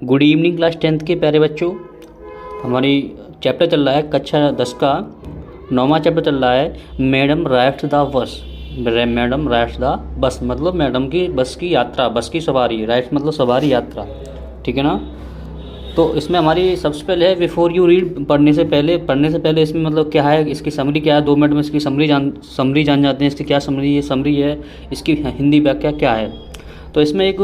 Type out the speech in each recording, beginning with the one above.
Good evening class 10th के प्यारे बच्चों। हमारी चैप्टर चल रहा है कक्षा 10 का 9वां चैप्टर चल रहा है madam rides the bus. Madam rides the bus मतलब मैडम की बस की यात्रा, बस की सवारी। राइड्स मतलब सवारी, यात्रा, ठीक है ना। तो इसमें हमारी सबसे पहले है बिफोर यू रीड, पढ़ने से पहले इसमें मतलब क्या है, इसकी समरी क्या है। 2 मिनट में इसकी समरी जान जाते हैं। इसकी क्या समरी है, इसकी हिंदी व्याख्या क्या है। तो इसमें एक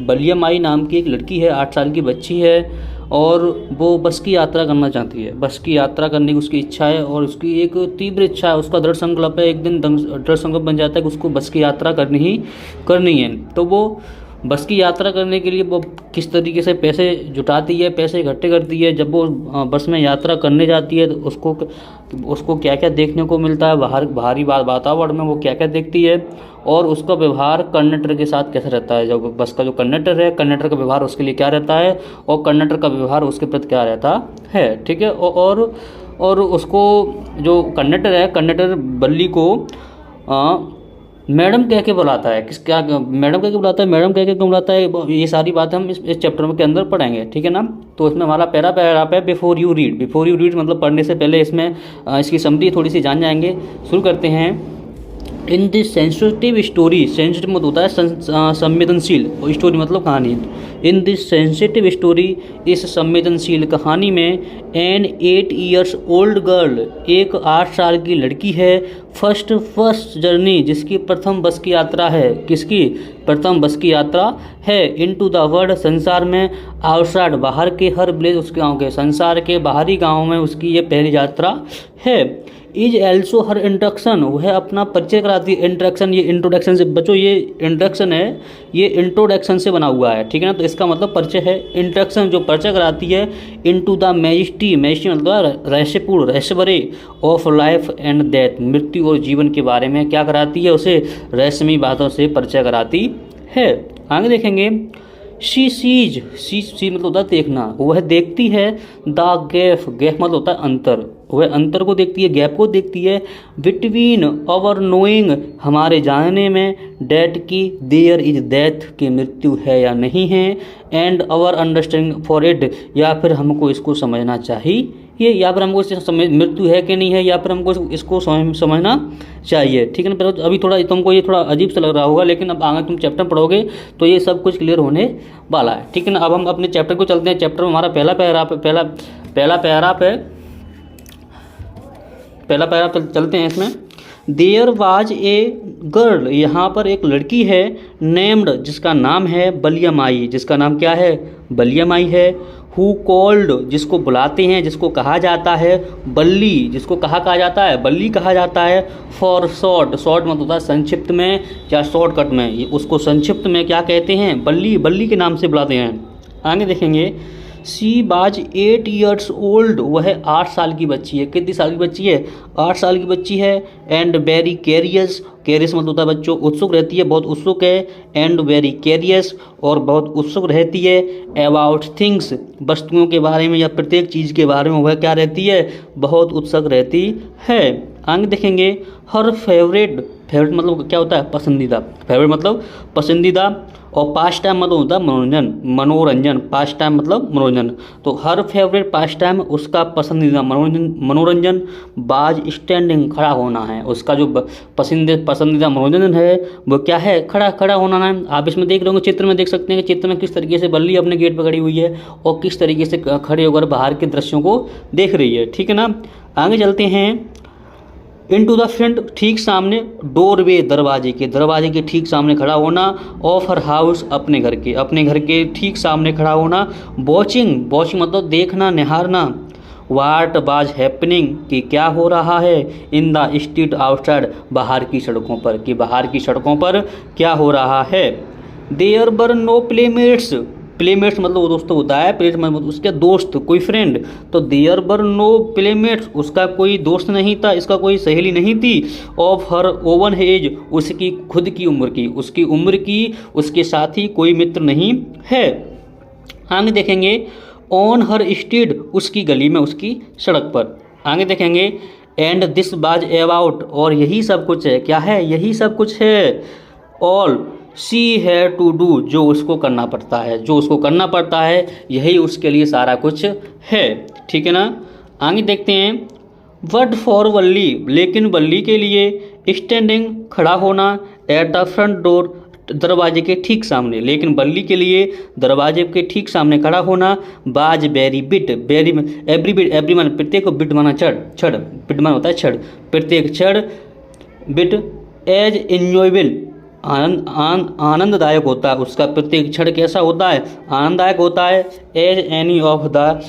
बलिया माई नाम की एक लड़की है, 8 साल की बच्ची है, और वो बस की यात्रा करना चाहती है। बस की यात्रा करने की उसकी इच्छा है और उसकी एक तीव्र इच्छा है, उसका दृढ़ संकल्प है। एक दिन दृढ़ संकल्प बन जाता है कि उसको बस की यात्रा करनी है। तो वो बस की यात्रा करने के लिए वो किस तरीके से पैसे जुटाती है, पैसे इकट्ठे करती है। जब वो बस में यात्रा करने जाती है तो उसको क्या क्या देखने को मिलता है, बाहरी वातावरण में वो क्या क्या देखती है, और उसका व्यवहार कंडक्टर के साथ कैसा रहता है। जब बस का जो कंडक्टर है, कंडक्टर का व्यवहार उसके लिए क्या रहता है और कंडक्टर का व्यवहार उसके प्रति क्या रहता है, ठीक है। और उसको जो कंडक्टर है, कंडक्टर बल्ली को मैडम कह के बुलाता है। मैडम कह के बुलाता है, मैडम कह के क्यों बुलाता है, ये सारी बातें हम इस चैप्टर के अंदर पढ़ेंगे, ठीक है ना। तो इसमें हमारा पहला पैराग्राफ है बिफोर यू रीड मतलब पढ़ने से पहले। इसमें इसकी समरी थोड़ी सी जान जाएंगे। शुरू करते हैं। In this sensitive story, sensitive मतलब होता है संवेदनशील, और स्टोरी मतलब कहानी। इन दिस सेंसिटिव स्टोरी, इस संवेदनशील कहानी में एन 8 years ओल्ड गर्ल, एक 8 साल की लड़की है, फर्स्ट जर्नी, जिसकी प्रथम बस की यात्रा है। किसकी प्रथम बस की यात्रा है। इनटू द वर्ल्ड, संसार में, आउटसाइड, बाहर के, हर विलेज, उसके गाँव के, संसार के बाहरी गाँव में उसकी ये पहली यात्रा है। इज एल्सो हर इंट्रोडक्शन, वह अपना परिचय कराती है। इंट्रोडक्शन, ये इंट्रोडक्शन से बच्चों, ये इंट्रोडक्शन है, ये इंट्रोडक्शन से बना हुआ है, ठीक है ना। तो इसका मतलब परिचय है। इंट्रोडक्शन जो परिचय कराती है। इनटू द मैजिस्ट्री मतलब रहस्यपूर्ण, रहस्य भरे, ऑफ लाइफ एंड डेथ, मृत्यु और जीवन के बारे में क्या कराती है, उसे रहस्यमयी बातों से परिचय कराती है। आगे देखेंगे। सी मतलब होता है देखना, वह देखती है। द गैप मतलब होता है अंतर, वह अंतर को देखती है, गैप को देखती है। बिटवीन अवर नोइंग, हमारे जानने में, डेथ की, देयर इज डेथ की मृत्यु है या नहीं है, and our understanding for it, या फिर हमको इसको समझना चाहिए, या फिर हमको इससे मृत्यु है कि नहीं है, या फिर हमको इसको समझना चाहिए, ठीक है ना। पर अभी थोड़ा तुमको ये थोड़ा अजीब सा लग रहा होगा, लेकिन अब आगे तुम चैप्टर पढ़ोगे तो ये सब कुछ क्लियर होने वाला है, ठीक है ना। अब हम अपने चैप्टर को चलते हैं। चैप्टर में हमारा पहला पैराग्राफ चलते हैं इसमें। देयर वाज ए गर्ल, यहाँ पर एक लड़की है, नेम्ड, जिसका नाम है बलिया माई, जिसका नाम क्या है, बलिया माई है। हु कॉल्ड, जिसको बुलाते हैं, जिसको कहा जाता है, बल्ली, जिसको कहा जाता है, बल्ली कहा जाता है। फॉर शॉर्ट मतलब होता है संक्षिप्त में या शॉर्टकट में, उसको संक्षिप्त में क्या कहते हैं, बल्ली के नाम से बुलाते हैं। आगे देखेंगे। सी बाज 8 years ओल्ड, वह 8 साल की बच्ची है। कितनी साल की बच्ची है, 8 साल की बच्ची है। एंड वेरी कैरियस मतलब होता है बच्चों उत्सुक रहती है, बहुत उत्सुक है। एंड वेरी कैरियस, और बहुत उत्सुक रहती है। अबाउट थिंग्स, वस्तुओं के बारे में या प्रत्येक चीज़ के बारे में वह क्या रहती है, बहुत उत्सुक रहती है। आगे देखेंगे। हर फेवरेट मतलब क्या होता है, पसंदीदा। फेवरेट मतलब पसंदीदा, और पास टाइम मतलब होता है मनोरंजन। पास टाइम मतलब मनोरंजन। तो हर फेवरेट पास टाइम, उसका पसंदीदा मनोरंजन। बाज स्टैंडिंग, खड़ा होना है। उसका जो पसंदीदा मनोरंजन है वो क्या है, खड़ा होना है। आप इसमें देख रहे होंगे, चित्र में देख सकते हैं कि चित्र में किस तरीके से बल्ली अपने गेट पर खड़ी हुई है और किस तरीके से खड़े होकर बाहर के दृश्यों को देख रही है, ठीक है ना। आगे चलते हैं। इनटू द फ्रंट, ठीक सामने, डोरवे, दरवाजे के ठीक सामने खड़ा होना। ऑफ हर हाउस, अपने घर के ठीक सामने खड़ा होना। वॉचिंग मतलब देखना, निहारना। वाट वाज हैपनिंग, कि क्या हो रहा है। इन द स्ट्रीट आउटसाइड, बाहर की सड़कों पर, कि बाहर की सड़कों पर क्या हो रहा है। देयर वर नो प्लेमेट्स मतलब वो दोस्तों होता है, प्लेट मतलब उसके दोस्त, कोई फ्रेंड। तो देयर वर नो प्लेमेट्स, उसका कोई दोस्त नहीं था, इसका कोई सहेली नहीं थी। ऑफ हर ओवन एज, उसकी खुद की उम्र की, उसके साथ ही कोई मित्र नहीं है। आगे देखेंगे। ऑन हर स्ट्रीट, उसकी गली में, उसकी सड़क पर। आगे देखेंगे। एंड दिस बाज अबाउट, और यही सब कुछ है, क्या है, यही सब कुछ है। ऑल शी है टू डू, जो उसको करना पड़ता है, जो उसको करना पड़ता है यही उसके लिए सारा कुछ है। ठीक है ना। आगे देखते हैं, वर्ड फॉर वल्ली, लेकिन वल्ली के लिए स्टैंडिंग, खड़ा होना, एट द फ्रंट डोर, दरवाजे के ठीक सामने, लेकिन बल्ली के लिए दरवाजे के ठीक सामने खड़ा होना। बाज very bit, very every bit, every man प्रत्येक को, बिट माना छड़, छड़ बिट माना होता है छड़, प्रत्येक छड़, बिट एज इंजॉयबल, आनंददायक होता है, उसका प्रत्येक क्षण कैसा होता है, आनंददायक होता है। एज एनी ऑफ द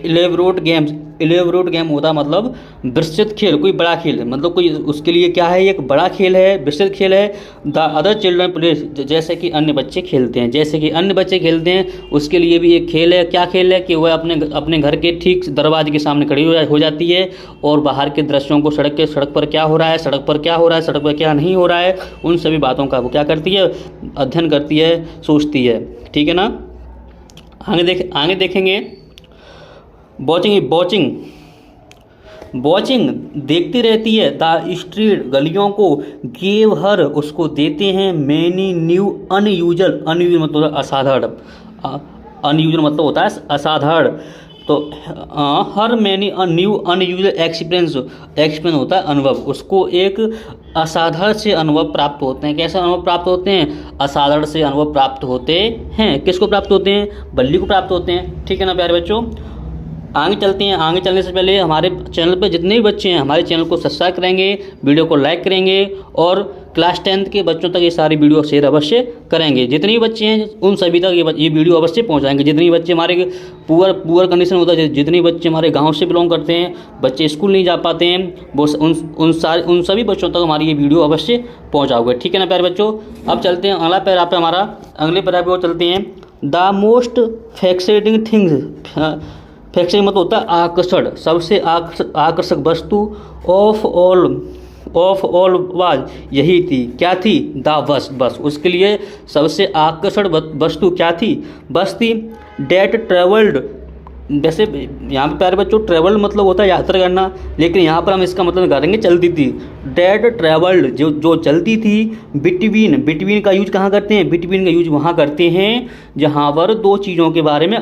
इलेवरोट गेम्स, इलेवरोट गेम होता है मतलब विस्तृत खेल, कोई बड़ा खेल है, मतलब कोई उसके लिए क्या है, एक बड़ा खेल है, विस्तृत खेल है। द अदर चिल्ड्रन प्ले, जैसे कि अन्य बच्चे खेलते हैं, जैसे कि अन्य बच्चे खेलते हैं उसके लिए भी एक खेल है। क्या खेल है कि वह अपने घर के ठीक दरवाजे के सामने खड़ी हो जाती है और बाहर के दृश्यों को, सड़क पर क्या हो रहा है, सड़क पर क्या हो रहा है, सड़क पर क्या नहीं हो रहा है, उन सभी बातों का वो क्या करती है, अध्ययन करती है, सोचती है। ठीक है ना। आगे देखेंगे, वॉचिंग देखती रहती है। द स्ट्रीट, गलियों को, गेव हर, उसको देते हैं, मैनी न्यू अनयूजल, अनयूजल मतलब होता है असाधारण, अनयूजल मतलब होता है असाधारण, तो हर many new unusual experience, experience होता है अनुभव, उसको एक असाधारण से अनुभव प्राप्त होते हैं। कैसे अनुभव प्राप्त होते हैं, असाधारण से अनुभव प्राप्त होते हैं। किसको प्राप्त होते हैं, बल्ली को प्राप्त होते हैं। ठीक है ना प्यारे बच्चों। आगे चलते हैं। आगे चलने से पहले हमारे चैनल पे जितने भी बच्चे हैं हमारे चैनल को सब्सक्राइब करेंगे, वीडियो को लाइक करेंगे और क्लास 10th के बच्चों तक ये सारी वीडियो शेयर अवश्य करेंगे। जितने भी बच्चे हैं उन सभी तक ये वीडियो अवश्य पहुंचाएंगे। जितने भी बच्चे हमारे पुअर कंडीशन होता है, जितने बच्चे हमारे गाँव से बिलोंग करते हैं, बच्चे स्कूल नहीं जा पाते हैं, वो उन सभी बच्चों तक हमारी ये वीडियो अवश्य पहुँचाओगे। ठीक है ना प्यारे बच्चों। अब चलते हैं अगला पैरा पे, हमारा अगले पैरा पे चलते हैं। द मोस्ट फैक्सेटिंग थिंग्स, फैक्शन मतलब होता है आकर्षण, सबसे आकर्षक वस्तु ऑफ ऑल वाज, यही थी, क्या थी, द बस, बस उसके लिए सबसे आकर्षण वस्तु क्या थी, बस थी। डेट ट्रेवल्ड, वैसे यहाँ पे प्यारे बच्चों ट्रेवल मतलब होता है यात्रा करना, लेकिन यहाँ पर हम इसका मतलब करेंगे चलती थी। डेट ट्रेवल्ड, जो चलती थी। बिटवीन का यूज कहाँ करते हैं, बिटवीन का यूज वहाँ करते हैं जहाँ पर दो चीज़ों के बारे में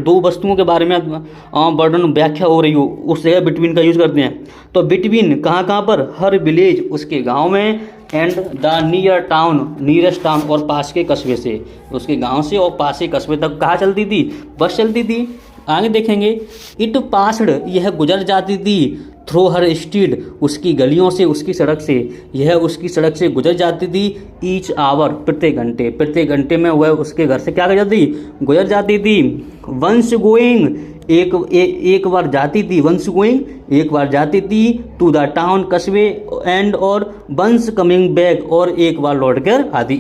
दो वस्तुओं के बारे में वर्णन व्याख्या हो रही हो, उस जगह बिटवीन का यूज करते हैं। तो बिटवीन कहाँ पर, हर विलेज, उसके गाँव में, and the near town, nearest town, और पास के कस्बे से, उसके गांव से और पास के कस्बे तक कहाँ चलती थी, बस चलती थी। आगे देखेंगे, इट पास्ड, यह गुजर जाती थी, थ्रू हर स्ट्रीट, उसकी गलियों से, उसकी सड़क से, यह उसकी सड़क से गुजर जाती थी। ईच आवर, प्रत्येक घंटे में वह उसके घर से क्या कर जाती, गुजर जाती थी। वंस गोइंग, एक बार जाती थी, वंस गोइंग एक बार जाती थी, टू द टाउन, कस्बे, एंड और वंस कमिंग बैक, और एक बार लौट कर आती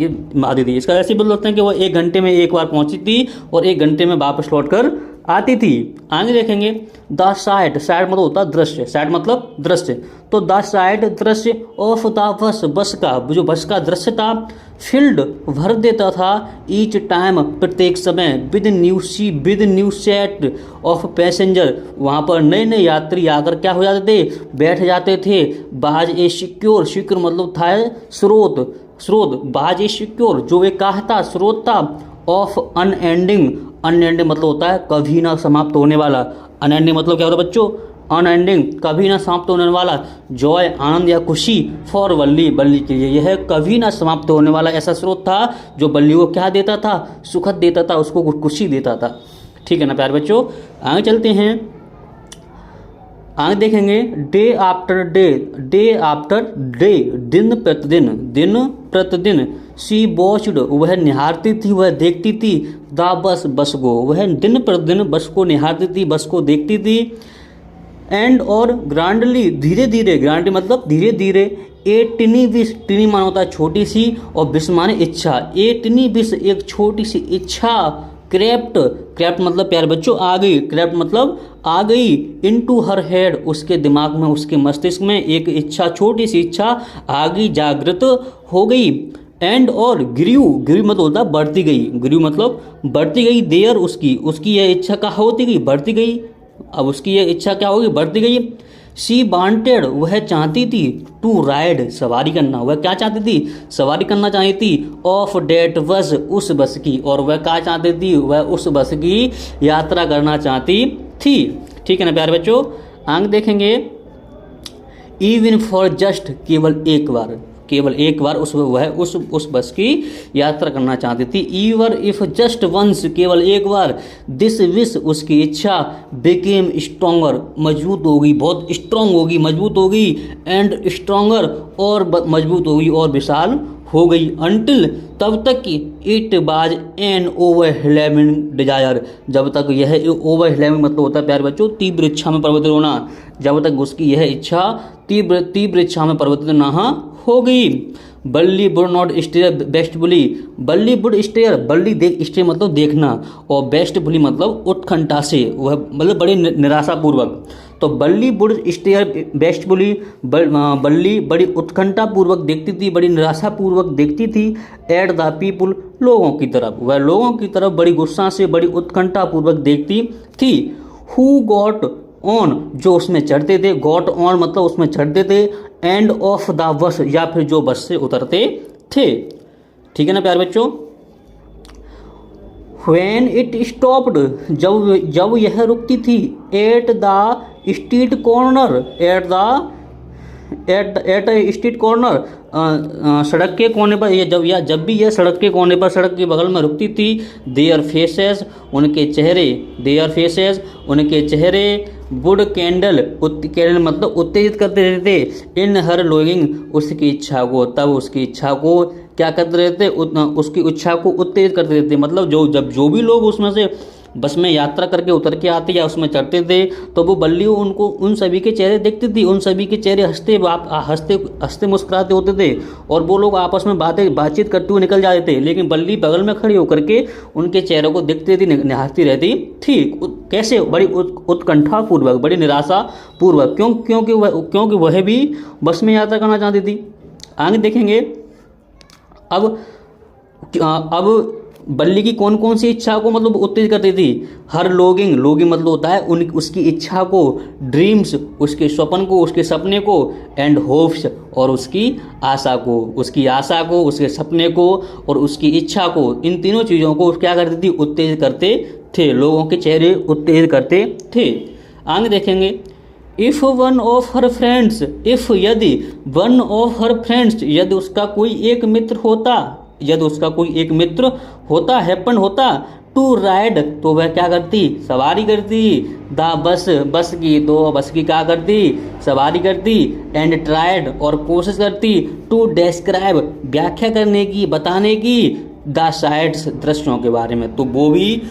थी। इसका ऐसे बोल सकते हैं कि वो 1 घंटे में एक बार पहुंची थी और 1 घंटे में वापस लौट कर आती थी। आगे देखेंगे, द साइड मतलब होता है दृश्य, साइड मतलब दृश्य, तो द साइड दृश्य ऑफ द बस का, जो बस का दृश्य था, फील्ड भर देता था, ईच टाइम प्रत्येक समय, with new set of passenger, वहाँ पर नए यात्री आकर क्या हो जाते थे, बैठ जाते थे। बाज ए सिक्योर मतलब था स्रोत, बाज ए सिक्योर जो एक कहता स्रोत था, ऑफ अनएंडिंग मतलब होता है कभी ना समाप्त होने वाला, अनएंडिंग मतलब क्या होता है बच्चों, अनएंडिंग कभी ना समाप्त होने वाला, जॉय आनंद या खुशी, फॉर बल्ली के लिए, यह कभी ना समाप्त होने वाला ऐसा स्रोत था जो बल्ली को क्या देता था, सुखद देता था, उसको खुशी देता था। ठीक है ना प्यारे बच्चों। आगे चलते हैं, आगे देखेंगे, डे आफ्टर डे, दिन प्रतिदिन, सी वॉच्ड, वह निहारती थी, वह देखती थी, द बस को, वह दिन प्रतिदिन बस को निहारती थी, बस को देखती थी। एंड और ग्रांडली, धीरे मतलब धीरे, ए टिनी विश, टिनी माना होता है छोटी सी, और विश माने इच्छा, ए टिनी विश एक छोटी सी इच्छा, क्रेप्ट मतलब प्यारे बच्चों आ गई, क्रेप्ट मतलब आ गई, इनटू हर हेड, उसके दिमाग में, उसके मस्तिष्क में एक इच्छा, छोटी सी इच्छा आ गई, जागृत हो गई। एंड और ग्रीव मतलब होता है बढ़ती गई, ग्रीव मतलब बढ़ती गई, देयर उसकी यह इच्छा क्या होती गई, बढ़ती गई। अब उसकी यह इच्छा क्या होगी, बढ़ती गई। शी वांटेड, वह चाहती थी, टू राइड, सवारी करना, वह क्या चाहती थी, सवारी करना चाहती थी, ऑफ डेट बस, उस बस की, और वह क्या चाहती थी, वह उस बस की यात्रा करना चाहती थी। ठीक है ना प्यारे बच्चों। आगे देखेंगे, इवन फॉर जस्ट, केवल एक बार, केवल एक बार वह उस बस की यात्रा करना चाहती थी। ईवर इफ जस्ट वंस, केवल एक बार, दिस विश, उसकी इच्छा, बिकेम स्ट्रोंगर, मजबूत होगी, बहुत स्ट्रांग होगी, मजबूत होगी, एंड स्ट्रोंगर, और मजबूत होगी और विशाल हो गई, अंटिल, तब तक कि इट बाज एन ओवरवेलमिंग डिजायर, जब तक यह ओवरवेलमिंग मतलब होता है प्यारे बच्चों तीव्र इच्छा में परिवर्तित होना, जब तक उसकी यह इच्छा तीव्र इच्छा में परिवर्तित ना हो गई। बल्ली वुड नॉट स्टेयर बेस्ट बुली, बल्ली वुड स्टेयर, बल्ली देख, स्टेयर मतलब देखना, और बेस्ट बुली मतलब उत्कंठा से, वह मतलब बड़ी निराशापूर्वक। तो बल्ली वुड स्टेयर बेस्ट बुली, बल्ली बड़ी उत्कंठा पूर्वक देखती थी, बड़ी निराशापूर्वक देखती थी, एट द पीपुल, लोगों की तरफ, वह लोगों की तरफ बड़ी गुस्सा से, बड़ी उत्कंठा पूर्वक देखती थी। हु गॉट ऑन, जो उसमें चढ़ते थे, गॉट ऑन मतलब उसमें चढ़ते थे, एंड ऑफ द बस, या फिर जो बस से उतरते थे। ठीक है ना प्यारे बच्चों। व्हेन इट स्टॉप्ड, जब यह रुकती थी, at the street corner, at street corner, सड़क के कोने पर, जब भी यह सड़क के कोने पर, सड़क के बगल में रुकती थी, देयर फेसेस, उनके चेहरे, देयर फेसेस, उनके चेहरे, वुड कैंडल मतलब उत्तेजित करते रहते, इन हर लोगिंग, उसकी इच्छा को, तब उसकी इच्छा को क्या करते रहते, उसकी इच्छा को उत्तेजित करते रहते, मतलब जो भी लोग उसमें से बस में यात्रा करके उतर के आते या उसमें चढ़ते थे, तो वो बल्ली उनको उन सभी के चेहरे देखती थी, उन सभी के चेहरे हंसते मुस्कुराते होते थे, और वो लोग आपस में बातचीत करते हुए निकल जाते थे, लेकिन बल्ली बगल में खड़ी होकर के उनके चेहरों को देखती थी, निहारती रहती थी। कैसे, बड़ी उत्कंठा पूर्वक, बड़ी निराशा पूर्वक, क्योंकि वह भी बस में यात्रा करना चाहती थी। आगे देखेंगे, अब बल्ली की कौन कौन सी इच्छा को मतलब उत्तेजित करती थी। हर लोगिंग मतलब होता है उसकी इच्छा को, ड्रीम्स उसके स्वप्न को, उसके सपने को, एंड होप्स और उसकी आशा को, उसके सपने को और उसकी इच्छा को, इन तीनों चीज़ों को क्या करती थी, उत्तेजित करते थे, लोगों के चेहरे उत्तेजित करते थे। आगे देखेंगे, if one of her friends, यदि वन ऑफ हर फ्रेंड्स, यदि उसका कोई एक मित्र होता, हैपन होता, टू राइड, तो वह क्या करती, सवारी करती, द बस की, तो बस की क्या करती, सवारी करती, एंड ट्राइड और कोशिश करती, टू डिस्क्राइब व्याख्या करने की, बताने की, द साइट्स दृश्यों के बारे में, तो वो भी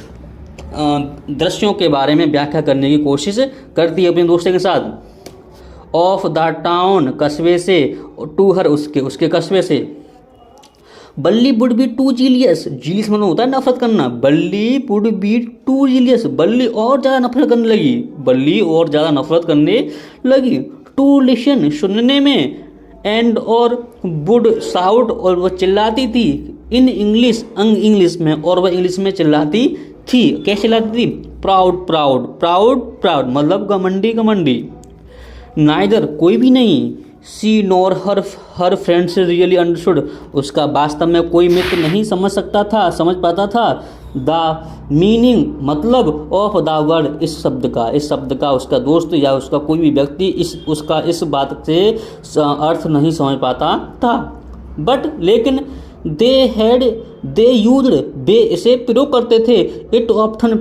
दृश्यों के बारे में व्याख्या करने की कोशिश करती है अपने दोस्तों के साथ। ऑफ द टाउन, कस्बे से, टू हर, उसके कस्बे से। Balli would be too jealous, jealous मतलब होता है नफरत करना, बल्ली वुड बी टू जीलियस, बल्ली और ज़्यादा नफरत करने लगी, टू लिसन, सुनने में, एंड और वुड शाउट, और वह चिल्लाती थी, इन इंग्लिश में, और वह इंग्लिश में चिल्लाती थी। कैसे चिल्लाती थी, प्राउड मतलब घमंडी, नाइदर कोई भी नहीं, सी नोर हर फ्रेंड्स रियली अंडरस्टूड, उसका वास्तव में कोई मित्र नहीं समझ पाता था, द मीनिंग मतलब ऑफ द वर्ड, इस शब्द का उसका दोस्त या उसका कोई भी व्यक्ति इस बात से अर्थ नहीं समझ पाता था। बट लेकिन दे यूज्ड, वे इसे प्रयोग करते थे, इट ऑप्शन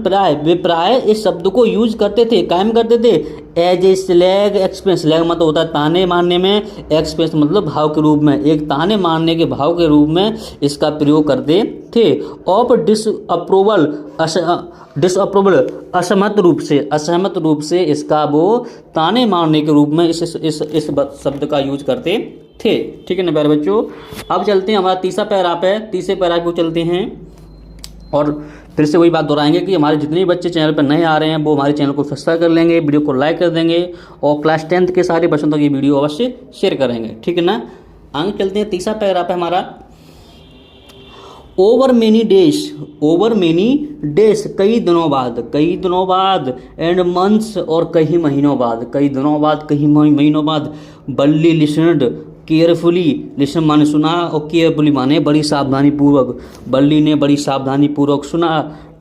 वे प्राय इस शब्द को यूज करते थे, कायम करते थे, as a slag express, slag मतलब होता है ताने मारने में, एक्सप्रेस मतलब भाव के रूप में, एक ताने मारने के भाव के रूप में इसका प्रयोग करते थे। ऑफ डिसअप्रूवल असहमत रूप से इसका वो ताने मारने के रूप में इस शब्द का यूज करते थे। ठीक है ना प्यारे बच्चों। अब चलते हैं, हमारा तीसरा पैराग्राफ है, तीसरे पैराग्राफ को चलते हैं और फिर से वही बात दोहराएंगे कि हमारे जितने भी बच्चे चैनल पर नए आ रहे हैं वो हमारे चैनल को सब्सक्राइब कर लेंगे, वीडियो को लाइक कर देंगे और क्लास 10th के सारे बच्चों तक ये वीडियो अवश्य शेयर करेंगे। ठीक है ना। आगे चलते हैं, तीसरा पैराग्राफ है हमारा, ओवर मेनी डेज कई दिनों बाद एंड मंथ्स और कई महीनों बाद बल्ली लिसनड केयरफुली, लिसन माने सुना और केयरफुली माने बड़ी सावधानी पूर्वक, बल्ली ने बड़ी सावधानी पूर्वक सुना,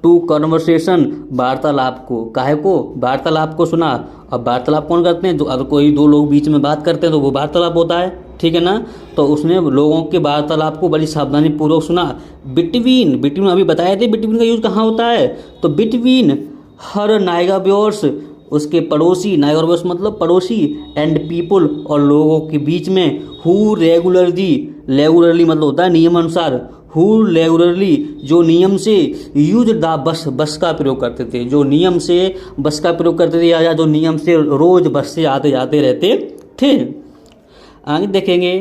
टू कन्वर्सेशन वार्तालाप को, काहे को, वार्तालाप को सुना। अब वार्तालाप कौन करते हैं, जो अगर कोई दो लोग बीच में बात करते हैं तो वो वार्तालाप होता है, ठीक है ना। तो उसने लोगों के वार्तालाप को बड़ी सावधानी पूर्वक सुना। बिटवीन अभी बताए थे बिटवीन का यूज कहाँ होता है, तो बिटवीन हर नाइबर्स, उसके पड़ोसी, नाइबर्स मतलब पड़ोसी, एंड पीपल और लोगों के बीच में, हु रेगुलरली मतलब होता है नियमानुसार, हु रेगुलरली जो नियम से, यूज द बस का प्रयोग करते थे, जो नियम से बस का प्रयोग करते थे या जो नियम से रोज बस से आते जाते रहते थे। आगे देखेंगे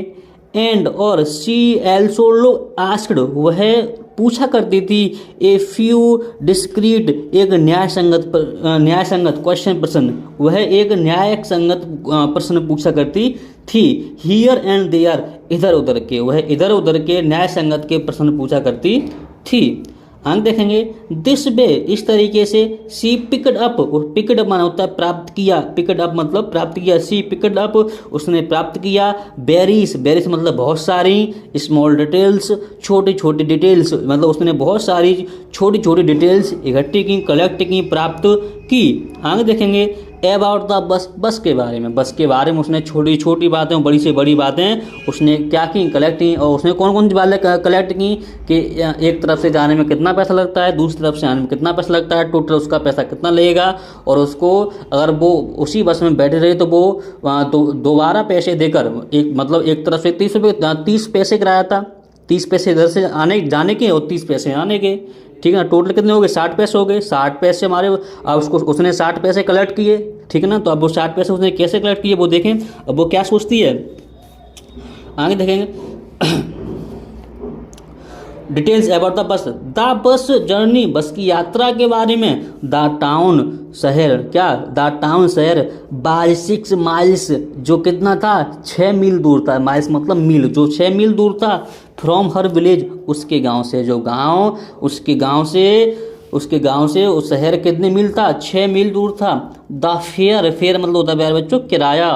एंड और सी एल्सो आस्क्ड, वह पूछा करती थी, ए फ्यू डिस्क्रीट एक न्यायसंगत क्वेश्चन प्रश्न, वह एक न्याय संगत प्रश्न पूछा करती थी। हियर एंड देयर इधर उधर के, वह इधर उधर के न्याय संगत के प्रश्न पूछा करती थी। आगे देखेंगे दिस वे, इस तरीके से, सी पिकड अप, पिकड माना होता है प्राप्त किया, पिकड अप मतलब प्राप्त किया, सी पिकड अप उसने प्राप्त किया, बेरीज मतलब बहुत सारी, स्मॉल डिटेल्स छोटी छोटी डिटेल्स मतलब उसने बहुत सारी छोटी छोटी डिटेल्स इकट्ठी की, कलेक्ट की, प्राप्त की। आगे देखेंगे अबाउट द बस के बारे में उसने छोटी छोटी बातें बड़ी से बड़ी बातें उसने क्या की, कलेक्ट की। और उसने कौन कौन सी बातें कलेक्ट की कि एक तरफ से जाने में कितना पैसा लगता है, दूसरी तरफ से आने में कितना पैसा लगता है, टोटल उसका पैसा कितना लगेगा, और उसको अगर वो उसी बस में बैठे रहे तो वो दोबारा पैसे देकर, एक तरफ से 30 पैसे किराया था, 30 पैसे इधर से आने जाने के और 30 पैसे आने के, ठीक है ना। टोटल कितने हो गए, 60 पैसे हो गए। 60 पैसे हमारे, अब उसने 60 पैसे कलेक्ट किए, ठीक है ना। तो अब वो 60 पैसे उसने कैसे कलेक्ट किए वो देखें। अब वो क्या सोचती है, आगे देखेंगे details about the bus journey, बस की यात्रा के बारे में। द टाउन शहर, क्या, द टाउन शहर, बाय 6 माइल्स जो कितना था, 6 मील दूर था, माइल्स मतलब मील, जो 6 मील दूर था, फ्रॉम हर विलेज, उसके गांव से, जो गांव उसके गांव से उस शहर कितने मील था, 6 मील दूर था। द फेयर मतलब होता है प्यारे बच्चों किराया,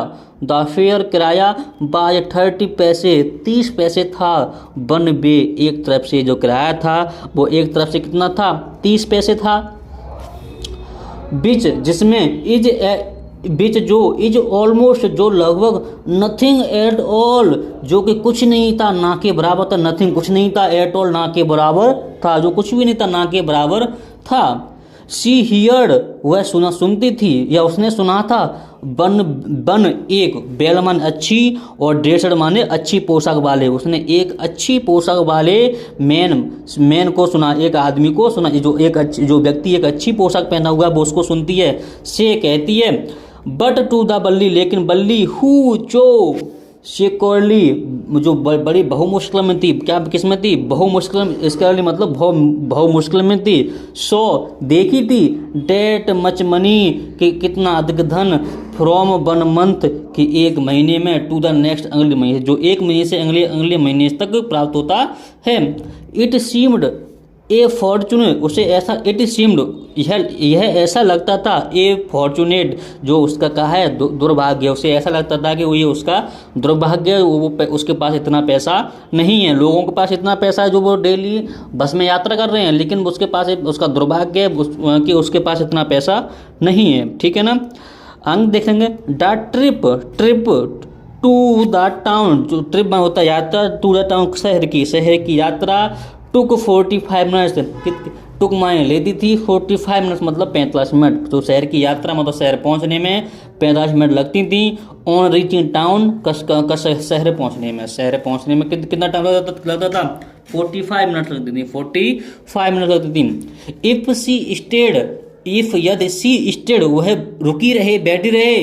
द फेयर किराया बाय 30 पैसे 30 पैसे था, वन वे एक तरफ से जो किराया था वो एक तरफ से कितना था, 30 पैसे था। बीच जिसमें इज ऑलमोस्ट जो लगभग, नथिंग एट ऑल जो कि कुछ नहीं था, ना के बराबर था, नथिंग कुछ नहीं था, एट ऑल ना के बराबर था, जो कुछ भी नहीं था ना के बराबर था। सी हियर्ड वह सुनती थी या उसने सुना था, बन एक, बेल मान अच्छी और ड्रेसड माने अच्छी पोशाक वाले, उसने एक अच्छी पोशाक वाले मैन को सुना, एक आदमी को सुना, जो व्यक्ति एक अच्छी पोशाक पहना हुआ है वो उसको सुनती है। से कहती है बट टू द बल्ली, लेकिन बल्ली, हु जो सिक्योरली जो बड़ी बहुमुश्किल में थी, क्या किस्मत थी, बहुमुश्किल, इसका मतलब बहुमुश्किल में थी। सो देखी थी, डेट मच मनी कि कितना अधिक धन, फ्रॉम 1 मंथ कि 1 महीने में, टू द नेक्स्ट अगले महीने, जो 1 महीने से अगले महीने तक प्राप्त होता है। इट सीम्ड ए फॉर्चूनेट, उसे ऐसा, इट सीम्ड यह ऐसा लगता था, ए फॉर्चूनेट जो उसका कहा है दुर्भाग्य, उसे ऐसा लगता था कि वो ये उसका दुर्भाग्य, वो उसके पास इतना पैसा नहीं है। लोगों के पास इतना पैसा है जो वो डेली बस में यात्रा कर रहे हैं, लेकिन उसके पास उसका दुर्भाग्य कि उसके पास इतना पैसा नहीं है, ठीक है ना। अंग देखेंगे the trip to the town, जो ट्रिप में होता है यात्रा, टू द टाउन शहर की यात्रा, टुक 45 मिनट्स, टुक माने लेती थी, 45 मिनट्स मतलब 45 मिनट, तो शहर की यात्रा मतलब शहर पहुंचने में 45 मिनट लगती थी। ऑन रीचिंग टाउन, शहर पहुंचने में कितना टाइम लगता था, 45 मिनट लगती थी, 45 मिनट लगती थी। इफ सी स्टेड, इफ यदि सी स्टेड वह रुकी रहे, बैठी रहे,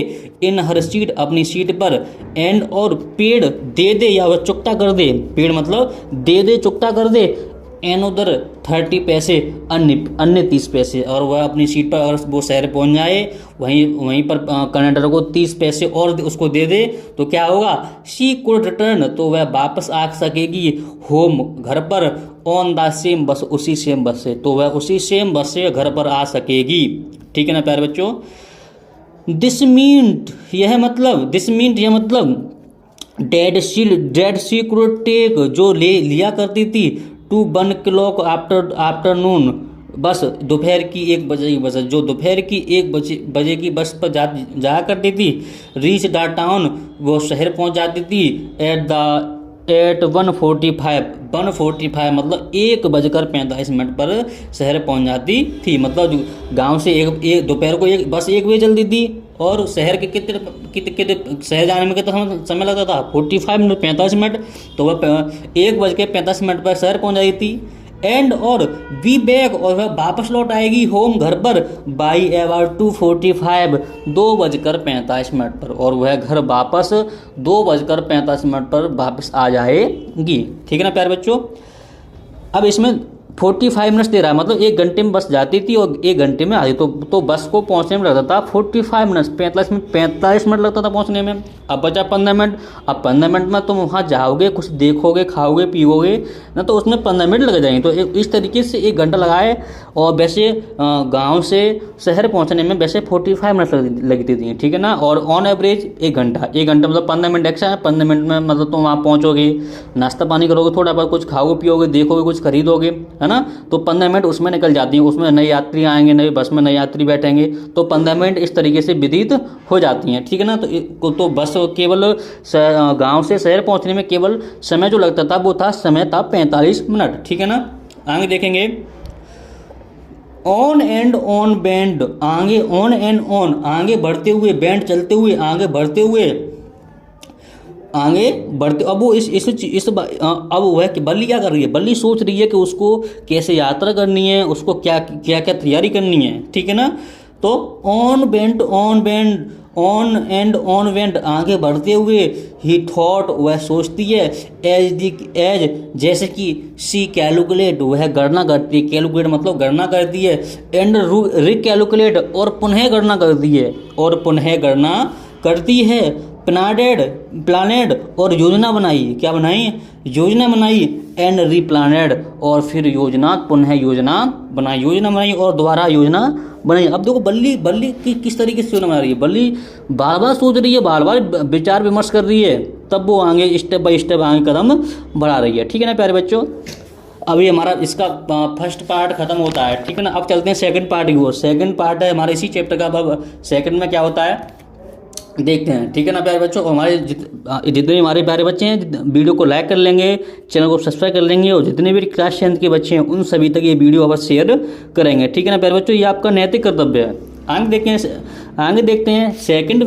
इन हर सीट अपनी सीट पर, एंड और पेड़ दे या वह चुकता कर दे, पेड़ मतलब दे चुकता कर दे, एनोदर 30 पैसे, अन्य 30 पैसे। और वह अपनी सीट पर अगर वो शहर पहुंच जाए, वहीं पर कंडक्टर को 30 पैसे और उसको दे दे तो क्या होगा, शी कुड रिटर्न, तो वह वापस आ सकेगी होम, घर पर, ऑन द सेम बस, उसी सेम बस से, तो वह उसी सेम बस से घर पर आ सकेगी। ठीक है ना प्यारे बच्चों। दिस मीन्ट, यह मतलब, दिस मीन्ट यह मतलब डेड शी कुड टेक, जो लिया करती थी, टू 1 o'clock आफ्टरनून, बस दोपहर की 1 बजे की बस, जो दोपहर की 1 बजे की बस पर जाया करती थी। रीच द टाउन, वो शहर पहुंच जाती थी। एट 1:45 मतलब 1:45 पर शहर पहुंच जाती थी। मतलब गांव से एक दोपहर को बस 1 बजे चलती थी, और शहर के कितने शहर जाने में कितना समय लगता था, 45 मिनट, 45 मिनट। तो वह 1:45 पर शहर पहुंच जाती थी। एंड और बी बैक, और वह वापस लौट आएगी होम, घर पर, बाई अबाउट 2:45 2:45 पर, और वह घर वापस 2:45 पर वापस आ जाएगी। ठीक है ना प्यारे बच्चों। अब इसमें 45 मिनट्स दे रहा है, मतलब 1 घंटे में बस जाती थी और 1 घंटे में आती, तो बस को पहुंचने में लगता था 45 मिनट्स, 45 मिनट लगता था पहुंचने में। अब बचा 15 मिनट। अब 15 मिनट में तुम वहाँ जाओगे, कुछ देखोगे, खाओगे पीओगे ना, तो उसमें 15 मिनट लग जाएंगे। तो इस तरीके से 1 घंटा लगाए। और वैसे गाँव से शहर पहुँचने में वैसे 45 मिनट लगती थी। ठीक है ना। और ऑन एवरेज 1 घंटा, 1 घंटा मतलब 15 मिनट एक्स्ट्रा है। 15 मिनट में मतलब तुम वहाँ पहुँचोगे, नाश्ता पानी करोगे, थोड़ा बहुत कुछ खाओगे पियोगे, देखोगे, कुछ खरीदोगे, है ना। तो 15 मिनट उसमें निकल जाती हैं। उसमें नए यात्री आएंगे, नए बस में नए यात्री बैठेंगे, तो 15 मिनट इस तरीके से व्यतीत हो जाती हैं। ठीक है ना। तो बस केवल गांव से शहर पहुंचने में केवल समय जो लगता था वो था, समय था 45 मिनट। ठीक है ना। आगे देखेंगे, ऑन एंड ऑन बैंड, आगे ऑन एंड ऑन, आगे बढ़ते हुए, बैंड चलते हुए, आगे बढ़ते हुए, आगे बढ़ते। अब वो अब वह बल्ली क्या कर रही है, बल्ली सोच रही है कि उसको कैसे यात्रा करनी है, उसको क्या क्या क्या तैयारी करनी है। ठीक है ना। तो on bent, on bend, on and on went, आगे बढ़ते हुए, ही थॉट, वह सोचती है, एज जैसे कि, सी कैलकुलेट, वह गणना करती है, कैलकुलेट मतलब गणना करती है, एंड रिकैलकुलेट, और पुनः गणना करती है, और पुनः गणना करती है। प्लानेड, और योजना बनाई, क्या बनाई, योजना बनाई। एंड रीप्लानेड, और फिर योजना, पुनः योजना बनाई और दोबारा योजना बनाई। अब देखो बल्ली किस तरीके से योजना बना रही है। बल्ली बार बार सोच रही है, बार बार विचार विमर्श कर रही है, तब वो आगे स्टेप बाय स्टेप आगे कदम बढ़ा रही है। ठीक है ना प्यारे बच्चों। अभी हमारा इसका फर्स्ट पार्ट खत्म होता है। ठीक है ना। अब चलते हैं सेकंड पार्ट की ओर। सेकंड पार्ट है हमारे इसी चैप्टर का। अब सेकंड में क्या होता है देखते हैं। ठीक है ना प्यारे बच्चों। हमारे जितने भी हमारे प्यारे बच्चे हैं, वीडियो को लाइक कर लेंगे, चैनल को सब्सक्राइब कर लेंगे, और जितने भी क्लास 10th के बच्चे हैं उन सभी तक ये वीडियो अवश्य शेयर करेंगे। ठीक है ना प्यारे बच्चों। ये आपका नैतिक कर्तव्य है। आगे देखते हैं सेकंड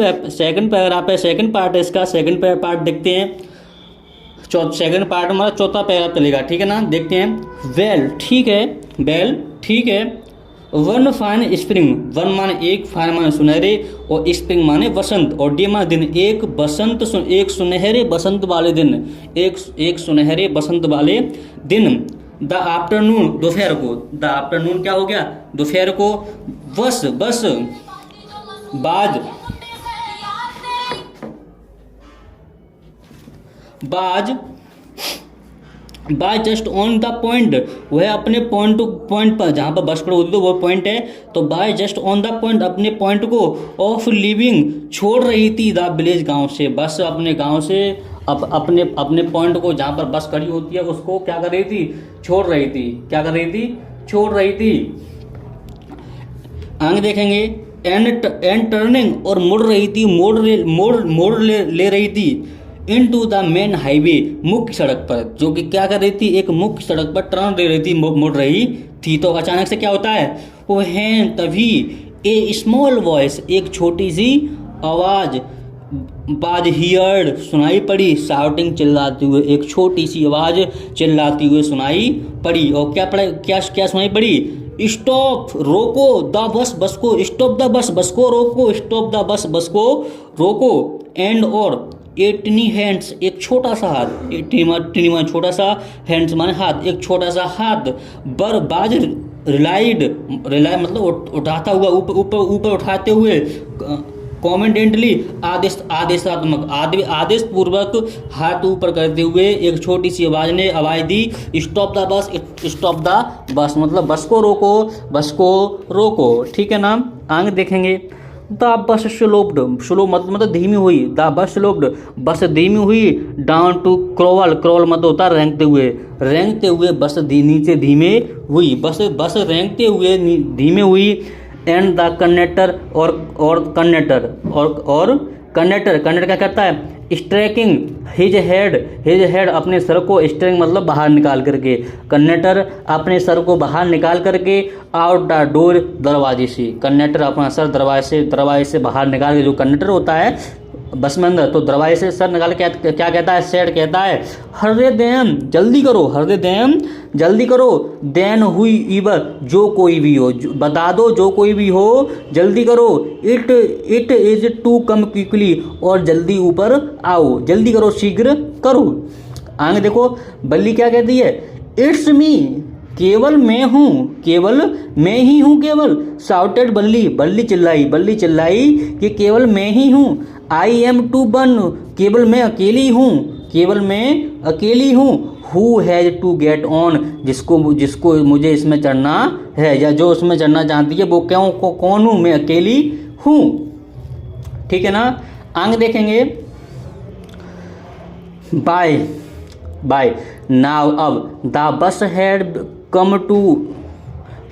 पैराग्राफ है, सेकंड पार्ट है इसका। सेकंड पार्ट देखते हैं। सेकंड पार्ट हमारा चौथा पैराग्राफ चलेगा। ठीक है ना। देखते हैं। वेल ठीक है, वन फाइन स्प्रिंग, वन माने एक, फाइन माने सुनहरे, और स्प्रिंग माने बसंत, और डे माने दिन, एक सुनहरे बसंत वाले दिन, एक सुनहरे बसंत वाले दिन। द आफ्टरनून, दोपहर को, द आफ्टरनून क्या हो गया, दोपहर को। बस by just on the point, वह अपने पॉइंट पर, जहाँ पर बस खड़ी होती है तो वो पॉइंट है, तो by just on the point, अपने पॉइंट को, ऑफ लिविंग, छोड़ रही थी, द विलेज, गांव से। बस अपने गांव से अपने पॉइंट को, जहाँ पर बस खड़ी होती है, उसको क्या कर रही थी, छोड़ रही थी। क्या कर रही थी, छोड़ रही थी। आगे देखेंगे। एंड टर्निंग, और मुड़ रही थी, मोड़ ले रही थी, इनटू द मेन हाईवे, मुख्य सड़क पर, जो कि क्या कर रही थी, एक मुख्य सड़क पर टर्न ले रही थी, मुड़ रही थी। तो अचानक से क्या होता है, वो है तभी, ए स्मॉल वॉइस, एक छोटी सी आवाज, बाज हियर्ड, सुनाई पड़ी, शाउटिंग, चिल्लाती हुए, एक छोटी सी आवाज चिल्लाती हुए सुनाई पड़ी। और क्या सुनाई पड़ी, स्टॉप, रोको, द बस को, स्टॉप द बस को रोको, स्टॉप द बस को रोको। एंड और ए टिनी हैंड्स, एक छोटा सा हाथ, टिनी माने छोटा सा, हैंड्स माने हाथ, एक छोटा सा हाथ, बर बाज रिलाई मतलब उठाता हुआ, ऊपर ऊपर ऊपर उठाते हुए, कॉमेंडेंटली आदेशात्मक आदेश पूर्वक हाथ ऊपर करते हुए एक छोटी सी आवाज़ दी, stop the bus, stop the bus मतलब बस को रोको, बस को रोको। ठीक है ना। आगे देखेंगे, द बस स्लोप्ड, स्लो मतलब धीमी हुई, द बस स्लोप्ड, बस धीमी हुई, डाउन टू क्रॉल, क्रॉल मतलब होता है रेंगते हुए बस नीचे धीमे हुई, बस रेंगते हुए धीमे हुई। एंड द कंडक्टर और कंडक्टर क्या करता है, स्ट्रेकिंग हिज हेड अपने सर को, स्ट्रेकिंग मतलब बाहर निकाल करके, कंडक्टर अपने सर को बाहर निकाल करके, आउट द डोर दरवाजे से, कंडक्टर अपना सर दरवाजे से बाहर निकाल के, जो कंडक्टर होता है बस में अंदर, तो दरवाजे से सर निकाल के क्या कहता है, सेड कहता है, हरे देम जल्दी करो, हरे देम जल्दी करो, देन हुई ईवर जो कोई भी हो, बता दो जो कोई भी हो, जल्दी करो, it is to come quickly, और जल्दी ऊपर आओ, जल्दी करो, शीघ्र करो। आगे देखो बल्ली क्या कहती है, इट्स मी, केवल मैं हूँ, केवल मैं ही हूँ, केवल, शाउटेड बल्ली चिल्लाई कि केवल मैं ही हूँ, आई एम टू वन, केवल मैं अकेली हूँ, who has to get on, जिसको मुझे इसमें चढ़ना है, या जो उसमें चढ़ना चाहती है वो कौन हूँ, मैं अकेली हूँ। ठीक है ना। आगे देखेंगे, बाय नाउ, अब the bus had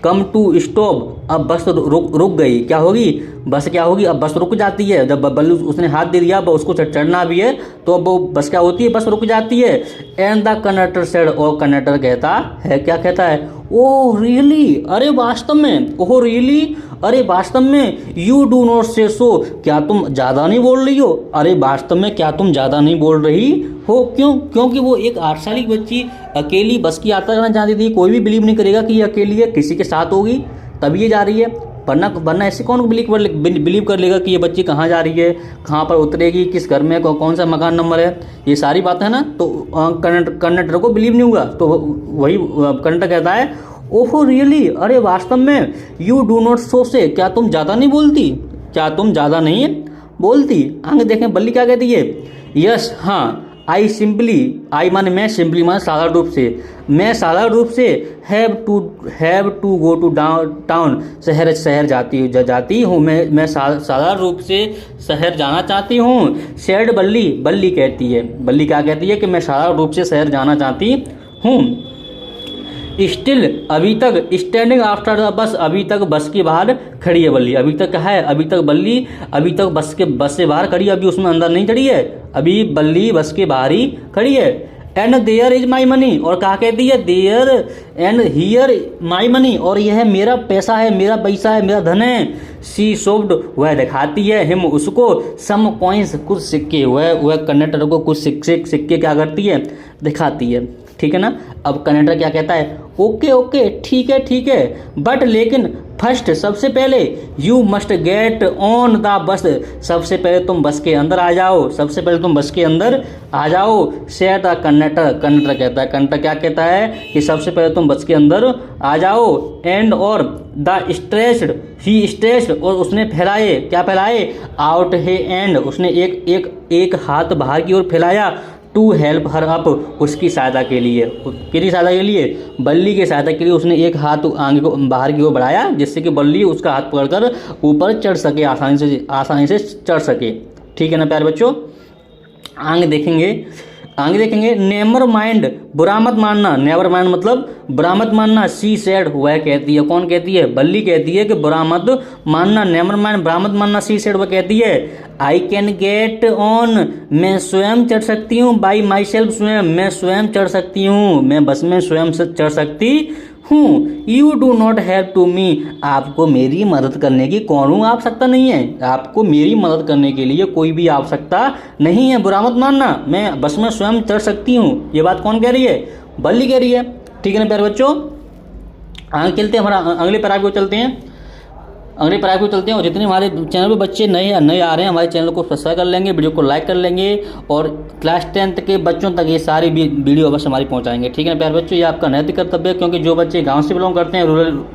come to stop, अब बस रुक गई, क्या होगी, बस क्या होगी, अब बस रुक जाती है, जब बल्लू उसने हाथ दे दिया, अब उसको चढ़ना भी है, तो अब वो बस क्या होती है, बस रुक जाती है। एंड द कंडक्टर सेड, और कंडक्टर कहता है, क्या कहता है, ओह रियली, अरे वास्तव में, ओह रियली, अरे वास्तव में, यू डू नॉट से सो, क्या तुम ज़्यादा नहीं बोल रही हो, अरे वास्तव में क्या तुम ज़्यादा नहीं बोल रही हो, क्यों, क्योंकि वो एक 8 साल की बच्ची अकेली बस की यात्रा करना चाहती थी, कोई भी बिलीव नहीं करेगा कि ये अकेली है, किसी के साथ होगी तभी ये जा रही है, वरना ऐसे कौन बिलीव कर लेगा कि ये बच्ची कहाँ जा रही है, कहाँ पर उतरेगी, किस घर में, कौन सा मकान नंबर है, ये सारी बातें है ना, तो कंडक्टर को बिलीव नहीं हुआ, तो वही कंडक्टर कहता है, ओहो रियली, अरे वास्तव में, यू डू नॉट सो से, क्या तुम ज़्यादा नहीं बोलती, आगे देखें बल्ली क्या कहती है, यस हाँ, आई माने मैं, सिंपली माने साधारण रूप से, मैं साधारण रूप से, have to go to town, शहर जाती हूँ, मैं साधारण रूप से शहर जाना चाहती हूँ। सेड बल्ली कहती है, बल्ली क्या कहती है कि मैं साधारण रूप से शहर जाना चाहती हूँ। स्टिल अभी तक, स्टैंडिंग आफ्टर द बस, अभी तक बस के बाहर खड़ी है बल्ली, अभी तक क्या है, अभी तक बल्ली अभी तक बस से बाहर खड़ी है, अभी उसमें अंदर नहीं चढ़ी है, अभी बल्ली बस के बाहर ही खड़ी है। And there is my money, और क्या कहती है, there and here my money, और यह मेरा पैसा है, मेरा पैसा है, मेरा धन है। सी सोफ्ड, वह दिखाती है, हिम उसको, सम कॉइन्स कुछ सिक्के, वह कंडक्टर को कुछ सिक्के क्या करती है, दिखाती है। ठीक है ना। अब कंडक्टर क्या कहता है, ओके ठीक है, बट लेकिन फर्स्ट सबसे पहले, you must get on the bus, सबसे पहले तुम बस के अंदर आ जाओ, सेड द कंडक्टर कहता है, कंडक्टर क्या कहता है कि सबसे पहले तुम बस के अंदर आ जाओ। एंड और द स्ट्रेच्ड, और उसने फैलाए आउट हे एंड, उसने एक हाथ बाहर की ओर फैलाया, टू हेल्प हर अप, उसकी सहायता के लिए, किसकी सहायता के लिए, बल्ली की सहायता के लिए उसने एक हाथ आगे को बाहर की ओर बढ़ाया, जिससे कि बल्ली उसका हाथ पकड़कर ऊपर चढ़ सके, आसानी से चढ़ सके। ठीक है ना प्यारे बच्चों। आगे देखेंगे नेवर माइंड, बुरा मत मानना, नेवर माइंड मतलब बुरा मत मानना। सी सेड, वह कहती है, कौन कहती है, बल्ली कहती है कि बुरा मत मानना, नेवर माइंड बुरा मत मानना। सी सेड, वह कहती है, आई कैन गेट ऑन, मैं स्वयं चढ़ सकती हूँ, बाई माई सेल्फ, स्वयं, मैं स्वयं चढ़ सकती हूँ, मैं बस में स्वयं से चढ़ सकती हूँ। You do not have to me, आपको मेरी मदद करने की कौन आवश्यकता नहीं है, आपको मेरी मदद करने के लिए कोई भी आवश्यकता नहीं है, बुरा मत मानना, मैं बस में स्वयं चढ़ सकती हूँ। ये बात कौन कह रही है, बल्ली कह रही है। ठीक है ना प्यारे बच्चों। आगे चलते हैं, हमारा अगले पैराग्राफ को चलते हैं। अगले पैराग्राफ को चलते हैं। और जितने हमारे चैनल पे बच्चे नए आ रहे हैं, हमारे चैनल को सब्सक्राइब कर लेंगे, वीडियो को लाइक कर लेंगे और क्लास 10th के बच्चों तक ये सारी वीडियो अवश्य हमारी पहुंचाएंगे। ठीक है ना प्यारे बच्चों, ये आपका नैतिक कर्तव्य है, क्योंकि जो बच्चे गाँव से बिलोंग करते हैं,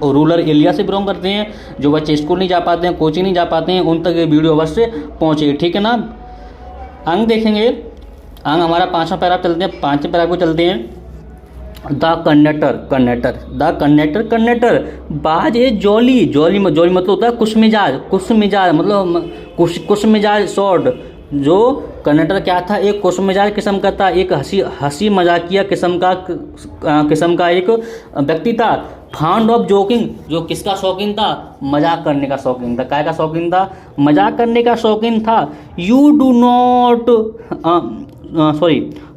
रूरल एरिया से बिलोंग करते हैं, जो बच्चे स्कूल नहीं जा पाते हैं, कोचिंग नहीं जा पाते हैं, उन तक ये वीडियो अवश्य पहुँचे। ठीक है ना। अंग देखेंगे, अंग हमारा 5वां पैराग्राफ चलते हैं, 5वें पैराग्राफ को चलते हैं। द कंडक्टर बाज ए जॉली मतलब होता है खुशमिजाज मतलब खुशमिजाज शॉर्ट। जो कंडक्टर क्या था, एक खुशमिजाज किस्म का था, एक हंसी मजाकिया किस्म का एक व्यक्ति था। फाउंड ऑफ जोकिंग, जो किसका शौकीन था, मजाक करने का शौकीन था। काय का शौकीन था, मजाक करने का शौकीन था। You do not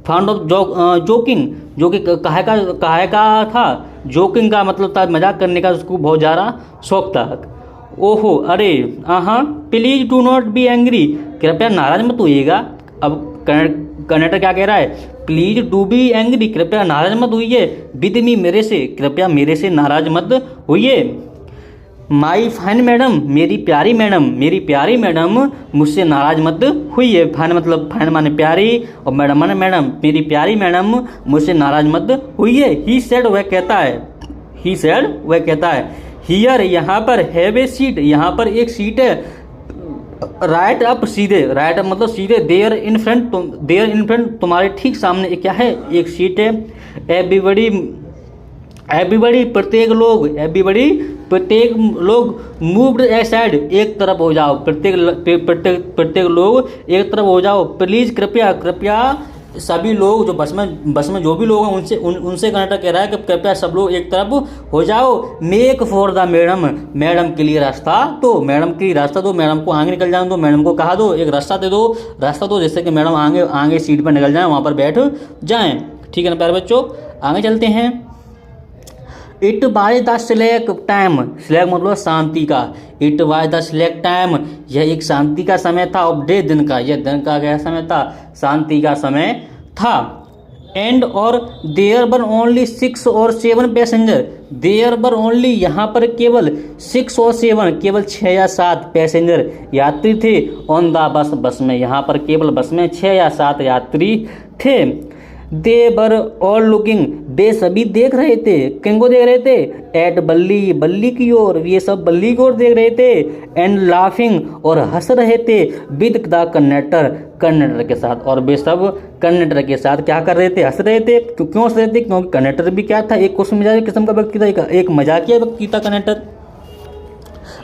found of joking, जो कि काहे का था, जोकिंग का मतलब था मजाक करने का, उसको बहुत ज़्यादा शौक था। ओहो अरे please do not be angry, कृपया नाराज मत होइएगा। अब कंडक्टर क्या कह रहा है, प्लीज डू बी एंग्री, कृपया नाराज मत होइए। विद मी, मेरे से, कृपया मेरे से नाराज मत होइए। माई फाइन मैडम, मेरी प्यारी मैडम मुझसे नाराज मत हुई। फाइन मतलब फाइन माने प्यारी और मैडम माने मैडम, मेरी प्यारी मैडम मुझसे नाराज मत हुई। ही सेड, वह कहता है। हियर, यहाँ पर, हैव ए सीट, यहाँ पर एक सीट है। राइट अप, सीधे, राइट अप मतलब सीधे। देयर इन फ्रंट, तुम्हारे ठीक सामने क्या है, एक सीट है। एवरीबडी, प्रत्येक लोग मूव्ड असाइड, एक तरफ हो जाओ। प्रत्येक लोग एक तरफ हो जाओ। प्लीज, कृपया सभी लोग जो बस में जो भी लोग हैं उनसे कंडक्टर कह रहा है कि कृपया सब लोग एक तरफ हो जाओ। मेक फॉर द मैडम के लिए रास्ता दो, मैडम को आगे निकल जाने दो, मैडम को कहा दो एक रास्ता दो जिससे कि मैडम आगे सीट पर निकल जाए, वहाँ पर बैठ जाएं। ठीक है ना प्यारे बच्चों, आगे चलते हैं। It was the slack time, slack मतलब शांति का। It was the slack time, यह एक शांति का समय था। ऑफ डे, दिन का, यह दिन का क्या समय था, शांति का समय था। एंड और देयर वर ओनली 6 और 7 पैसेंजर, देयर वर ओनली, यहाँ पर केवल 6 और 7, केवल 6 या 7 पैसेंजर यात्री थे। ऑन द बस में, यहाँ पर केवल बस में 6 या 7 यात्री थे। दे वर ऑल लुकिंग, वे सभी देख रहे थे, किनको देख रहे थे, एट बल्ली की ओर, ये सब बल्ली की ओर देख रहे थे। एंड लाफिंग, और हंस रहे थे। विद द कंडक्टर के साथ, और वे सब कंडक्टर के साथ क्या कर रहे थे, हंस रहे थे। क्यों हंस रहे थे, क्योंकि कंडक्टर भी क्या था, एक खुशमिजाज किस्म का व्यक्ति था, एक मजाकिया व्यक्ति था कंडक्टर।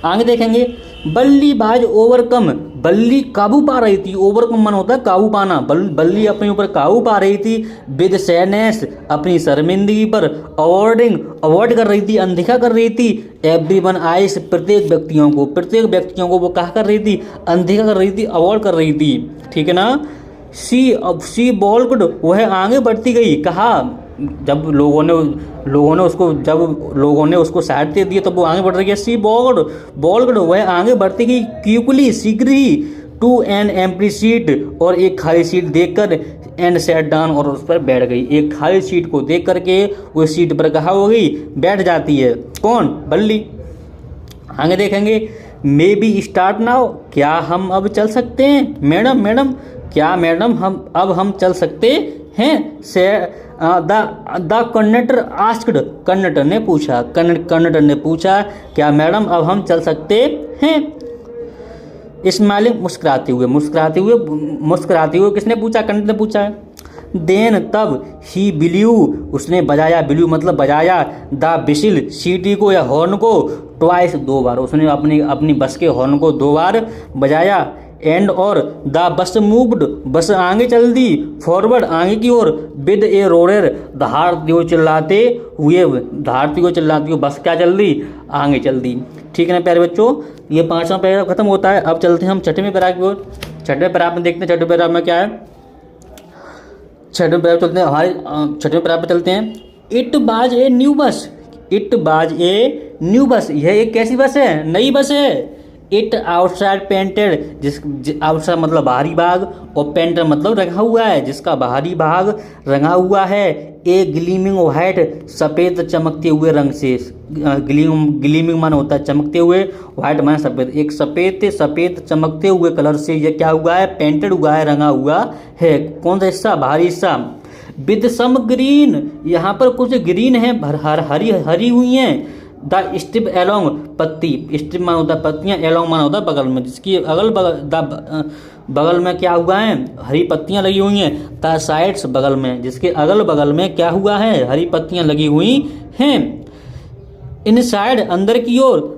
आगे देखेंगे। बल्ली बाज ओवरकम, बल्ली काबू पा रही थी। ओवरकम मन होता है काबू पाना। बल्ली अपने ऊपर काबू पा रही थी। विद सैडनेस, अपनी शर्मिंदगी पर। अवॉइड कर रही थी, अनदेखा कर रही थी। एवरीवन आइस, प्रत्येक व्यक्तियों को वो क्या कर रही थी, अनदेखा कर रही थी, अवॉइड कर रही थी। ठीक है ना। सी बॉल्ड, वह आगे बढ़ती गई। कहा, जब लोगों ने उसको साइड दे दिया तब वो आगे बढ़ रही है। सी बॉल्ड, वह आगे बढ़ती गई। क्विकली, शीघ्र ही। टू एन एम्प्टी सीट, और एक खाली सीट देखकर। एंड सेट डाउन, और उस पर बैठ गई। एक खाली सीट को देख करके उस सीट पर कहा हो गई, बैठ जाती है। कौन, बल्ली। आगे देखेंगे। मे बी स्टार्ट नाउ, क्या हम अब चल सकते हैं। मैडम, क्या मैडम हम चल सकते हैं। द कंडक्टर आस्क्ड, कंडक्टर ने पूछा, क्या मैडम अब हम चल सकते हैं। स्माइलिंग, मुस्कुराते हुए किसने पूछा, कंडक्टर ने पूछा। देन, तब। ही ब्ल्यू, उसने बजाया, ब्ल्यू मतलब बजाया। द विसिल, सीटी को या हॉर्न को। ट्वाइस, 2 बार, उसने अपनी बस के हॉर्न को 2 बार बजाया। एंड और द बस मूव्ड, बस आगे चल दी। फॉरवर्ड, आगे की ओर। विद ए रोडर, दहाड़ती हुए चिल्लाते हुए बस क्या चल दी, आगे चल दी। ठीक है ना प्यारे बच्चों, ये 5वां पैराग्राफ खत्म होता है। अब चलते हैं हम 6वें पैराग्राफ की ओर। 6वें पैराग्राफ में देखते हैं 6वें पैराग्राफ में क्या है। 6वें पैराग्राफ चलते हैं, हमारे 6वें पैराग्राफ में चलते हैं। इट बाज ए न्यू बस, यह एक कैसी बस है, नई बस है। इट आउटसाइड पेंटेड, जिस आउटसाइड मतलब बाहरी भाग, और पेंटेड मतलब रंगा हुआ है, जिसका बाहरी भाग रंगा हुआ है। ए ग्लीमिंग वाइट, सफ़ेद चमकते हुए रंग से। ग्लीमिंग माना होता है चमकते हुए, वाइट माना सफ़ेद। एक सफ़ेद चमकते हुए कलर से ये क्या हुआ है, पेंटेड हुआ है, रंगा हुआ है। कौन सा हिस्सा, बाहरी हिस्सा। विद सम ग्रीन, यहाँ पर कुछ ग्रीन है, हरी हुई हैं। द स्ट्रिप एलोंग, पत्ती, स्ट्रिप माना होता है पत्तियां, एलोंग माना होता है बगल में, जिसकी अगल बगल बगल में क्या हुआ है, हरी पत्तियां लगी हुई हैं। द साइड्स, बगल में, जिसके अगल बगल में क्या हुआ है, हरी पत्तियां लगी हुई हैं। इनसाइड, अंदर की ओर।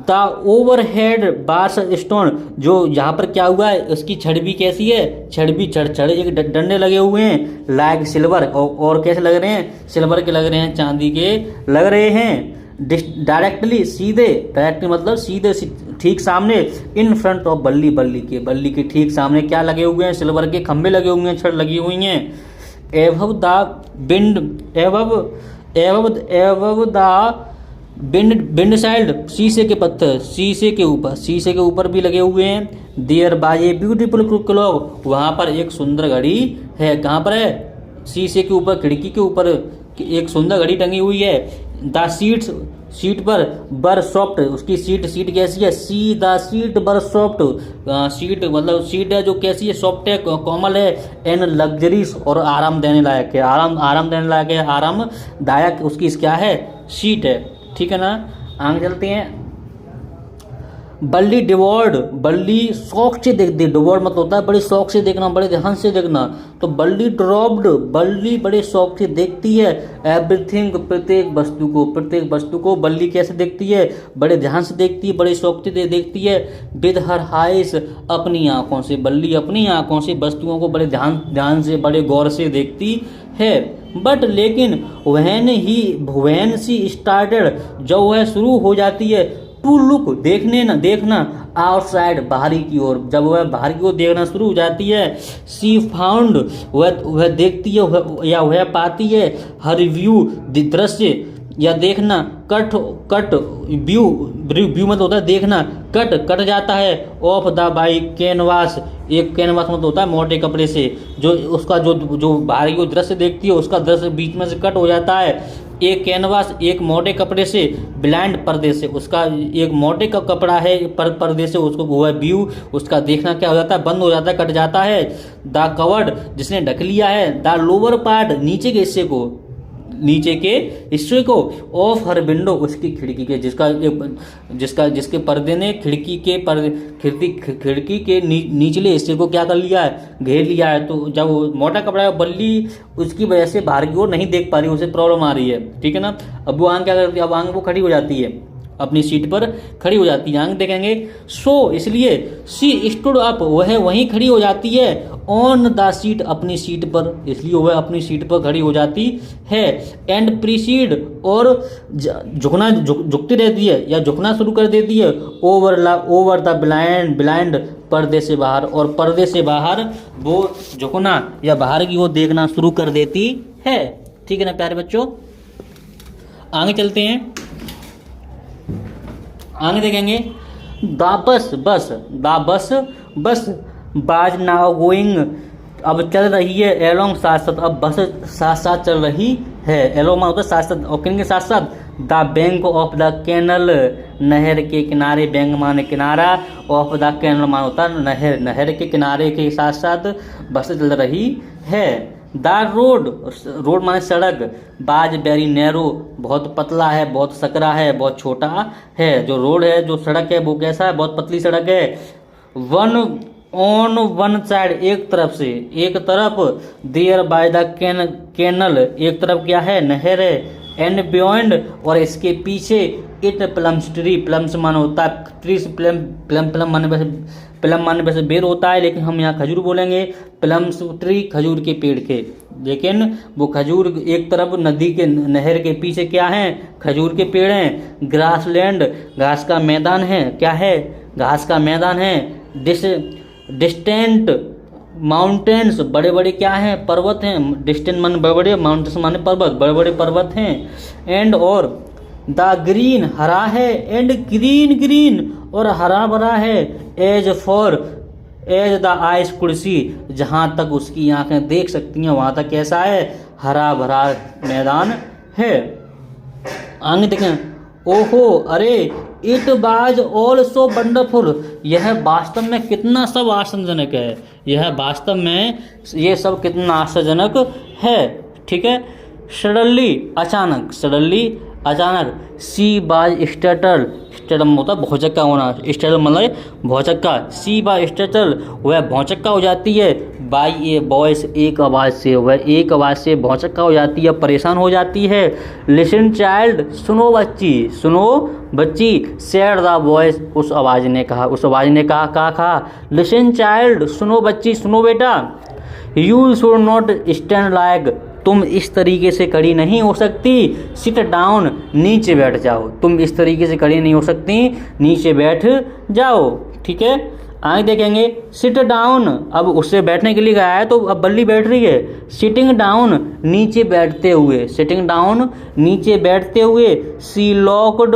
द ओवरहेड बार्स स्टोन, जो यहाँ पर क्या हुआ है, उसकी छड़ भी कैसी है, छड़ एक डंडे लगे हुए हैं। लाइक सिल्वर, और कैसे लग रहे हैं, सिल्वर के लग रहे हैं, चांदी के लग रहे हैं। डायरेक्टली, सीधे, डायरेक्टली मतलब सीधे, ठीक सामने। इन फ्रंट ऑफ बल्ली के ठीक सामने क्या लगे हुए हैं, सिल्वर के खंभे लगे हुए हैं, छड़ लगी हुई हैं। एवब द बिंड साइड, शीशे के पत्थर, शीशे के ऊपर भी लगे हुए हैं। There by a beautiful clock, वहाँ पर एक सुंदर घड़ी है। कहाँ पर है, शीशे के ऊपर, खिड़की के ऊपर एक सुंदर घड़ी टंगी हुई है। द सीट पर बर सॉफ्ट, उसकी सीट कैसी है, द सीट बर सॉफ्ट, सीट मतलब सीट है जो कैसी है, सॉफ्ट है, कोमल है। एंड लग्जरीज, और आराम देने लायक है, आराम देने लायक है, आरामदायक उसकी क्या है, सीट है। ठीक है ना, आगे चलते हैं। बल्ली डिवॉर्ड, बल्ली शौक से देखती है, डिवॉर्ड मतलब होता है बड़े शौक से देखना, बड़े ध्यान से देखना। तो बल्ली ड्रॉप्ड, बल्ली बड़े शौक से देखती है। एवरीथिंग, प्रत्येक वस्तु को बल्ली कैसे देखती है, बड़े ध्यान से देखती है, बड़े शौक से देखती है। विद हर हाइस, अपनी आंखों से, बल्ली अपनी आंखों से वस्तुओं को बड़े ध्यान से, बड़े गौर से देखती है। बट लेकिन वहन सी स्टार्टेड, जब वह शुरू हो जाती है, टू लुक, देखना, आउटसाइड, बाहरी की ओर, जब वह बाहर की ओर देखना शुरू हो जाती है। सी फाउंड, वह देखती है या वह पाती है। हर व्यू, दृश्य या देखना। कट व्यू मतलब होता है देखना, कट जाता है। ऑफ द बाई कैनवास, एक कैनवास मतलब होता है मोटे कपड़े से, जो उसका जो बाहरी को दृश्य देखती है, उसका दृश्य बीच में से कट हो जाता है। एक कैनवास, एक मोटे कपड़े से, ब्लाइंड, पर्दे से, उसका एक मोटे का कपड़ा है, पर्दे से उसको वह व्यू, उसका देखना क्या हो जाता है, बंद हो जाता है, कट जाता है। द कवर्ड, जिसने ढक लिया है। द लोअर पार्ट, नीचे के हिस्से को। ऑफ हर विंडो, उसकी खिड़की के, जिसके पर्दे ने खिड़की के निचले हिस्से को क्या कर लिया है, घेर लिया है। तो जब वो मोटा कपड़ा है, बल्ली उसकी वजह से बाहर की ओर नहीं देख पा रही, उसे प्रॉब्लम आ रही है। ठीक है ना, अब वो आंख क्या करती है, अब आंख वो खड़ी हो जाती है, अपनी सीट पर खड़ी हो जाती है, आंख देखेंगे। सो इसलिए सी स्टूड अप, वह वहीं खड़ी हो जाती है। ऑन द सीट, अपनी सीट पर, इसलिए वह अपनी सीट पर खड़ी हो जाती है। एंड प्रीसीड, और झुकती रहती है या झुकना शुरू कर देती है। ओवर द ब्लाइंड, पर्दे से बाहर, और पर्दे से बाहर वो झुकना या बाहर की ओर देखना शुरू कर देती है। ठीक है ना प्यारे बच्चों, आगे चलते हैं, आगे देखेंगे। द बस बाज नाउ गोइंग, अब चल रही है। एलोंग, साथ, अब बस साथ चल रही है। एलोंग माना होता है साथ, और किन के साथ। The bank of the canal, नहर के किनारे, बैंक माने किनारा, ऑफ द कैनल माना होता है नहर के किनारे के साथ बस चल रही है। द रोड माने सड़क। बाज वेरी नैरो, बहुत पतला है, बहुत सकरा है, बहुत छोटा है। जो रोड है, जो सड़क है, वो कैसा है, बहुत पतली सड़क है। ऑन वन साइड, एक तरफ। देयर बाय द कैनल, एक तरफ क्या है, नहर है। एंड बियॉन्ड, और इसके पीछे। इट प्लम्स ट्री, प्लम्स माने होता है ट्रीज, प्लम माने वैसे बेर होता है, लेकिन हम यहाँ खजूर बोलेंगे। प्लम्स ट्री, खजूर के पेड़ के, लेकिन वो खजूर एक तरफ, नदी के, नहर के पीछे क्या है, खजूर के पेड़ हैं। ग्रासलैंड, घास का मैदान है, क्या है, घास का मैदान है। डिस्टेंट माउंटेन्स, बड़े बड़े क्या हैं, पर्वत हैं। डिस्टेंट माने बड़े बड़े, माउंटेन्स माने पर्वत, बड़े बड़े पर्वत हैं। एंड, और द ग्रीन हरा है, एंड ग्रीन ग्रीन और हरा भरा है, as far as the eyes कुर्सी जहाँ तक उसकी आंखें देख सकती हैं वहाँ तक कैसा है, हरा भरा मैदान है। आगे देखें, ओहो अरे, इट वाज ऑल्सो वंडरफुल, यह वास्तव में कितना सब आश्चर्यजनक है, यह वास्तव में ये सब कितना आश्चर्यजनक है। ठीक है। सडनली अचानक, सडनली अचानक, सी बाज स्टटल, स्टटल मतलब भौचक्का होना, स्टटल मतलब भौचक्का, सी बाज स्टटल वह भौचक्का हो जाती है, बाई ए वॉइस एक आवाज़ से, वह एक आवाज़ से भौचक्का हो जाती है, परेशान हो जाती है। लिसन चाइल्ड, सुनो बच्ची, सुनो बच्ची, सेड द वॉइस उस आवाज़ ने कहा, उस आवाज़ ने कहा लिसन चाइल्ड, सुनो बच्ची, सुनो बेटा, you should not stand like, तुम इस तरीके से खड़ी नहीं हो सकती, सिट डाउन, नीचे बैठ जाओ, तुम इस तरीके से खड़ी नहीं हो सकती, नीचे बैठ जाओ। ठीक है। आगे देखेंगे, सिट डाउन, अब उससे बैठने के लिए गया है तो अब बल्ली बैठ रही है, सिटिंग डाउन, नीचे बैठते हुए, सिटिंग डाउन, नीचे बैठते हुए, सी लॉक्ड,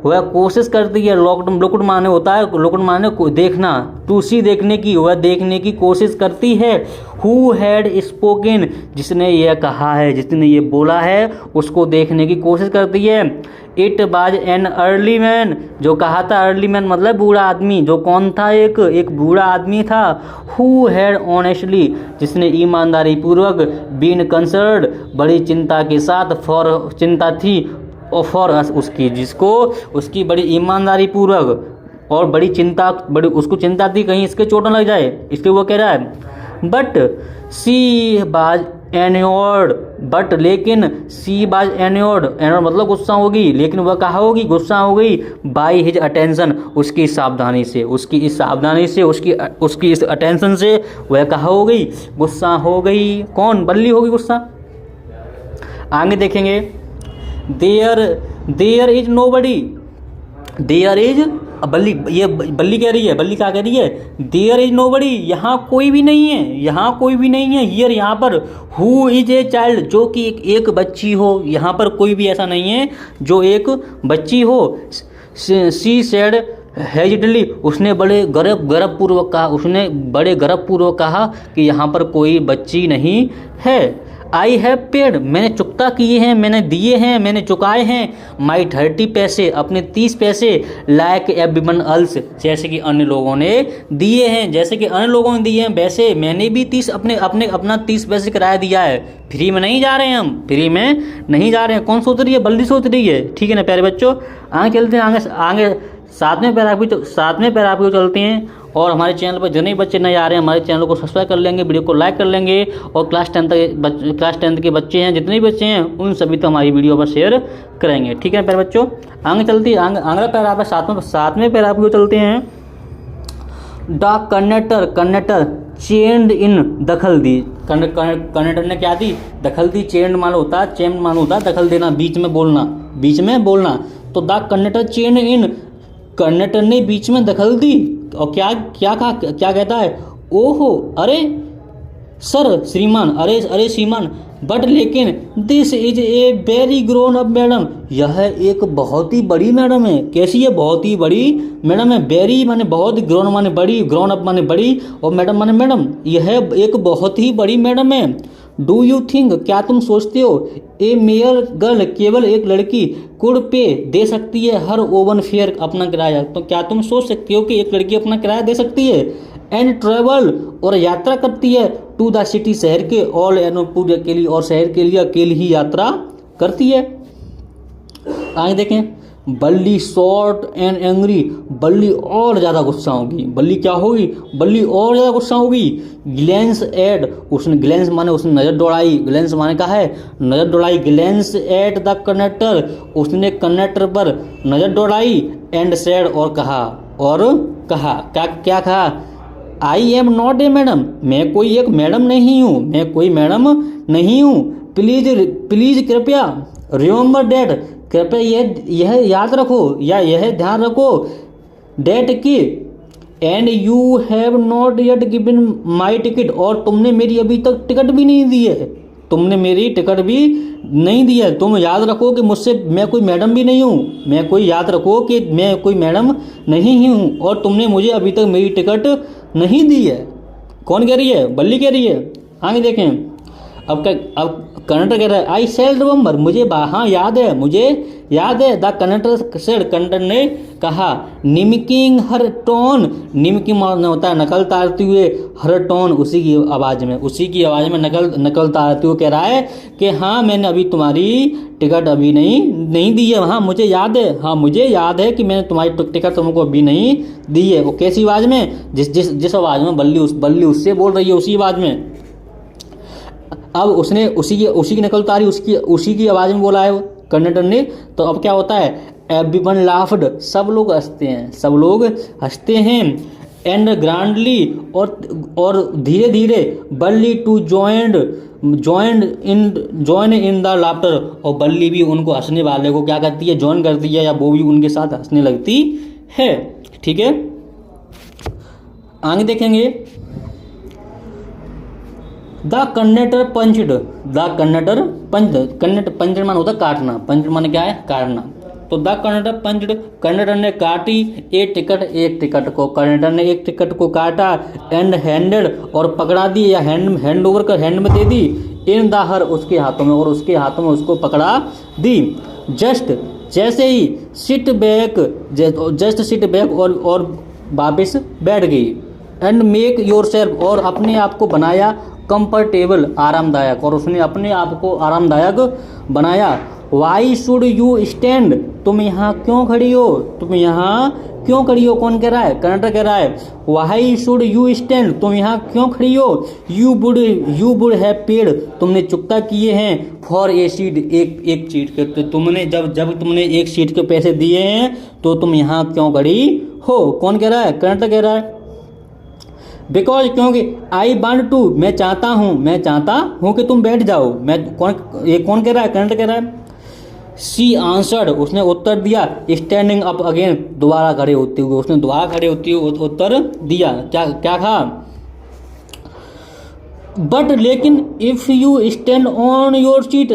वह कोशिश करती है, लॉक्ड माने होता है, लॉक्ड माने को देखना, टू सी देखने की, वह देखने की कोशिश करती है। हु हैड स्पोकन, जिसने यह कहा है, जिसने ये बोला है उसको देखने की कोशिश करती है। It was an early man, जो कहा था अर्ली मैन मतलब बूढ़ा आदमी, जो कौन था, एक बूढ़ा आदमी था। हु हैड ऑनेस्टली, जिसने ईमानदारी पूर्वक, बीन कंसर्ड, बड़ी चिंता के साथ, फॉर चिंता थी, और फॉर उसकी, जिसको उसकी बड़ी ईमानदारी पूर्वक और बड़ी चिंता, बड़ी उसको चिंता थी कहीं इसके चोट न लग जाए, इसलिए वो कह रहा है। बट सी बाज एन्योर्ड, बट लेकिन, सी बाज एन्योर्ड, एन्योर्ड मतलब गुस्सा होगी, लेकिन वह कहा होगी, गुस्सा हो गई, बाई हिज अटेंशन, उसकी सावधानी से, उसकी इस सावधानी से, उसकी इस अटेंशन से वह कहा हो गई, गुस्सा हो गई। कौन? बल्ली होगी गुस्सा। आगे देखेंगे, there is nobody, there is, Balli, ये बल्ली कह रही है, बल्ली क्या कह रही है, देयर इज नोबडी, यहाँ कोई भी नहीं है, यहाँ कोई भी नहीं है। हियर यहाँ पर, हु इज ए चाइल्ड, जो कि एक बच्ची हो, यहाँ पर कोई भी ऐसा नहीं है जो एक बच्ची हो। सी सेड हेजिडली, उसने बड़े गर्वपूर्वक कहा, उसने बड़े गर्वपूर्वक कहा कि यहाँ पर कोई बच्ची नहीं है। आई हैव पेड, मैंने चुकता किए हैं, मैंने दिए हैं, मैंने चुकाए हैं, माई 30 पैसे, अपने 30 पैसे, लाइक एवरीवन एल्स, जैसे कि अन्य लोगों ने दिए हैं, जैसे कि अन्य लोगों ने दिए हैं वैसे मैंने भी 30 अपना 30 पैसे किराया दिया है। फ्री में नहीं जा रहे हैं हम, फ्री में नहीं जा रहे हैं। कौन सोच रही है? बल्ली सोच रही है। ठीक है ना प्यारे बच्चों, आगे चलते हैं, आगे सातवें पैराग्राफ को चलते हैं। और हमारे चैनल पर जो नए बच्चे नए आ रहे हैं, हमारे चैनल को सब्सक्राइब कर लेंगे, वीडियो को लाइक कर लेंगे, और क्लास 10 के बच्चे हैं, जितने भी बच्चे हैं उन सभी तो हमारी वीडियो पर शेयर करेंगे। ठीक है प्यारे बच्चों, आगे चलती है, अगला पैराग्राफ सातवें पैराग्राफ को चलते हैं। द कंडक्टर चेंड इन, दखल दी, कंडक्टर ने क्या दी? दखल दी। चेंड मान होता है दखल देना, बीच में बोलना। तो द कंडक्टर चेंड इन, कंडक्टर ने बीच में दखल दी, और क्या कहता है? ओहो अरे सर, श्रीमान, अरे श्रीमान, बट लेकिन, this is a very grown up madam, यह एक बहुत ही बड़ी मैडम है। कैसी है? बहुत ही बड़ी मैडम है। वेरी माने बहुत, ग्रोन माने बड़ी, ग्रोन अप माने बड़ी, और मैडम माने मैडम, यह एक बहुत ही बड़ी मैडम है। डू यू थिंक, क्या तुम सोचते हो, ए मेयर गर्ल, केवल एक लड़की, कुड पे, दे सकती है, हर ओवन फेयर, अपना किराया। तो क्या तुम सोच सकते हो कि एक लड़की अपना किराया दे सकती है? एंड ट्रेवल, और यात्रा करती है, टू द सिटी, शहर के, ऑल एंड पूरे अकेली, और शहर के लिए अकेली ही यात्रा करती है। आगे देखें, बल्ली शॉर्ट एंड एंग्री, बल्ली और ज़्यादा गुस्सा होगी। बल्ली क्या होगी? बल्ली और ज़्यादा गुस्सा होगी। ग्लेंस एट, उसने, ग्लेंस माने उसने नज़र दौड़ाई, ग्लेंस माने कहा है नज़र दौड़ाई। ग्लेंस एट द कंडक्टर, उसने कंडक्टर पर नज़र दौड़ाई। एंड सेड, और कहा क्या कहा? I am not a madam, मैं कोई एक मैडम नहीं हूँ, प्लीज कृपया, रिमेंबर डैट, कृपया यह याद रखो या यह ध्यान रखो, डेट की, and you have not yet given my ticket, और तुमने मेरी अभी तक टिकट भी नहीं दी है। तुमने मेरी टिकट भी नहीं दी है। तुम याद रखो कि मुझसे मैं कोई मैडम भी नहीं हूँ, मैं कोई याद रखो कि मैं कोई मैडम नहीं ही हूँ, और तुमने मुझे अभी तक मेरी टिकट नहीं दी है। कौन कह रही है? बल्ली कह रही है। आगे देखें। अब कंडक्टर कह रहा है आई सेल रिमेंबर, मुझे हाँ याद है, मुझे याद है। द कंडक्टर सेड, कंडक्टर ने कहा। निमकिंग हर टोन, निमकिंग माना होता है नकल तारते हुए, हर टोन उसी की आवाज़ में नकल तारते हुए कह रहा है कि हाँ मैंने अभी तुम्हारी टिकट अभी नहीं दी है। हाँ मुझे याद है, हाँ मुझे याद है कि मैंने तुम्हारी टिकट तुमको अभी नहीं दी है। वो कैसी आवाज़ में? जिस आवाज़ में बल्ली उससे बोल रही है, उसी आवाज़ में। अब उसने उसी की नकल उतारी, उसी की आवाज़ में बोला है कंडक्टर ने। तो अब क्या होता है? एवरीवन लाफ्ड, सब लोग हंसते हैं। एंड ग्रैंडली, और धीरे धीरे। Balli too join in the laughter, और बल्ली भी उनको हंसने वाले को क्या करती है? ज्वाइन करती है, या वो भी उनके साथ हंसने लगती है। ठीक है, आगे देखेंगे। द कंडक्टर पंचड, कंडक्टर मान होता है काटना, पंच मान क्या है? काटना। तो द कंडक्टर पंचड, कंडक्टर ने काटी एक टिकट को, कंडक्टर ने एक टिकट को काटा। एंड हैंडेड, और पकड़ा दी, या हैंड ओवर कर हैंड में दे दी। इन द हर, उसके हाथों में, और उसके हाथों में उसको पकड़ा दी। जस्ट, जैसे ही सिट बैक, और वापस बैठ गई। एंड मेक योर सेल्फ, और अपने आप को बनाया कंफर्टेबल, आरामदायक, और उसने अपने आप को आरामदायक बनाया। वाई शुड यू स्टैंड, तुम यहाँ क्यों खड़ी हो? कौन कह रहा है? कंडक्टर कह रहा है। वाई शुड यू स्टैंड, तुम यहाँ क्यों खड़ी हो? यू वुड हैव पेड, तुमने चुकता किए हैं। फॉर ए सीट, एक सीट के, तो तुमने जब तुमने एक सीट के पैसे दिए हैं तो तुम यहाँ क्यों खड़ी हो? कौन कह रहा है? कंडक्टर कह रहा है। बिकॉज, क्योंकि। आई वांट टू, मैं चाहता हूँ कि तुम बैठ जाओ। कौन कह रहा है? कंडक्टर कह रहा है। सी आंसर्ड, उसने उत्तर दिया। स्टैंडिंग अप अगेन, दोबारा खड़े होते हुए, उसने दोबारा खड़े होते हुए उत्तर दिया। क्या था? बट, लेकिन। If you stand on your seat,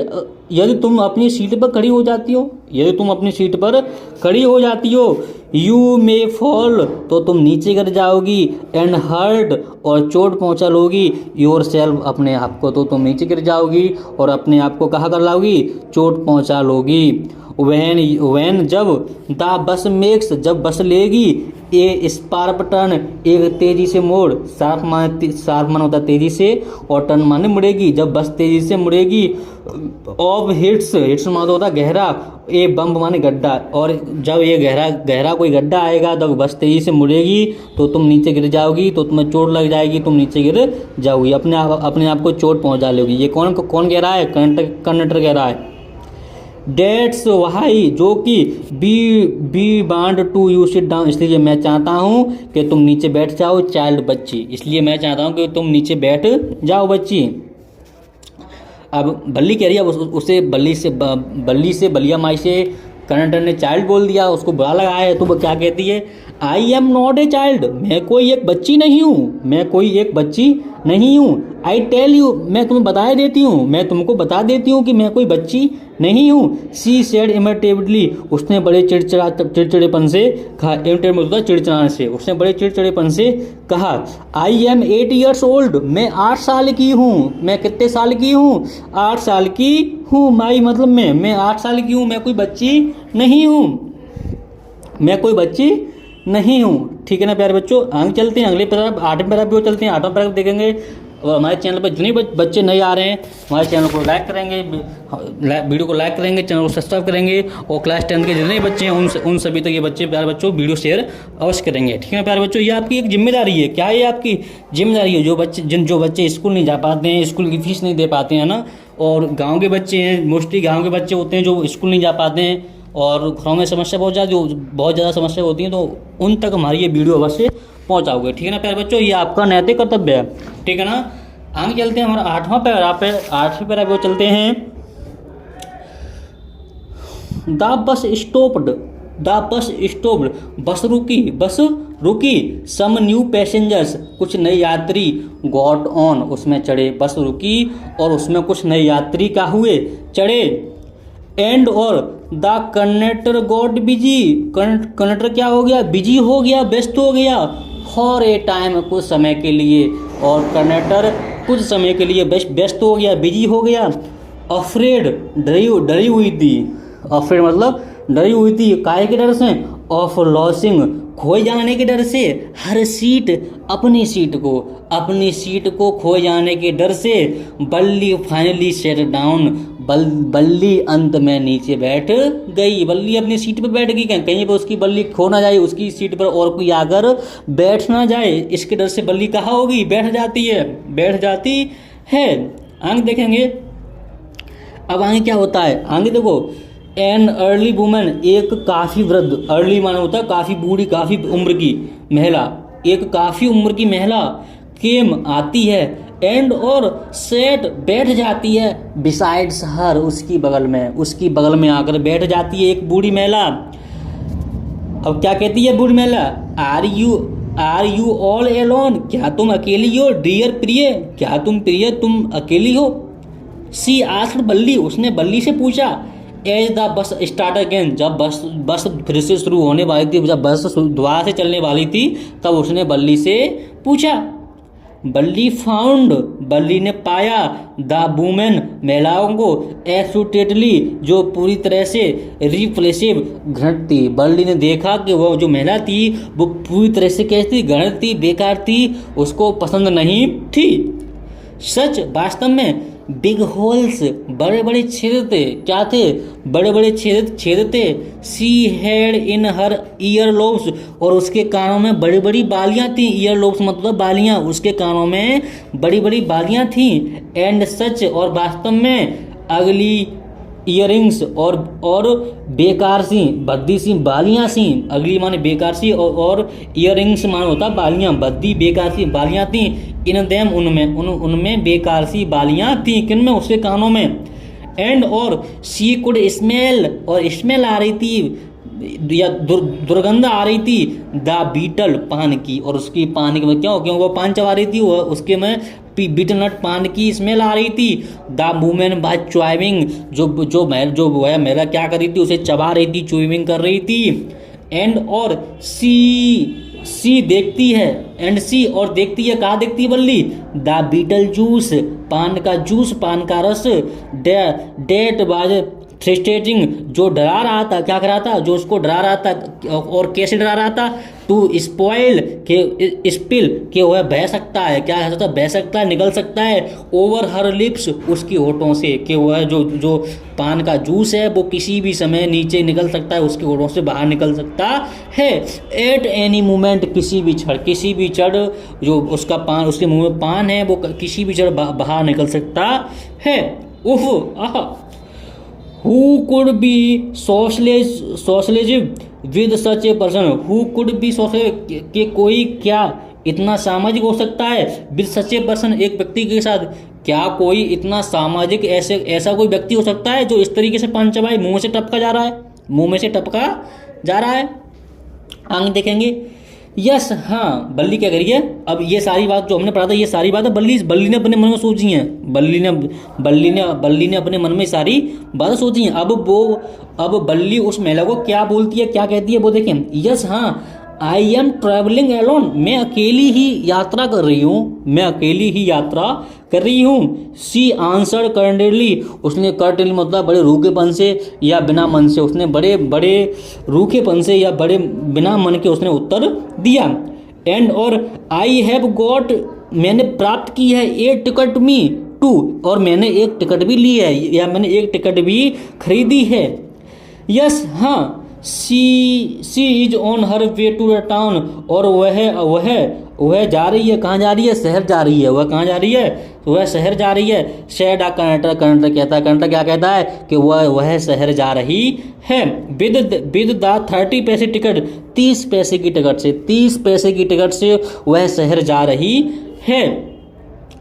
यदि तुम अपनी सीट पर खड़ी हो जाती हो, यू मे फॉल, तो तुम नीचे गिर जाओगी। एंड हर्ट, और चोट पहुंचा लोगी। योर सेल्फ, अपने आप को, तो तुम नीचे गिर जाओगी और अपने आप को कहाँ कर लाओगी? चोट पहुंचा लोगी। वैन, जब। द बस मेक्स, जब बस लेगी। ए स्पार्प टर्न, एक तेजी से मोड़। शार्प मान होता है तेजी से, और टर्न माने मुड़ेगी। जब बस तेजी से मुड़ेगी। ऑफ हिट्स मान होता है गहरा। ए बम्प माने गड्ढा, और जब ये गहरा कोई गड्ढा आएगा तो बस तेजी से मुड़ेगी तो तुम नीचे गिर जाओगी, तो तुम्हें चोट लग जाएगी, तुम नीचे गिर जाओगी, अपने आप को चोट पहुंचा लोगी। ये कौन कह रहा है? कंडक्टर कह रहा है। डेट्स वाई, जो कि be want to you sit down, इसलिए मैं चाहता हूँ कि तुम नीचे बैठ जाओ। चाइल्ड, बच्ची, इसलिए मैं चाहता हूँ कि तुम नीचे बैठ जाओ, बच्ची। अब बल्ली कह रही है, उसे बल्ली से बलिया माई से कंडक्टर ने चाइल्ड बोल दिया, उसको बुरा लगा है। तो वो क्या कहती है? I am not a child, मैं कोई एक बच्ची नहीं हूँ। आई टेल यू, मैं तुमको बता देती हूँ कि मैं कोई बच्ची नहीं हूँ। सी सेड इमिटेबली, उसने बड़े चिड़चिड़ेपन से कहा। इमिटेट मतलब चिड़चिड़ाने से, उसने बड़े चिड़चिड़ेपन से कहा। आई एम 8 years old, मैं 8 साल की हूँ। मैं कितने साल की हूँ? 8 साल की हूँ। माई मतलब मैं 8 साल की हूँ, मैं कोई बच्ची नहीं हूँ। ठीक है ना प्यारे बच्चों, आगे चलते हैं अगले पैराग्राफ, 8वें पैराग्राफ की ओर चलते हैं। 8वां पैराग्राफ देखेंगे। और हमारे चैनल पर जितने बच्चे नए आ रहे हैं, हमारे चैनल को लाइक करेंगे, वीडियो को लाइक करेंगे, चैनल को सब्सक्राइब करेंगे, और क्लास 10 के जितने बच्चे हैं उन सभी तक ये बच्चे प्यारे बच्चों वीडियो शेयर अवश्य करेंगे। ठीक है ना प्यारे बच्चों, ये आपकी एक जिम्मेदारी है। क्या ये आपकी जिम्मेदारी है? जो बच्चे स्कूल नहीं जा पाते हैं, स्कूल की फीस नहीं दे पाते हैं ना, और गाँव के बच्चे हैं, मोस्टली गाँव के बच्चे होते हैं जो स्कूल नहीं जा पाते हैं, और घरों में समस्या बहुत ज़्यादा समस्या होती है, तो उन तक हमारी ये वीडियो अवश्य पहुंचाओगे। ठीक है ना प्यारे बच्चों, ये आपका नैतिक कर्तव्य है। ठीक है ना, आगे चलते हैं। हमारा 8वां पैराग्राफ है। 8वें पैराग्राफ चलते हैं। The bus stopped the bus stopped, बस रुकी। सम न्यू पैसेंजर्स, कुछ नए यात्री। गॉट ऑन, उसमें चढ़े। बस रुकी और उसमें कुछ नए यात्री का हुए, चढ़े। एंड और the conductor got busy, conductor क्या हो गया, बिजी हो गया, व्यस्त हो गया। फॉर ए टाइम, कुछ समय के लिए, और कंडक्टर कुछ समय के लिए व्यस्त हो गया, बिजी हो गया। अफ्रेड, डरी हुई थी। अफ्रेड मतलब डरी हुई थी, काहे के डर से, ऑफ लॉसिंग, खोए जाने के डर से। हर सीट, अपनी सीट को खोए जाने के डर से। बल्ली फाइनली सेट डाउन, बल्ली अंत में नीचे बैठ गई। बल्ली अपनी सीट पर बैठ गई, कहीं पर उसकी बल्ली खो ना जाए, उसकी सीट पर और कोई आकर बैठ ना जाए, इसके डर से बल्ली कहाँ होगी, बैठ जाती है। आगे देखेंगे। अब आगे क्या होता है, आगे देखो। एन अर्ली वुमन, एक काफ़ी वृद्ध, अर्ली माना होता है काफ़ी बूढ़ी, काफ़ी उम्र की महिला, एक काफ़ी उम्र की महिला। केम, आती है। एंड और सेट, बैठ जाती है। बिसाइड्स हर, उसकी बगल में आकर बैठ जाती है एक बूढ़ी महिला। अब क्या कहती है बूढ़ी महिला, आर यू ऑल एलोन, क्या तुम अकेली हो। डियर प्रिय, क्या तुम अकेली हो। सी आस्क्ड बल्ली, उसने बल्ली से पूछा। As the bus start again, जब बस फिर से शुरू होने वाली थी, जब बस दोबारा से चलने वाली थी, तब उसने बल्ली से पूछा। बल्ली फाउंड, बल्ली ने पाया। द वुमेन, महिलाओं को। एब्सोल्युटली, जो पूरी तरह से रिप्लेसिव, घृणित थी। बल्ली ने देखा कि वो जो महिला थी वो पूरी तरह से कैसी थी, घृणित थी, बेकार थी, उसको पसंद नहीं थी। सच, वास्तव में। बिग होल्स, बड़े बड़े छेद थे, क्या थे, बड़े बड़े छेद थे। She had in her year lobes, और उसके कानों में बड़ी बड़ी बालियां थी। ईयर लोब्स मतलब बालियां, उसके कानों में बड़ी बड़ी बालियां थी। एंड सच, और वास्तव में। अगली ईयरिंग्स, और बेकार सी, भद्दी सी बालियां सी। अगली माने बेकार सी, और ईयरिंग्स माने होता बालियां, भद्दी बेकार सी बालियां थी। इन देम, उनमें बेकार सी बालियां थी, किनमें, उसके कानों में। एंड और शी कुड स्मेल, और स्मेल आ रही थी या दुर्गंध आ रही थी। द बीटल, पान की, और उसकी पान की क्योंकि वो पान चबा रही थी, वो उसके में बीटल नट, पान की स्मेल आ रही थी। द वुमेन बाय च्वाइविंग, जो महिला क्या कर रही थी, उसे चबा रही थी, च्वाइविंग कर रही थी। एंड और सी देखती है, एंड सी, और देखती है, कहाँ देखती है बल्ली। द बीटल जूस, पान का जूस, पान का रस। डेट बाज थ्रेस्टेटिंग, जो डरा रहा था, क्या कर रहा था, जो उसको डरा रहा था, और कैसे डरा रहा था। टू स्पॉइल, के स्पिल, के वह बह सकता है, क्या है, बह सकता है, निकल सकता है। ओवर हर लिप्स, उसकी होठों से, कि वह जो पान का जूस है वो किसी भी समय नीचे निकल सकता है, उसके होठों से बाहर निकल सकता है। एट एनी मोमेंट, किसी भी क्षण जो उसका पान, उसके मुंह में पान है, वो किसी भी क्षण बाहर निकल सकता है। उफ, आहा। Who could be socialism with such a person? Who could be socialism, कि कोई क्या इतना सामाजिक हो सकता है। with such a person, एक व्यक्ति के साथ, क्या कोई इतना सामाजिक, ऐसा कोई व्यक्ति हो सकता है जो इस तरीके से पान चबाए, मुंह में से टपका जा रहा है। आगे देखेंगे। यस, हाँ, बल्ली क्या करी है। अब ये सारी बात जो हमने पढ़ा था, ये सारी बात है बल्ली ने अपने मन में सोची है। बल्ली ने अपने मन में सारी बातें सोची हैं। अब बल्ली उस महिला को क्या बोलती है, क्या कहती है, वो देखें। यस, हाँ, आई एम ट्रैवलिंग एलोन, मैं अकेली ही यात्रा कर रही हूँ। सी आंसर्ड कर्टेडली, उसने कर्टेडली मतलब बड़े रूखेपन से या बिना मन से, उसने बड़े रूखेपन से या बड़े बिना मन के उसने उत्तर दिया। एंड और आई हैव गॉट, मैंने प्राप्त की है। ए टिकट मी टू, और मैंने एक टिकट भी ली है, या मैंने एक टिकट भी खरीदी है। यस, हाँ, she is on her way to the town, और वह जा रही है, कहाँ जा रही है, शहर जा रही है। वह कहाँ जा रही है, वह शहर जा रही है। शेड आ कंडक्टर कहता है, कंडक्टर क्या कहता है कि वह शहर जा रही है। विद द 30 पैसे टिकट, 30 पैसे की टिकट से वह शहर जा रही है।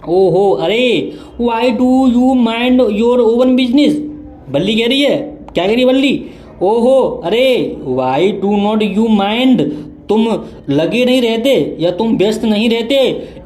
ओहो, अरे, why do you mind your oven business, बल्ली कह रही है, क्या कह रही है बल्ली, ओहो, अरे, why do not you mind, तुम लगे नहीं रहते या तुम व्यस्त नहीं रहते।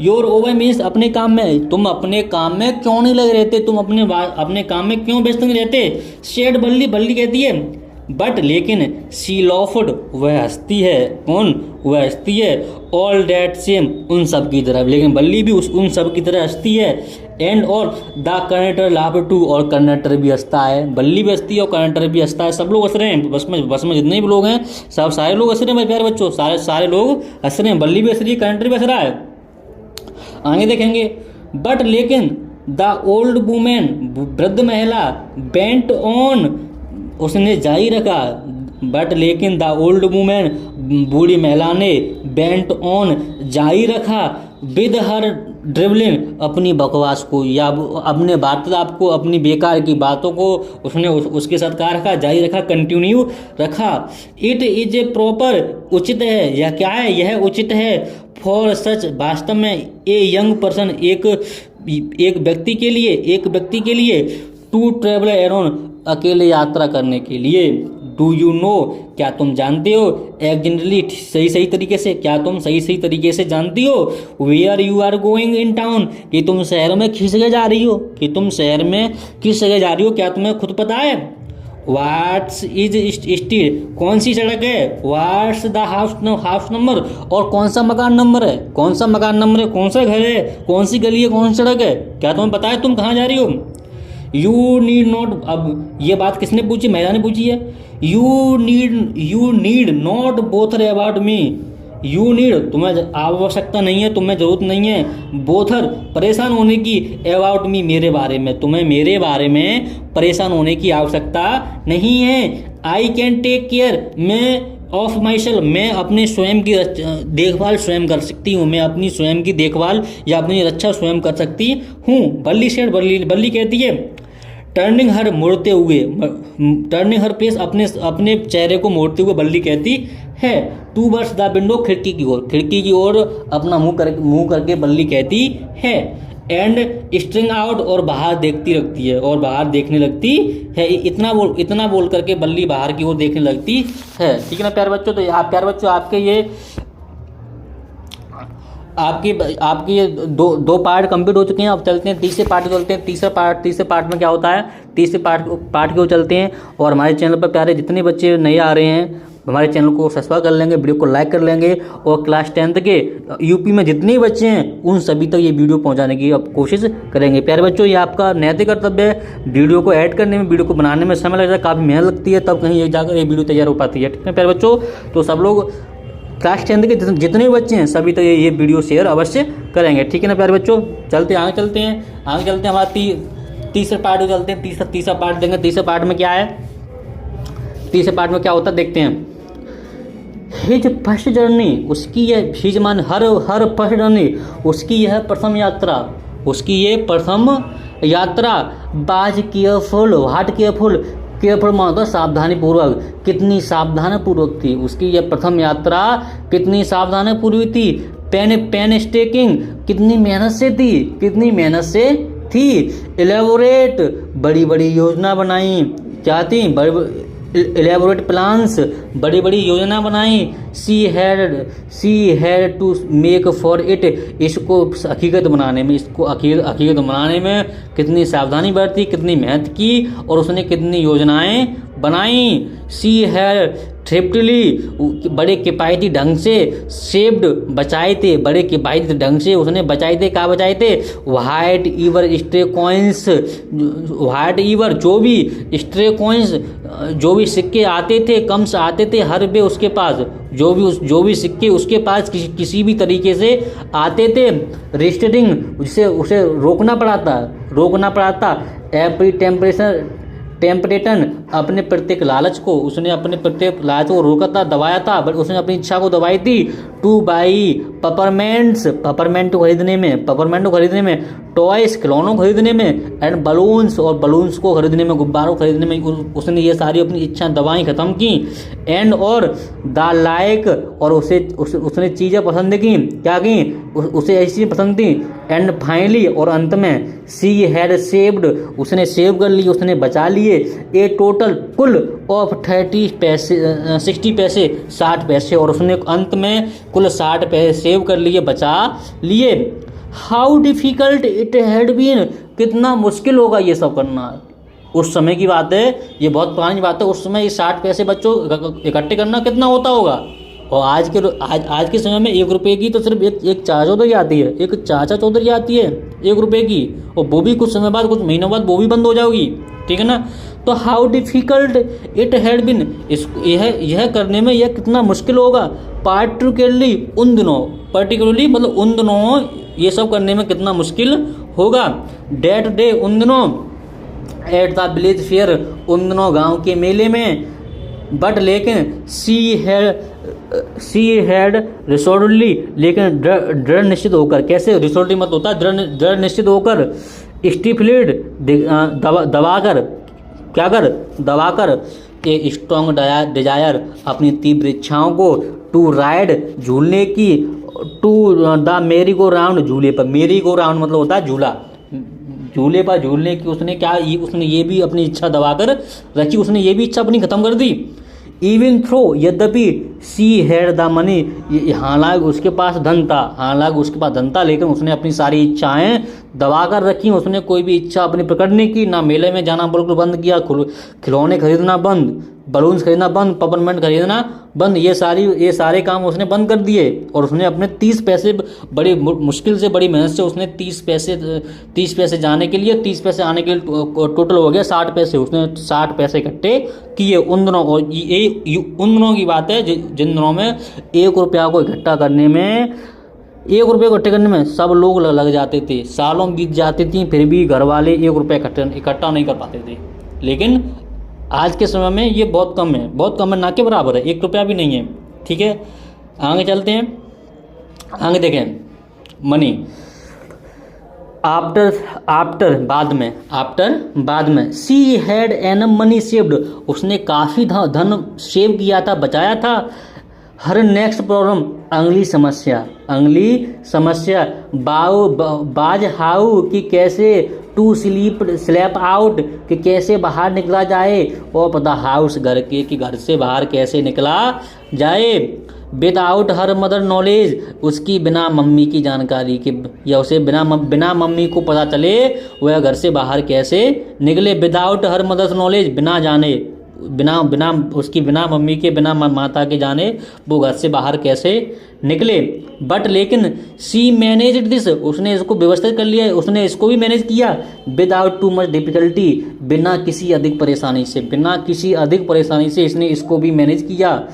योर ओवर मीन्स अपने काम में, तुम अपने काम में क्यों नहीं लगे रहते, तुम अपने काम में क्यों व्यस्त नहीं रहते। शेड बल्ली, बल्ली कहती है बट लेकिन, सी लॉफ्ड वह हंसती है, कौन, वह हंसती है, ऑल डैट सेम उन सब की तरह, लेकिन बल्ली भी उन सब की तरह हंसती है। एंड और द कंडक्टर लाफ टू, और कंडक्टर भी हंसता है, बल्ली भी हंसती है और कंडक्टर भी हंसता है, सब लोग हंस रहे हैं बस में जितने भी लोग हैं सब सारे लोग हंस रहे हैं मेरे प्यारे बच्चों, सारे लोग हंस रहे हैं, बल्ली भी हंस रही है, कंडक्टर भी हंस रहा है। आगे देखेंगे, बट लेकिन द ओल्ड वुमेन, वृद्ध महिला, बेंट ऑन, उसने जारी रखा, बट लेकिन द ओल्ड वुमेन, बूढ़ी महिला ने, बेंट ऑन, जारी रखा, विद हर ड्रिबलिंग, अपनी बकवास को या अपने वार्तालाप को, अपनी बेकार की बातों को उसने उसके साथ कहा रखा, जारी रखा, कंटिन्यू रखा। इट इज ए प्रॉपर, उचित है, यह क्या है, यह उचित है, फॉर सच, वास्तव में, ए यंग पर्सन, एक व्यक्ति के लिए, टू ट्रेवल अराउंड, अकेले यात्रा करने के लिए। डू यू नो, क्या तुम जानते हो, एग्जैक्टली, सही तरीके से, क्या तुम सही तरीके से जानती हो, where you are going in town, कि तुम शहर में किस जगह जा रही हो, क्या तुम्हें खुद पता है। व्हाट्स इज स्ट्रीट, कौन सी सड़क है, व्हाट्स द हाउस नंबर, और कौन सा मकान नंबर है, कौन सा घर है, कौन सी गली है, कौन सी सड़क है, क्या तुम्हें पता है तुम कहाँ जा रही हो। यू नीड नॉट, अब ये बात किसने पूछी, महिला ने पूछी है। You need not बोथर about me, you need, तुम्हें आवश्यकता नहीं है, तुम्हें जरूरत नहीं है, बोथर, परेशान होने की, अबाउट मी, मेरे बारे में, तुम्हें मेरे बारे में परेशान होने की आवश्यकता नहीं है। आई कैन टेक केयर, मैं ऑफ माई सेल्फ, मैं अपने स्वयं की देखभाल स्वयं कर सकती हूँ, मैं अपनी स्वयं की देखभाल या अपनी रक्षा स्वयं कर सकती हूँ। बल्ली शेड, बल्ली कहती है, टर्निंग हर, मुड़ते हुए, टर्निंग हर फेस, अपने चेहरे को मोड़ते हुए बल्ली कहती है। टूवर्ड्स द विंडो, खिड़की की ओर अपना मुंह करके बल्ली कहती है। एंड स्ट्रिंग आउट, और बाहर देखती रखती है, और बाहर देखने लगती है, इतना बोल करके बल्ली बाहर की ओर देखने लगती है। ठीक है ना प्यारे बच्चों, तो आप प्यारे बच्चों, आपके ये दो पार्ट कंप्लीट हो चुके हैं। अब चलते हैं तीसरे पार्ट को, चलते हैं तीसरे पार्ट में क्या होता है, तीसरे पार्ट की ओर चलते हैं। और हमारे चैनल पर प्यारे जितने बच्चे नए आ रहे हैं, हमारे चैनल को सब्सक्राइब कर लेंगे, वीडियो को लाइक कर लेंगे, और क्लास 10th के यूपी में जितने बच्चे हैं उन सभी तक ये वीडियो पहुंचाने की अब कोशिश करेंगे। प्यारे बच्चों, ये आपका नैतिक कर्तव्य है, वीडियो को ऐड करने में, वीडियो को बनाने में समय लगता है, काफ़ी मेहनत लगती है, तब कहीं एक जाकर ये वीडियो तैयार हो पाती है। ठीक है प्यारे बच्चों, तो सब लोग क्लास 10th के जितने बच्चे हैं सभी तक ये वीडियो शेयर अवश्य करेंगे। ठीक है ना प्यारे बच्चों, आगे चलते हैं हमारा तीसरे पार्ट को चलते हैं। तीसरा पार्ट देंगे। तीसरे पार्ट में क्या है, तीसरे पार्ट में क्या होता है देखते हैं। हिज फर्स्ट जर्नी, उसकी यह, हिज मान हर फर्स्ट जर्नी, उसकी यह प्रथम यात्रा, बाज केयरफुल, व्हाट केयरफुल, केयरफुल मानो सावधानी पूर्वक, कितनी सावधानी पूर्वक थी उसकी यह प्रथम यात्रा, कितनी सावधानी पूर्वक थी। पेन स्टेकिंग, कितनी मेहनत से थी। इलेबोरेट, बड़ी बड़ी योजना बनाई, क्या थी, इलेबोरेट प्लान्स, बड़ी बड़ी योजना बनाई। She had to make for it, इसको हकीकत बनाने में कितनी सावधानी बरती, कितनी मेहनत की, और उसने कितनी योजनाएं बनाई। सी हैड थ्रिफ्टली, बड़े किफ़ायती ढंग से, सेव्ड, बचाए थे, बड़े किफ़ायती ढंग से उसने बचाए थे। कहाँ बचाए थे, व्हाइट ईवर स्ट्रे कॉइन्स, जो भी स्ट्रे कॉइन्स, जो भी सिक्के आते थे, कम से आते थे, हर वे उसके पास, जो भी सिक्के उसके पास किसी भी तरीके से आते थे। रेस्ट्रिक्टिंग, उसे रोकना पड़ा था। एवरी टेम्परेटन, अपने प्रत्येक लालच को रोका था, दबाया था, बट उसने अपनी इच्छा को दबाई थी। टू बाई पेपरमेंट को खरीदने में, टॉयस, खिलौनों को खरीदने में, एंड बलून्स, और बलून्स को खरीदने में, गुब्बारों को खरीदने में उसने ये सारी अपनी इच्छा दवाएं खत्म की। एंड और द लाइक, और उसने चीज़ें पसंद की, क्या की, उसे ऐसी चीज़ें पसंद थी। एंड फाइनली, और अंत में, सी हैड सेव्ड, उसने सेव कर ली, उसने बचा लिए। ए टोटल कुल ऑफ 30 पैसे 60 पैसे 60 पैसे, और उसने अंत में कुल 60 पैसे सेव कर लिए, बचा लिए। How difficult it had been, कितना मुश्किल होगा ये सब करना। उस समय की बात है, ये बहुत पुरानी बात है। उस समय ये 60 पैसे बच्चों इकट्ठे करना कितना होता होगा। और आज के समय में 1 रुपये की तो सिर्फ एक चाचा चौधरी आती है, एक चाचा चौधरी आती है 1 रुपये की, और वो भी कुछ समय बाद, कुछ महीनों बाद वो भी बंद हो जाएगी, ठीक है ना। तो how difficult it had been, यह करने में यह कितना मुश्किल होगा। पार्टिकुलरली उन दिनों, पार्टिकुलरली मतलब उन दिनों ये सब करने में कितना मुश्किल होगा। डेट डे, उन दिनों। एट द विलेज फेयर, उन दिनों गाँव के मेले में। बट लेकिन सी हैड रिसोर्टली, लेकिन दृढ़ निश्चित होकर, कैसे रिसोर्टली मत होता है, दृढ़ निश्चित होकर, स्टिफलेड दबाकर, क्या कर दबाकर, ए स्ट्रॉन्ग डिजायर, अपनी तीव्र इच्छाओं को, टू राइड झूलने की, टू द मेरी गो राउंड, झूले पर। मेरी गो राउंड मतलब होता है झूला, झूले पर झूलने की उसने ये भी अपनी इच्छा दबाकर रखी, उसने ये भी इच्छा अपनी खत्म कर दी। इवन थ्रो, यद्यपि सी हैड द मनी, हालांकि उसके पास धन था, लेकिन उसने अपनी सारी इच्छाएं दबाकर रखी। उसने कोई भी इच्छा अपनी प्रकट नहीं की, ना मेले में जाना बिल्कुल बंद किया, खिलौने खरीदना बंद, बलून्स खरीदना बंद, पेपरमेंट खरीदना बंद, ये सारे काम उसने बंद कर दिए। और उसने अपने 30 पैसे, बड़ी मुश्किल से, बड़ी मेहनत से उसने 30 पैसे जाने के लिए, 30 पैसे आने के लिए, टोटल हो गया 60 पैसे। उसने 60 पैसे इकट्ठे किए उन दिनों। और ये उन दिनों की बात है जिन दिनों में 1 रुपया को इकट्ठा करने में, 1 रुपये इकट्ठे करने में सब लोग लग जाते थे, सालों बीत जाती थी, फिर भी घर वाले 1 रुपया इकट्ठा नहीं कर पाते थे। लेकिन आज के समय में ये बहुत कम है, ना के बराबर है, 1 रुपया भी नहीं है, ठीक है। आगे चलते हैं, आगे देखें। मनी, आफ्टर बाद में she had an money saved, उसने काफ़ी धन सेव किया था, बचाया था। हर नेक्स्ट प्रॉब्लम, अगली समस्या, बाज हाउ, कि कैसे, टू स्लैप आउट, कि कैसे बाहर निकला जाए, और पता हाउस, घर के, कि घर से बाहर कैसे निकला जाए। विदाउट हर मदर नॉलेज, उसकी बिना मम्मी की जानकारी के, या उसे बिना मम्मी को पता चले वह घर से बाहर कैसे निकले। विदाउट हर मदर्स नॉलेज, बिना जाने, बिना मम्मी के, बिना माता के जाने वो घर से बाहर कैसे निकले। बट लेकिन सी मैनेज्ड दिस, उसने इसको व्यवस्थित कर लिया, उसने इसको भी मैनेज किया। विदाउट टू मच डिफिकल्टी, बिना किसी अधिक परेशानी से इसने इसको भी मैनेज किया।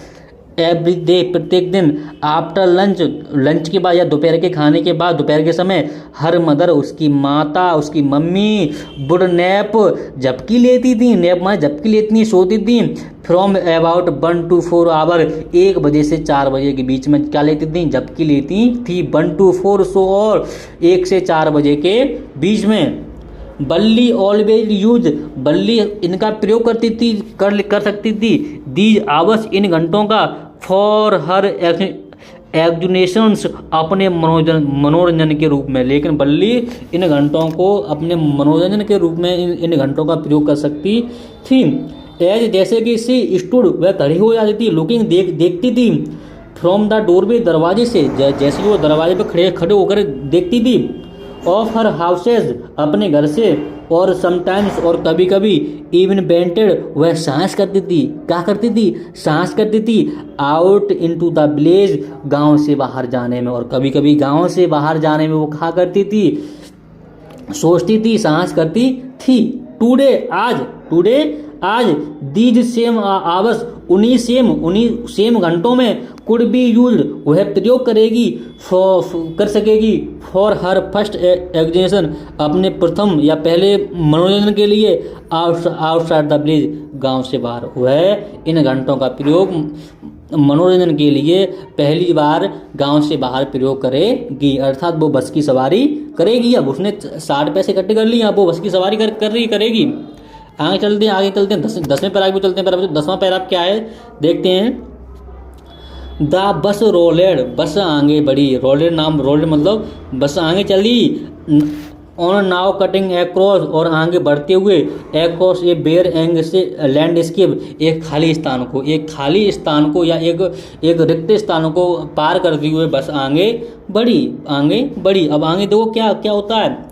एवरी डे, प्रत्येक दिन। आफ्टर लंच के बाद या दोपहर के खाने के बाद, दोपहर के समय, हर मदर, उसकी माता, उसकी मम्मी, वुड नैप, झपकी लेती थी। नैप माने झपकी लेती थी, सोती थी। फ्रॉम अबाउट 1 to 4 आवर, 1 बजे से 4 बजे के बीच में क्या लेती थी, झपकी लेती थी। 1 to 4, सो और 1 से 4 बजे के बीच में। बल्ली ऑलवेज यूज, बल्ली इनका प्रयोग करती थी, कर सकती थी। दीज आवर्स, इन घंटों का। फॉर हर एग्जुनेशंस, अपने मनोरंजन के रूप में। लेकिन बल्ली इन घंटों को अपने मनोरंजन के रूप में इन घंटों का प्रयोग कर सकती थी। एज, जैसे कि सी स्टूड, वह खड़ी हो जाती थी। लुकिंग, देखती थी। फ्रॉम द डोरवे, दरवाजे से, जैसे वो दरवाजे पर खड़े होकर देखती थी। ऑफ हर हाउसेज, अपने घर से। और समटाइम्स, और कभी कभी। इवन वेंटेड, वह साहस करती थी। क्या करती थी, साहस करती थी। आउट इनटू द विलेज, गांव से बाहर जाने में। और कभी कभी गांव से बाहर जाने में वो कहा करती थी, सोचती थी, साहस करती थी। टुडे, आज दीज सेम आवर्स, उन्हीं सेम घंटों में। कुड बी यूज, वह प्रयोग कर सकेगी। फॉर हर फर्स्ट एग्जीबिशन, अपने प्रथम या पहले मनोरंजन के लिए। आउटसाइड द विलेज, गांव से बाहर, वह इन घंटों का प्रयोग मनोरंजन के लिए पहली बार गांव से बाहर प्रयोग करेगी। अर्थात वो बस की सवारी करेगी। अब उसने 60 पैसे इकट्ठे कर लिए, अब वो बस की सवारी करेगी। आगे चलते हैं 10वें पैराग्राफ में चलते हैं। 10वां पैराग्राफ क्या है देखते हैं। द बस रोलेड, बस आगे बढ़ी। रोलेड मतलब बस आगे चली। ऑन नाउ कटिंग एक्रॉस, और आगे बढ़ते हुए, एक्रॉस ए बेयर एंग से लैंडस्केप, एक खाली स्थान को या एक रिक्त स्थान को पार करते हुए बस आगे बढ़ी। अब आगे देखो क्या क्या होता है।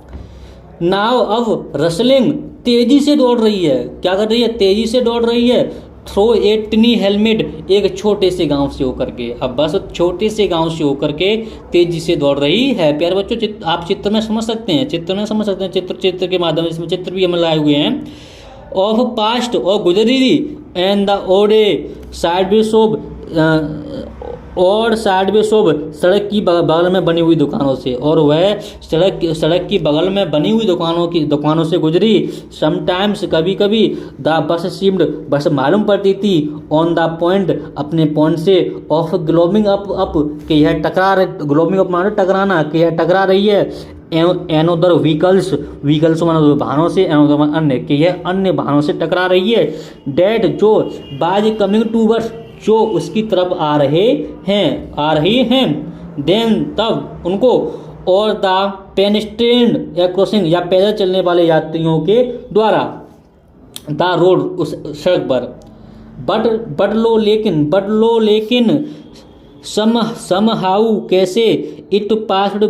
नाव अब रसलिंग, तेजी से दौड़ रही है। क्या कर रही है? तेजी से दौड़ रही है। थ्रो ए टिनी हेलमेट, एक छोटे से गांव से होकर के। अब बस छोटे से गांव से होकर के तेजी से दौड़ रही है। प्यारे बच्चों, आप चित्र में समझ सकते हैं, चित्र के माध्यम से, इसमें चित्र भी हम लगाए हुए हैं। ऑफ पास्ट, और गुजरी, एंड द ओडे साइडवेज ऑफ, और साइडवेज ऑफ, सड़क की बगल में बनी हुई दुकानों से, और वह सड़क की बगल में बनी हुई दुकानों से गुजरी। समटाइम्स, कभी कभी, द बस सीम्ड, बस मालूम पड़ती थी, ऑन द पॉइंट, अपने पॉइंट से, ऑफ ग्लोबिंग अप कि यह ग्लोबिंग अप माने टकराना, कि यह टकरा रही है। एनोदर व्हीकल्स मानो वाहनों से, एनोदर अन्य, कि यह अन्य वाहनों से टकरा रही है। डैट, जो, बाज कमिंग टूवर्ड्स, जो उसकी तरफ आ रही हैं। देन, तब, उनको, और द पेनिस्ट्रेंड या क्रॉसिंग, या पैदल चलने वाले यात्रियों के द्वारा, द रोड, उस सड़क पर। बट लो लेकिन समहाउ, कैसे, इट पास्ड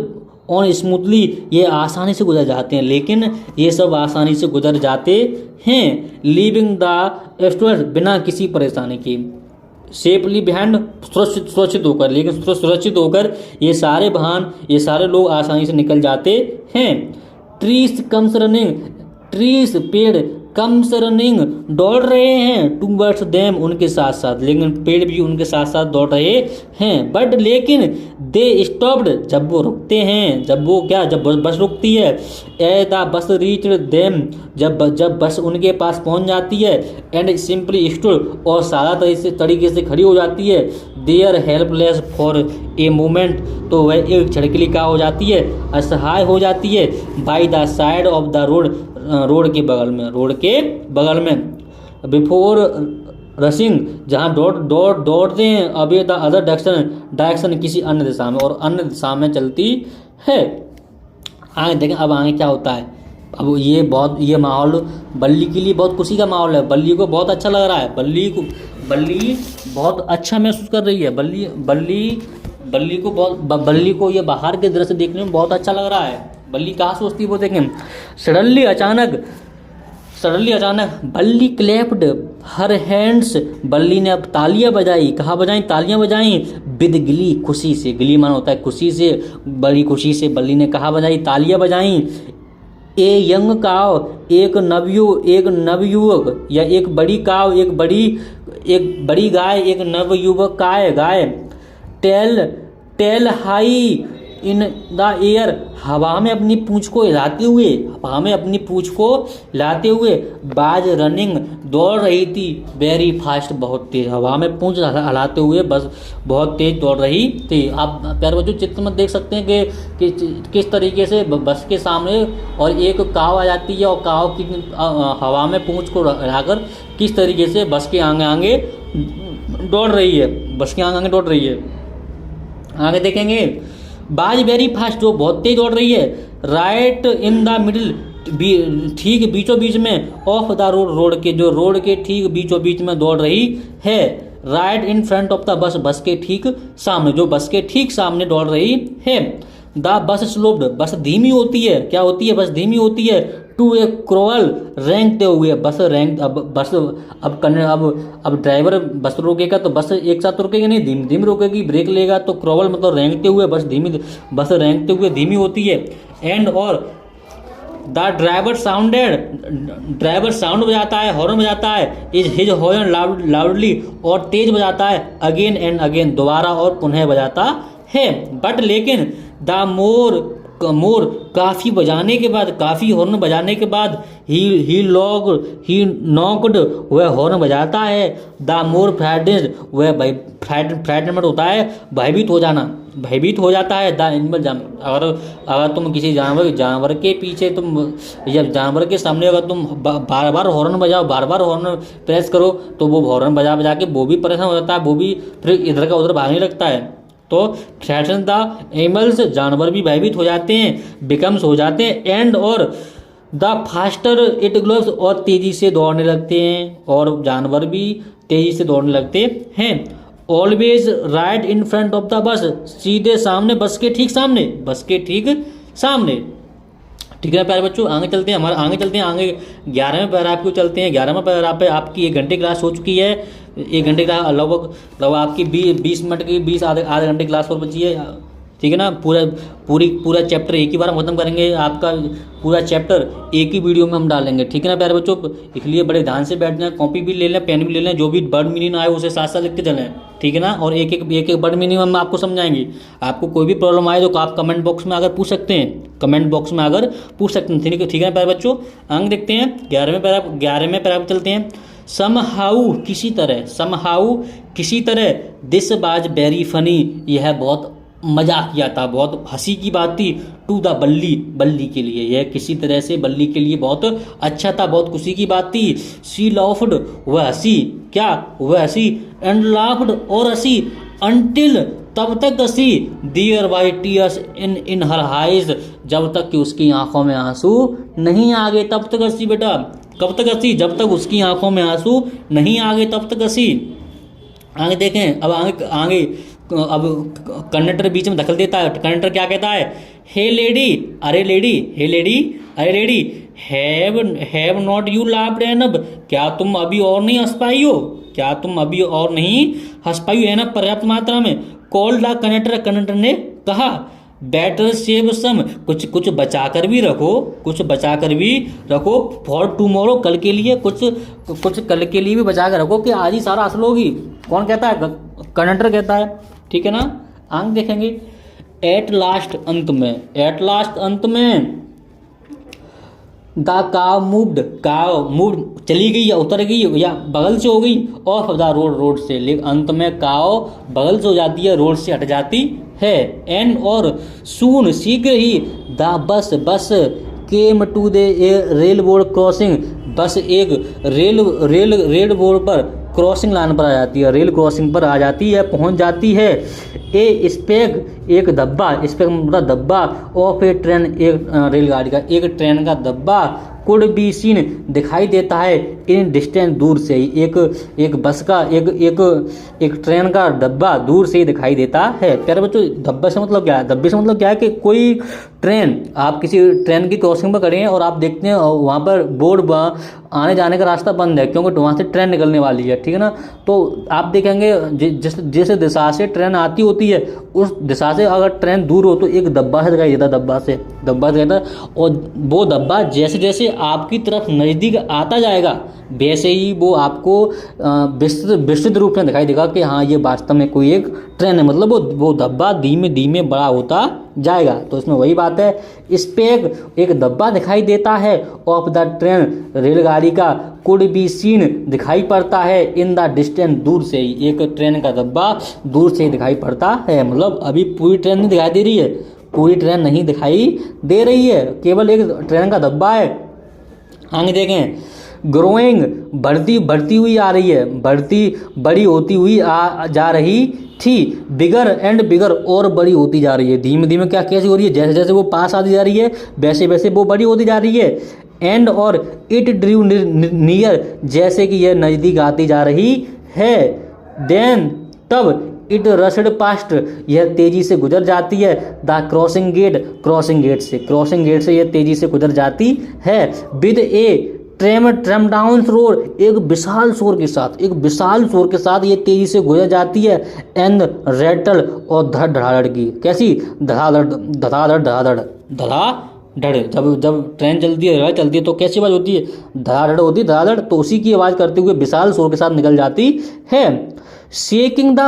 ऑन स्मूथली, ये आसानी से गुजर जाते हैं, लेकिन ये सब आसानी से गुजर जाते हैं। लीविंग द स्टूडेंट, बिना किसी परेशानी के। सेफली बिहाइंड, सुरक्षित होकर, लेकिन सुरक्षित होकर ये सारे वाहन, ये सारे लोग आसानी से निकल जाते हैं। ट्रीज कम्स रनिंग, ट्रीज, पेड़, कम्स रनिंग, दौड़ रहे हैं। टूवर्ड्स देम, उनके साथ साथ, लेकिन पेड़ भी उनके साथ साथ दौड़ रहे हैं। बट लेकिन, दे स्टॉप्ड, जब वो रुकते हैं, जब बस रुकती है। ए द बस रीच्ड देम, जब बस उनके पास पहुंच जाती है। एंड सिंपली स्टूड, और सारा तरीके से खड़ी हो जाती है। There helpless for a moment, तो वह एक क्षण के लिए क्या हो जाती है? असहाय हो जाती है। By the side of the road के बगल में। बिफोर रशिंग, जहाँ दौड़ते हैं। अबे द अदर डायरेक्शन, किसी अन्य दिशा में, और अन्य दिशा में चलती है। आगे देखें, अब आगे क्या होता है। अब ये माहौल बल्ली के लिए बहुत खुशी का माहौल है। बल्ली को बहुत अच्छा लग रहा है। बल्ली बहुत अच्छा महसूस कर रही है। बल्ली को ये बाहर के दृश्य देखने में बहुत अच्छा लग रहा है। बल्ली कहाँ सोचती है वो देखें। सडनली, अचानक, बल्ली क्लैप्ड हर हैंड्स, बल्ली ने अब तालियां बजाई। कहाँ बजाई? तालियां बजाई। विद गिली, खुशी से। गिली मान होता है खुशी से, बड़ी खुशी से बल्ली ने कहाँ बजाई? तालियां बजाई। ए यंग काव, एक नवयुवक, या एक बड़ी काव, एक बड़ी गाय, एक नवयुवक गाय। Tail high in the air, हवा में अपनी पूंछ को हिलाते हुए। बाज रनिंग, दौड़ रही थी। वेरी फास्ट, बहुत तेज, हवा में पूंछ हिलाते हुए बस बहुत तेज दौड़ रही थी। आप प्यारे बच्चों चित्र में देख सकते हैं कि किस तरीके से बस के सामने और एक काव आ जाती है, और काव की हवा में पूंछ को हिलाकर किस तरीके से बस के आगे दौड़ रही है। आगे देखेंगे, बाज वेरी फास्ट, जो बहुत तेज दौड़ रही है। राइट इन द मिडिल, ठीक बीचों बीच में। ऑफ द रोड के ठीक बीचों बीच में दौड़ रही है। Right in front of the bus के ठीक सामने, जो बस के ठीक सामने दौड़ रही है। द बस स्लोप्ड, बस धीमी होती है। क्या होती है? बस धीमी होती है। टू ए क्रोवल, रेंगते हुए। अब ड्राइवर बस रोकेगा तो बस एक साथ रुकेगी नहीं, धीमी रोकेगी। ब्रेक लेगा तो क्रोवल मतलब रेंगते हुए, बस रेंगते हुए धीमी होती है। एंड, और द ड्राइवर साउंड बजाता है, हॉर्न बजाता है। इज हिज हॉर्न लाउडली, और तेज बजाता है। अगेन एंड अगेन, दोबारा और पुनः बजाता है। बट लेकिन, द मोर काफ़ी हॉर्न बजाने के बाद, ही नॉक्ड, वह हॉर्न बजाता है। द मोर फ्राइटेंड, वह फ्राइटमेंट होता है, भयभीत हो जाता है। द एनिमल, अगर तुम किसी जानवर के पीछे या जानवर के सामने अगर तुम बार बार हॉर्न बजाओ, बार बार हॉर्न प्रेस करो, तो वो हॉर्न बजा के वो भी परेशान हो जाता है, वो भी फिर इधर का उधर भागने लगता है। तो थ्रेटन द एनिमल्स, जानवर भी भयभीत हो जाते हैं, बिकम्स हो जाते हैं, एंड और द फास्टर इट ग्लोव्स, और तेजी से दौड़ने लगते हैं, और जानवर भी तेजी से दौड़ने लगते हैं। Always right in front of the bus, सीधे सामने, बस के ठीक सामने, बस के ठीक सामने। ठीक है प्यारे बच्चों, आगे चलते हैं, आगे 11वें पैराग्राफ को चलते हैं। 11वें पैराग्राफ पे आपकी 1 घंटे क्लास हो चुकी है। 1 घंटे का लगभग आपकी 20 मिनट की आधे घंटे क्लास और बची है। ठीक है ना, पूरा चैप्टर एक ही बार हम खत्म करेंगे। आपका पूरा चैप्टर एक ही वीडियो में हम डालेंगे। ठीक है ना प्यारे बच्चों, इसलिए बड़े ध्यान से बैठ जाएं, कॉपी भी ले लें, पेन भी ले लें, जो भी वर्ड मीनिंग आए उसे साथ साथ लिखते चलें। ठीक है ना, और एक एक वर्ड मीनिंग हम आपको समझाएंगे। आपको कोई भी प्रॉब्लम आए तो आप कमेंट बॉक्स में आकर पूछ सकते हैं, कमेंट बॉक्स में आकर पूछ सकते हैं। ठीक है ना प्यारे बच्चों, अंक देखते हैं। 11वें पैराग्राफ चलते हैं। समहाउ किसी तरह, दिस वाज वेरी फनी, यह बहुत मजाकिया था, बहुत हंसी की बात थी। टू द बल्ली के लिए, यह किसी तरह से बल्ली के लिए बहुत अच्छा था, बहुत खुशी की बात थी। शी लाफ्ड, वह हंसी, क्या वह हंसी, एंड लाफ्ड, और हंसी, अंटिल, तब तक हंसी, there why tears in her eyes, जब तक कि उसकी आंखों में आंसू नहीं आ गए तब तक हंसी। बेटा कब तक हंसी, जब तक उसकी आंखों में आंसू नहीं आ गए तब तक हंसी। आगे देखें, अब आगे अब कंडक्टर बीच में दखल देता है। कंडक्टर क्या कहता है, हे लेडी, अरे lady, have not you laughed enough, क्या तुम अभी और नहीं हंस पाई हो, एनफ पर्याप्त मात्रा में। कॉल द कंडक्टर ने कहा, बेटर सेव सम, कुछ बचा कर भी रखो, फॉर टुमारो, कल के लिए, कुछ कल के लिए भी बचा कर रखो कि आज ही सारा हासिल होगी। कौन कहता है, कंडक्टर कहता है। ठीक है ना, अंक देखेंगे। एट लास्ट, अंत में, द काव मूव्ड, चली गई या उतर गई या बगल से हो गई, ऑफ द रोड से, अंत में काव बगल से हो जाती है, रोड से हट जाती है। एंड और सून, शीघ्र ही, the bus came to the rail board crossing, bus एक रेल बोर्ड पर क्रॉसिंग लाइन पर आ जाती है, रेल क्रॉसिंग पर आ जाती है, पहुंच जाती है। ए स्पेग, एक धब्बा, स्पेग मतलब धब्बा, ऑफ ए ट्रेन, एक रेलगाड़ी का एक ट्रेन का धब्बा, कुड बी सीन, दिखाई देता है, इन डिस्टेंस, दूर से ही, एक बस का एक ट्रेन का डब्बा दूर से ही दिखाई देता है। प्यारे बच्चों, धब्बे से मतलब क्या है, कि कोई ट्रेन, आप किसी ट्रेन की क्रॉसिंग पर खड़े हैं और आप देखते हैं वहाँ पर बोर्ड आने जाने का रास्ता बंद है, क्योंकि वहाँ से ट्रेन निकलने वाली है। ठीक है ना, तो आप देखेंगे जिस दिशा से ट्रेन आती होती है, उस दिशा से अगर ट्रेन दूर हो तो एक धब्बा से दिखाई देता, धब्बा से और वो धब्बा जैसे जैसे आपकी तरफ नज़दीक आता जाएगा, वैसे ही वो आपको विस्तृत रूप में दिखाई देगा कि हाँ, ये वास्तव में कोई एक ट्रेन है। मतलब वो धब्बा धीमे धीमे बड़ा होता जाएगा। तो इसमें वही बात है, इस पे एक धब्बा दिखाई देता है, ऑफ द ट्रेन, रेलगाड़ी का, कुड बी सीन, दिखाई पड़ता है, इन द डिस्टेंस, दूर से ही, एक ट्रेन का धब्बा दूर से ही दिखाई पड़ता है। मतलब अभी पूरी ट्रेन नहीं दिखाई दे रही है, पूरी ट्रेन नहीं दिखाई दे रही है, केवल एक ट्रेन का धब्बा है। आगे देखें, ग्रोइंग, बढ़ती हुई आ रही है, बड़ी होती हुई जा रही थी, बिगर एंड बिगर, और बड़ी होती जा रही है, धीमे धीमे क्या कैसे हो रही है, जैसे जैसे वो पास आती जा रही है वैसे वैसे वो बड़ी होती जा रही है। एंड और इट ड्रू नियर, जैसे कि यह नज़दीक आती जा रही है। देन, तब, इट रशड पास्ट, यह तेजी से गुजर जाती है। द क्रॉसिंग गेट से यह तेजी से गुजर जाती है। विद ए ट्रेम डाउन रोड, एक विशाल शोर के साथ ये तेजी से गुजर जाती है। एंड रेटल, और धड़ाधड़ की, कैसी, धड़ाधड़, जब ट्रेन चलती है तो कैसी आवाज़ होती है, धड़ाधड़, तो उसी की आवाज़ करते हुए विशाल शोर के साथ निकल जाती है। शेकिंग द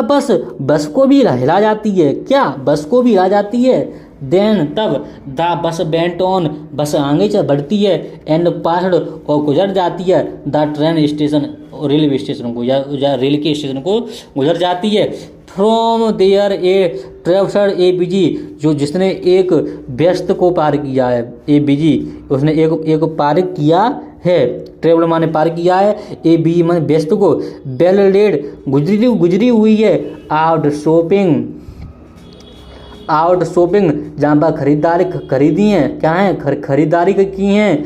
बस को भी हिला जाती है, क्या, बस को भी हिला जाती है। देन, तब, द बस बेंट ऑन, बस आगे बढ़ती है। एंड पास्ड, और गुजर जाती है। The train station, railway station को या रेल के स्टेशन को गुजर जाती है। From there a traveller a busy, जिसने एक व्यस्त को पार किया है, ए बिजी, उसने एक पार किया है, ट्रेवलर माने पार किया है, ए बिजी माने व्यस्त को। बेल डेड, गुजरी हुई है, आउट शॉपिंग, आउट शॉपिंग, जहाँ पर खरीदी है, क्या है, खरीदारी की हैं।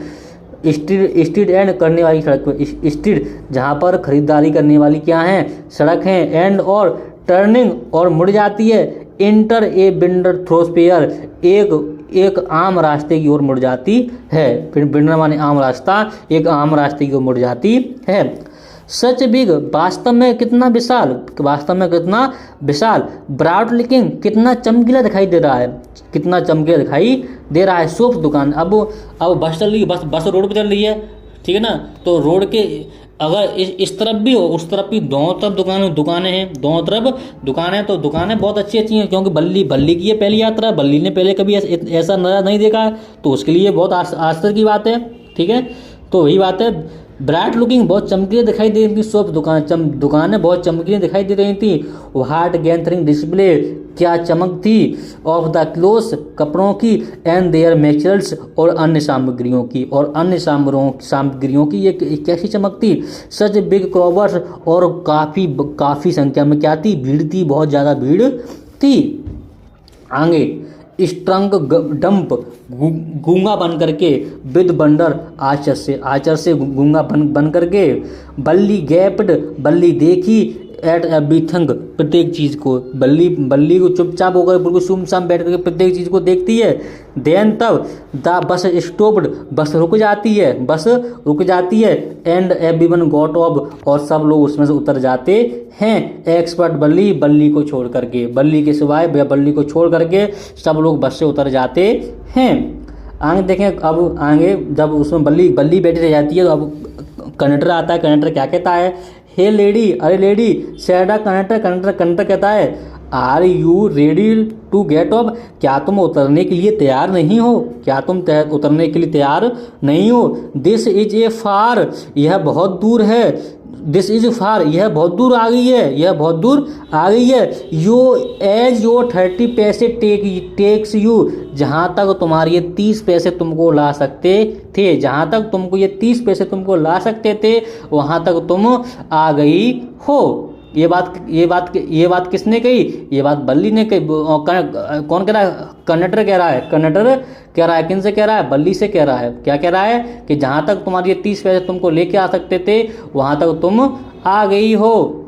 स्ट्रीट एंड करने वाली सड़क, स्ट्रीट जहाँ पर खरीदारी करने वाली क्या है, सड़क है। एंड और टर्निंग और मुड़ जाती है। इंटर ए विंडर थ्रोस्पेयर, एक आम रास्ते की ओर मुड़ जाती है। फिर विंडर माने आम रास्ता, एक आम रास्ते की ओर मुड़ जाती है। सच बिग, वास्तव में कितना विशाल, वास्तव में कितना विशाल। ब्राउड लुकिंग, कितना चमकीला दिखाई दे रहा है, कितना चमकीला दिखाई दे रहा है। शॉप, दुकान। अब बस चल रही है, बस रोड पे चल रही है, ठीक है ना। तो रोड के अगर इस तरफ भी हो, उस तरफ भी, दोनों तरफ दुकानें हैं, दोनों तरफ दुकानें। तो दुकानें बहुत अच्छी हैं, क्योंकि बल्ली की ये पहली यात्रा है, बल्ली ने पहले कभी ऐसा नज़ारा नहीं देखा है, तो उसके लिए बहुत आश्चर्य की बात है, ठीक है। तो वही बात है, ब्राइट लुकिंग, बहुत चमकीली दिखाई दे रही थी शॉप, दुकानें बहुत चमकीली दिखाई दे रही थी। हार्ट गैदरिंग डिस्प्ले, क्या चमक थी, ऑफ द क्लोथ, कपड़ों की, एंड देयर मटेरियल्स, और अन्य सामग्रियों की, और अन्य सामग्रियों की ये कैसी चमक थी। सच बिग क्रॉवर्स, और काफ़ी संख्या में क्या थी, भीड़ थी, बहुत ज़्यादा भीड़ थी। आगे स्ट्रंग डंप, गूंगा बन करके। विद बंडर, आचर से गूंगा बन करके। बल्ली गैप्ड, बल्ली देखी। एट एवरीथिंग, प्रत्येक चीज़ को। बल्ली को चुपचाप होकर बिल्कुल सुमसाम बैठ करके प्रत्येक चीज़ को देखती है। देन तब द बस स्टॉप्ड, बस रुक जाती है। एंड एवरीवन गॉट ऑफ, और सब लोग उसमें से उतर जाते हैं। एक्सपर्ट बल्ली को छोड़ करके, बल्ली के सिवाय बल्ली को छोड़ करके सब लोग बस से उतर जाते हैं। आगे देखें, अब आगे जब उसमें बल्ली बैठी रह जाती है, तो अब कंडक्टर आता है। कंडक्टर क्या कहता है, हे लेडी, अरे लेडी, सैड कंडक्टर कहता है, are you ready to get off, क्या तुम उतरने के लिए तैयार नहीं हो, उतरने के लिए तैयार नहीं हो। दिस इज ए फार, यह बहुत दूर है। दिस इज फार, यह बहुत दूर आ गई है। यो 30 पैसे टेक्स यू, जहाँ तक तुम्हारे ये 30 पैसे तुमको ला सकते थे, जहाँ तक तुमको ये 30 पैसे तुमको ला सकते थे, वहाँ तक तुम आ गई हो। ये बात किसने कही, ये बात बल्ली ने कही। कौन कह रहा है, कंडक्टर कह रहा है। किन से कह रहा है, बल्ली से कह रहा है। क्या कह रहा है कि जहाँ तक तुम्हारी ये 30 पैसे तुमको लेके आ सकते थे, वहाँ तक तुम आ गई हो।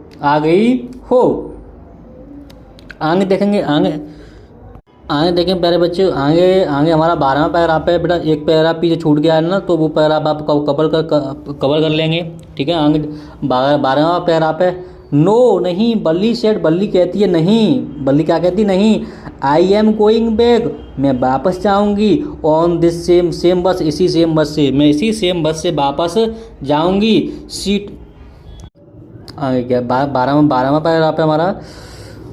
आगे देखेंगे, आगे देखें प्यारे बच्चे, आगे हमारा 12वां पैराग्राफ है बेटा। एक पैराग्राफ पीछे छूट गया है ना, तो वो पैराग्राफ आप कवर कर लेंगे, ठीक है। आगे 12वां पैराग्राफ है। नो, नहीं, बल्ली सेड, बल्ली कहती है नहीं। बल्ली क्या कहती, नहीं। आई एम गोइंग बैक, मैं वापस जाऊंगी। ऑन दिस सेम बस, इसी सेम बस से, मैं इसी सेम बस से वापस जाऊंगी। सीट आगे क्या, 12वां पैराग्राफ है हमारा।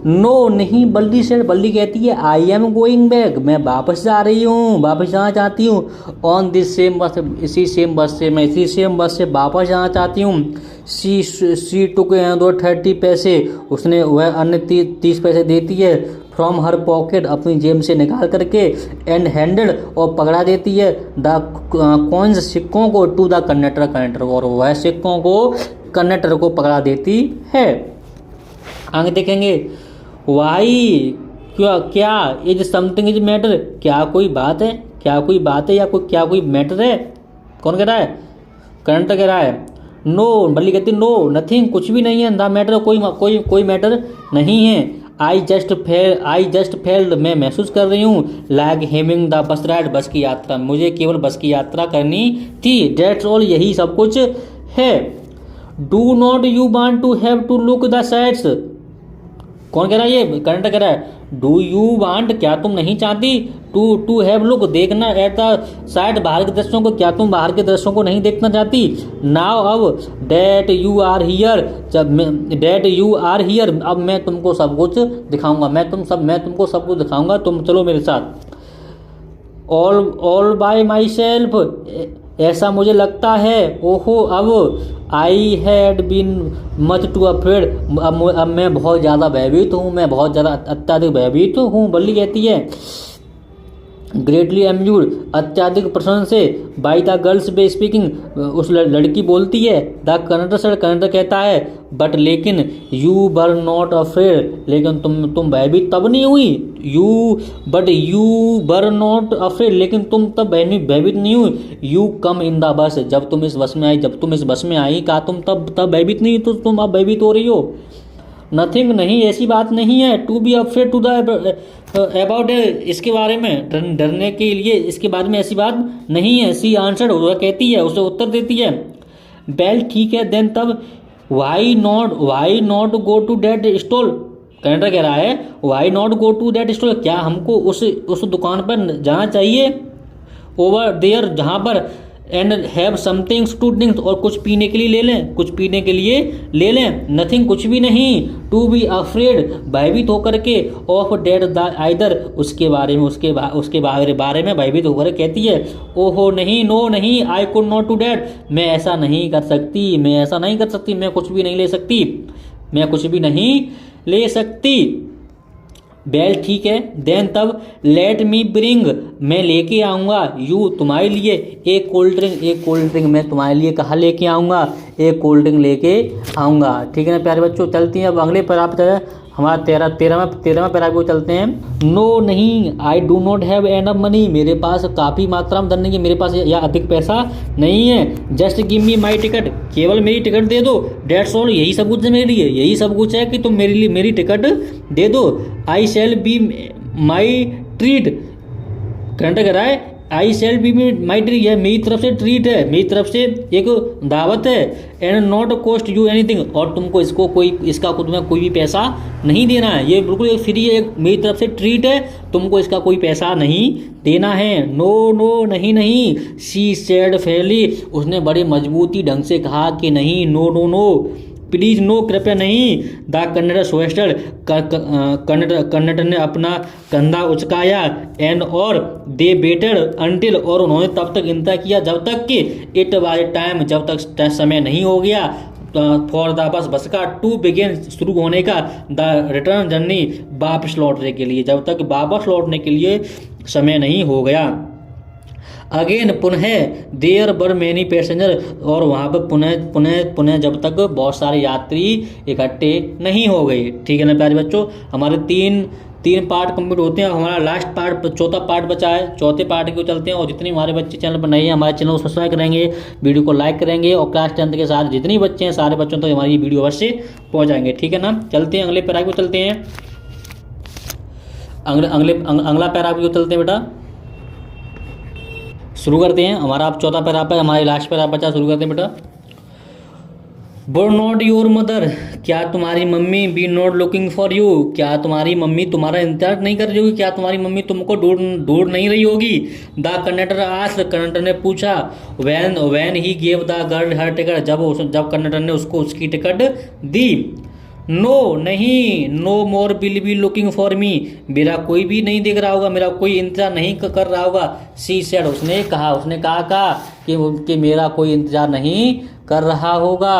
नो, नहीं, बल्ली सेड, बल्ली कहती है, आई एम गोइंग बैक, मैं वापस जाना चाहती हूँ। ऑन दिस सेम बस, इसी सेम बस से, मैं इसी सेम बस से वापस जाना चाहती हूँ। सी टुक 30 पैसे, उसने वह अन्य 30 पैसे देती है। फ्रॉम हर पॉकेट, अपनी जेब से निकाल करके। एंड हैंडेड, और पकड़ा देती है। द कॉइन्स, सिक्कों को। टू द कंडक्टर, और वह सिक्कों को कंडक्टर को पकड़ा देती है। आगे देखेंगे, वाई, क्या इज समथिंग इज मैटर, क्या कोई बात है, या क्या कोई मैटर है। कौन कह रहा है, कंडक्टर कह रहा है। नो, बल्ली कहती नो, नथिंग, कुछ भी नहीं है। द मैटर, कोई मैटर नहीं है। आई जस्ट फेल्ड, मैं महसूस कर रही हूँ। Like having the bus ride, बस की यात्रा, मुझे केवल बस की यात्रा करनी थी। डेट्स ऑल, यही सब कुछ है। Do not you want to have to look the sights, कौन कह रहा है, ये कंडक्टर कह रहा है। डू यू वांट, क्या तुम नहीं चाहती, टू हैव लुक, देखना, एट द साइड, बाहर के दृश्यों को, क्या तुम बाहर के दृश्यों को नहीं देखना चाहती। नाउ, अब, दैट यू आर हियर, अब मैं तुमको सब कुछ दिखाऊंगा, मैं तुमको सब कुछ दिखाऊंगा, तुम चलो मेरे साथ। ऑल बाय माई सेल्फ, ऐसा मुझे लगता है। ओहो, अब I had been much too afraid, अब मैं बहुत ज़्यादा भयभीत हूँ, मैं बहुत ज़्यादा अत्यधिक भयभीत हूँ। बल्ली कहती है, ग्रेटली एम्यूड, अत्यधिक प्रसन्न से, by the girls be speaking, उस लड़की बोलती है, द कनेक्टर सर, कनेक्टर कहता है, बट लेकिन, यू वर नॉट अफ्रेड, लेकिन तुम भयभीत तब नहीं हुई, यू वर नॉट अफ्रेड, लेकिन तुम तब भयभीत नहीं हुई, you come in the bus, जब तुम इस बस में आई, कहा तुम तब भयभीत नहीं, तो तुम अब भयभीत हो रही हो। नथिंग, नहीं, ऐसी बात नहीं है, to be afraid to the about, इसके बारे में डरने के लिए इसके बारे में ऐसी बात नहीं है। सी आंसर्ड, वह कहती है, उसे उत्तर देती है। बेल, ठीक है, देन तब, why not go to that stall, conductor कह रहा है why not go to that stall, क्या हमको उस दुकान पर जाना चाहिए, ओवर देयर, जहाँ पर, and have something to drink, और कुछ पीने के लिए ले लें, नथिंग, कुछ भी नहीं, टू बी अफ्रेड, भयभीत होकर के, ऑफ डेट द आइदर, उसके बारे में भयभीत होकर कहती है, ओहो नहीं, नो नहीं, I could not to that, मैं ऐसा नहीं कर सकती, मैं कुछ भी नहीं ले सकती, बेल, ठीक है, देन तब, लेट मी ब्रिंग, मैं लेके आऊँगा, यू, तुम्हारे लिए, एक कोल्ड ड्रिंक, मैं तुम्हारे लिए कहाँ लेके आऊँगा, एक कोल्ड ड्रिंक लेके आऊँगा। ठीक है ना प्यारे बच्चों, चलती हैं अब अगले पैराग्राफ है हमारा 13वां पैराग्राफ को चलते हैं। नो नहीं, I do not have enough money, मेरे पास काफ़ी मात्रा में धन नहीं है, मेरे पास या अधिक पैसा नहीं है। Just give me my ticket, केवल मेरी टिकट दे दो, डेट्स ऑल, यही सब कुछ है मेरे लिए, यही सब कुछ है कि तुम मेरे लिए मेरी टिकट दे दो। I shall be my treat, करंट कह रहा है, आई शैल बी माई ट्रीट, यह मेरी तरफ से ट्रीट है, मेरी तरफ से एक दावत है, and not cost you anything, और तुमको इसका खुद में कोई भी पैसा नहीं देना है, ये बिल्कुल एक फ्री है, मेरी तरफ से ट्रीट है, तुमको इसका कोई पैसा नहीं देना है। नो नहीं, शी सेड फेयरली, उसने बड़े मजबूती ढंग से कहा कि नहीं, नो, प्लीज नो, कृपया नहीं। द कन्नड़ स्वेस्टर, कन्नड़ ने अपना कंधा उचकाया, एंड और दे बेटर अंटिल, और उन्होंने तब तक इंतजार किया जब तक कि इट वाज टाइम, जब तक समय नहीं हो गया, फॉर द बस का, टू बिगिन, शुरू होने का, द रिटर्न जर्नी, वापस लौटने के लिए, जब तक वापस लौटने के लिए समय नहीं हो गया। अगेन, पुनः, देयर वर मैनी पैसेंजर, और वहाँ पर पुनः जब तक बहुत सारे यात्री इकट्ठे नहीं हो गए। ठीक है ना प्यारे बच्चों, हमारे तीन पार्ट कंप्लीट होते हैं, हमारा लास्ट पार्ट, चौथा पार्ट बचा है, चौथे पार्ट को चलते हैं। और जितने हमारे बच्चे चैनल पर नए हैं, हमारे चैनल को सब्सक्राइब करेंगे, वीडियो को लाइक करेंगे, और क्लास 10 के साथ जितने बच्चे हैं सारे बच्चों तक हमारी वीडियो अवश्य पहुँच जाएंगे। ठीक है ना, चलते हैं अगले पैराग्राफ को चलते हैं, अगला पैराग्राफ को चलते हैं बेटा, शुरू करते हैं। हमारा अब चौथा पैराग्राफ है, हमारे लास्ट पैराग्राफ बचा, शुरू करते हैं बेटा। वर नॉट योर मदर, क्या तुम्हारी mummy, be not looking for you, क्या तुम्हारी मम्मी तुम्हारा इंतजार नहीं कर रही होगी, क्या तुम्हारी मम्मी तुमको ढूंढ नहीं रही होगी। द कंडक्टर आस्क्ड, कंडक्टर ने पूछा, when he gave the girl her ticket, जब कंडक्टर ने उसको उसकी टिकट दी। नो नहीं, no more will be looking for me, मेरा कोई भी नहीं देख रहा होगा, मेरा कोई इंतजार नहीं कर रहा होगा। सी सेड, उसने कहा कि मेरा कोई इंतजार नहीं कर रहा होगा।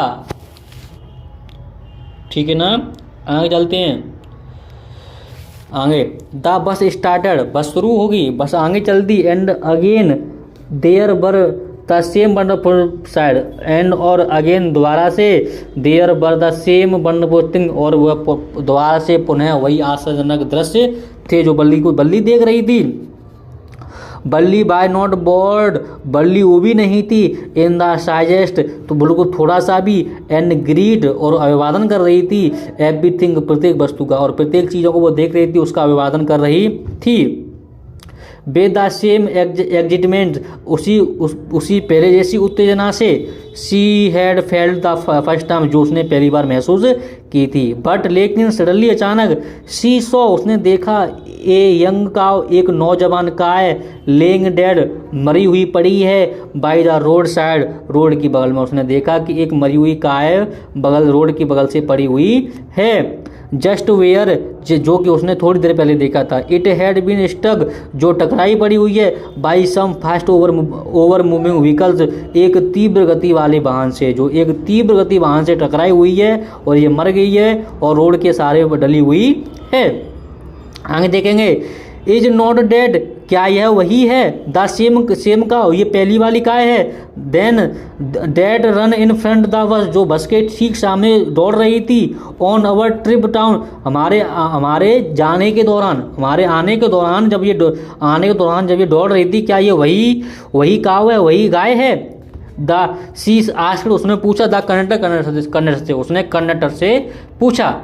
ठीक है ना, आगे चलते हैं। आगे, द बस स्टार्टेड, बस शुरू होगी, बस आगे चल दी, and again there were the same wonderful side, and और अगेन दोबारा से, there were the same wonderful thing, और वह दोबारा से पुनः वही आश्चर्यजनक दृश्य थे जो बल्ली देख रही थी। बल्ली बाय नॉट बोर्ड, बल्ली वो भी नहीं थी, इन द साइजेस्ट, तो बिल्कुल थोड़ा सा भी, एंड ग्रीड, और अभिवादन कर रही थी, एवरीथिंग, प्रत्येक वस्तु का, और प्रत्येक चीज़ों को वो देख रही थी, उसका अभिवादन कर रही थी। बे द सेम एग्जिटमेंट, उसी पहले जैसी उत्तेजना से, she had felt the first time, जो उसने पहली बार महसूस की थी। बट लेकिन सडनली, अचानक, सी सॉ, उसने देखा, ए यंग काव, एक नौजवान गाय, लेइंग डेड, मरी हुई पड़ी है, by the road side, road की बगल में, उसने देखा कि एक मरी हुई गाय रोड की बगल से पड़ी हुई है। जस्ट वेयर, जो कि उसने थोड़ी देर पहले देखा था। इट हैड बीन स्टक, जो टकराई पड़ी हुई है, by some fast over moving vehicles, एक तीव्र गति वाले वाहन से, जो एक तीव्र गति वाहन से टकराई हुई है, और ये मर गई है, और रोड के सहारे पर डली हुई है। आगे देखेंगे, इज नॉट डेड, क्या यह वही है? द सेम सेम काउ, ये पहली वाली काय है। Then that ran in front the bus, जो बस के ठीक सामने दौड़ रही थी। ऑन अवर ट्रिप टाउन, हमारे जाने के दौरान, हमारे आने के दौरान जब ये दौड़ रही थी, क्या ये वही काउ है, वही गाय है? द सी आस्क्ड, उसने पूछा। द कंडक्टर से, उसने कंडक्टर से पूछा।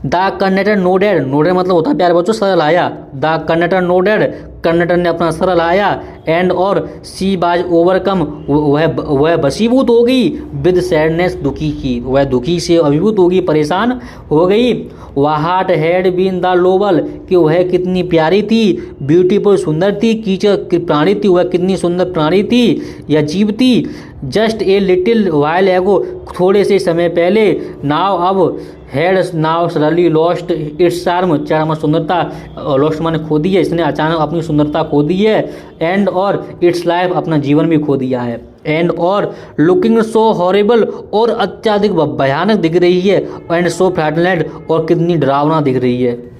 द कंडक्टर नोडेड, नोडेड मतलब होता है प्यारे बच्चों सर लाया। द कंडक्टर नोडेड, कंडक्टर ने अपना सर लाया। एंड और सी बाज ओवरकम, वह बसीभूत हो गई। विद सैडनेस, दुखी की, वह दुखी से अभिभूत होगी, परेशान हो गई। वाहट हैड बीन द लोबल, कि वह कितनी प्यारी थी। ब्यूटीफुल, सुंदर थी। कीचर, प्राणी थी, वह कितनी सुंदर प्राणी थी या जीव थी। जस्ट ए लिटिल वाइल एगो, थोड़े से समय पहले। नाउ, अब। Had now suddenly lost its charm, charm सुंदरता, लॉस्ट माने खो दी है, इसने अचानक अपनी सुंदरता खो दी है। एंड और इट्स लाइफ, अपना जीवन भी खो दिया है। एंड और लुकिंग सो हॉरिबल, और अत्यधिक भयानक दिख रही है। एंड सो फ्राइटनेड, और कितनी डरावना दिख रही है।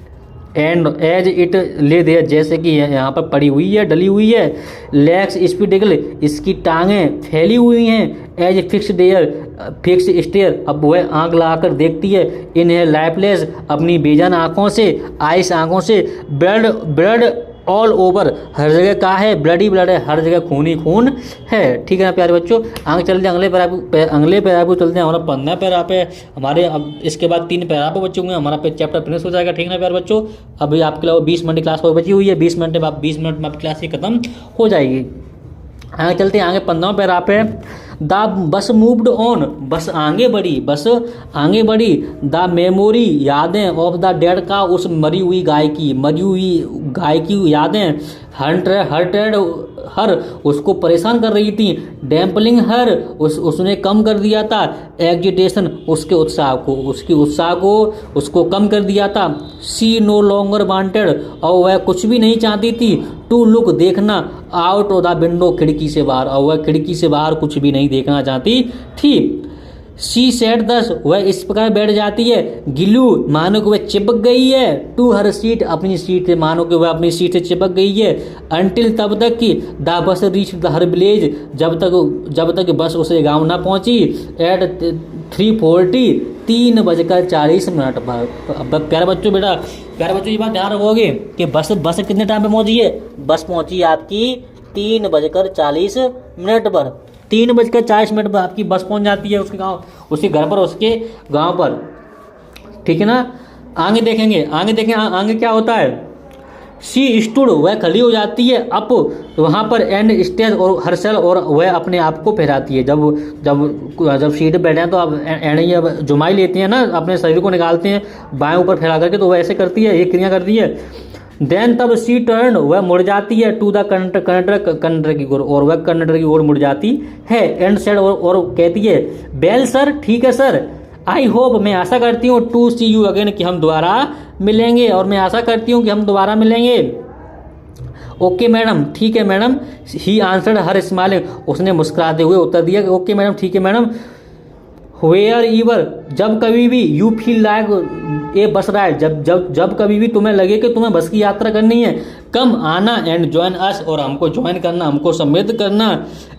And as it lay there, जैसे कि यहाँ पर पड़ी हुई है, डली हुई है। लेग्स स्पीडिकल, इसकी टांगें फैली हुई हैं। एज फिक्स स्टेयर, अब वह आंख लगाकर देखती है। इन है लाइफलेस, अपनी बेजान आंखों से, आइस आंखों से। ब्लड ऑल ओवर, हर जगह का है, ब्लडी ब्लड है, हर जगह खून ही खून है। ठीक है ना प्यारे बच्चों, आगे चलते हैं अगले पैरा पे चलते हैं। हमारा 15 पैरा पे हमारे, अब इसके बाद 3 पैरा पे बच्चे होंगे, हमारा चैप्टर फिनिश हो जाएगा। ठीक है ना प्यारे बच्चों, अभी आपके लिए 20 मिनट की क्लास बची हुई है। 20 मिनट में आपकी क्लास ही खत्म हो जाएगी। आगे चलते हैं, आगे 15 पैरा पे। द बस मूव्ड ऑन, बस आगे बढ़ी। द मेमोरी, यादें। ऑफ द डेड का, उस मरी हुई गाय की यादें। हर्टेड हर, उसको परेशान कर रही थी। डैम्पलिंग हर, उसने कम कर दिया था। एग्जिटेशन, उसके उत्साह को उसको कम कर दिया था। सी नो लॉन्गर वांटेड, और वह कुछ भी नहीं चाहती थी। टू लुक, देखना। आउट ऑफ द विंडो, खिड़की से बाहर, और वह खिड़की से बाहर कुछ भी नहीं देखना चाहती थी। शी सेट दस, वह इस प्रकार बैठ जाती है। गिलू, मानो कि वह चिपक गई है। टू हर सीट, अपनी सीट से, मानो कि वह अपनी सीट से चिपक गई है। अंटिल, तब तक कि the bus reach the her village, जब तक बस उसे गांव ना पहुंची। एट 3:40, 3:40 पर। प्यारे बच्चों ये बात ध्यान रखोगे कि बस कितने टाइम पे पहुंची है? बस पहुंची आपकी 3:40 पर। 3:40 पर आपकी बस पहुंच जाती है उसके गांव पर। ठीक है ना, आगे देखेंगे आगे क्या होता है। सी स्टूड, वह खड़ी हो जाती है। अप, वहाँ पर एंड स्टेज और हर्षल, और वह अपने आप को फहराती है। जब सीट बैठे हैं तो अब एंड जुमाई लेती है ना, अपने शरीर को निकालते हैं बाएं ऊपर फैला करके, तो वह ऐसे करती है, ये क्रिया करती है। देन तब सी टर्न, वह मुड़ जाती है। टू द कंडक्टर की ओर, और वह कंडक्टर की ओर मुड़ जाती है। एंड सेड, और कहती है, बेल सर, ठीक है सर। आई होप, मैं आशा करती हूँ। टू सी यू अगेन, कि हम दोबारा मिलेंगे, और मैं आशा करती हूँ कि हम दोबारा मिलेंगे। ओके मैडम, ठीक है madam. He answered her smiling, उसने मुस्कुराते हुए उत्तर दिया कि ओके मैडम, ठीक है मैडम। वेयर ईवर, जब कभी भी। यू फील लाइक ए बस राइड, जब कभी भी तुम्हें लगे कि तुम्हें बस की यात्रा करनी है। कम, आना। एंड ज्वाइन अस, और हमको ज्वाइन करना, हमको सम्मिलित करना।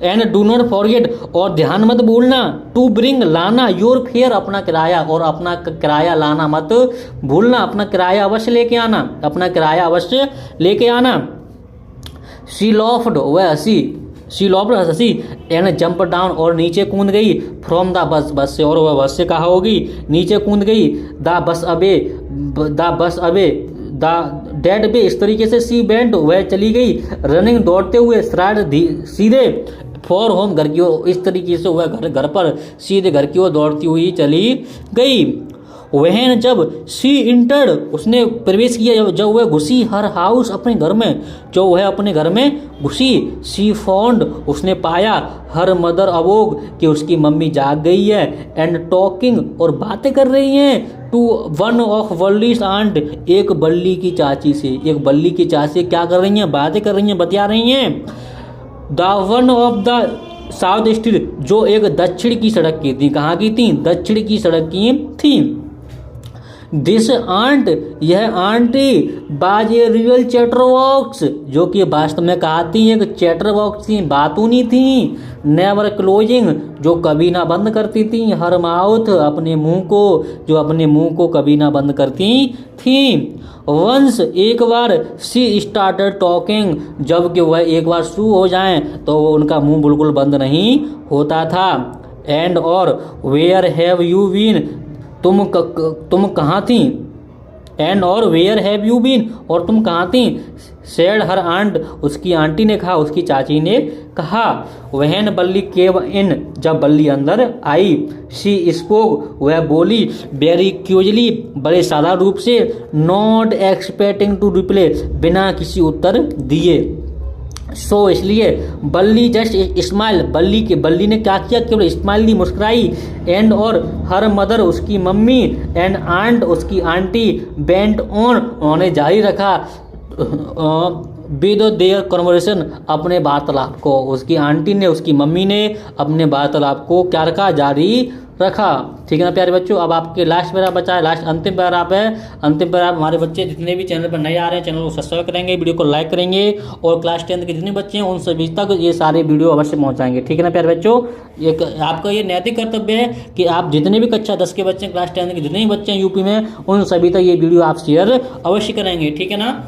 एंड डू नॉट फॉरगेट, और ध्यान मत भूलना। टू ब्रिंग, लाना। योर फेयर, अपना किराया, और अपना किराया लाना मत भूलना। अपना किराया अवश्य लेके आना। शी लॉफ्ड, वह हंसी। एंड जंप डाउन, और नीचे कूद गई। फ्रॉम द बस से, और वह बस से कहा होगी, नीचे कूद गई। The bus away the dead पे, इस तरीके से सी बेंट, वह चली गई। रनिंग, दौड़ते हुए। स्ट्राइड, सीधे। फॉर होम, घर की ओर, इस तरीके से वह घर पर सीधे घर की ओर दौड़ती हुई चली गई। वह जब सी इंटर्ड, उसने प्रवेश किया, जब वह घुसी हर हाउस, अपने घर में, जो वह अपने घर में घुसी। सी फाउंड, उसने पाया। हर मदर अवोग, कि उसकी मम्मी जाग गई है। एंड टॉकिंग, और बातें कर रही हैं। टू वन ऑफ वर्लीज आंट, एक बल्ली की चाची से क्या कर रही हैं? बातें कर रही हैं, बतिया रही हैं। The one of the south street, जो एक दक्षिण की सड़क की थी। कहाँ की थी? दक्षिण की सड़क की थी। दिस आंट, यह आंटी, बाज ए रियल चैटरबॉक्स, जो कि वास्तव में कहती है कि चैटरबॉक्स थी, बातूनी थी। नेवर क्लोजिंग, जो कभी ना बंद करती थी। हर माउथ, अपने मुंह को, जो अपने मुंह को कभी ना बंद करती थी। वंस, एक बार, सी स्टार्टेड टॉकिंग, जबकि वह एक बार शुरू हो जाएं तो उनका मुंह बिल्कुल बंद नहीं होता था। एंड और, वेयर हैव यू बीन, तुम कहाँ थी। एंड और, वेयर हैव यू बीन, और तुम कहाँ थी। सेड हर आंट, उसकी आंटी ने कहा, उसकी चाची ने कहा। वहन बल्ली केव इन, जब बल्ली अंदर आई। शी स्पोक, वह बोली। वेरी क्यूजली, बड़े सादा रूप से। नॉट एक्सपेक्टिंग टू रिप्ले, बिना किसी उत्तर दिए। सो इसलिए, बल्ली जस्ट स्माइल, बल्ली ने क्या किया, केवल स्माइल दी, मुस्कुराई। एंड और, हर मदर, उसकी मम्मी। एंड आंट, उसकी आंटी। बेंट ऑन, उन्होंने जारी रखा। विद देयर कन्वर्सेशन, अपने वार्तालाप को। उसकी आंटी ने, उसकी मम्मी ने अपने वार्तालाप को क्या रखा, जारी रखा। ठीक है ना प्यारे बच्चों। अब आपके लास्ट पैराग्राफ बचा है, लास्ट अंतिम पैराग्राफ है। अंतिम पैराग्राफ, हमारे बच्चे जितने भी चैनल पर नए आ रहे हैं, चैनल को सब्सक्राइब करेंगे, वीडियो को लाइक करेंगे, और क्लास 10 के जितने बच्चे हैं उन सभी तक ये सारे वीडियो अवश्य पहुंचाएंगे। ठीक है ना प्यारे बच्चों। एक आपका ये नैतिक कर्तव्य है कि आप जितने भी कक्षा 10 के बच्चे हैं, क्लास 10 के जितने भी बच्चे हैं यूपी में, उन सभी तक ये वीडियो आप शेयर अवश्य करेंगे। ठीक है ना।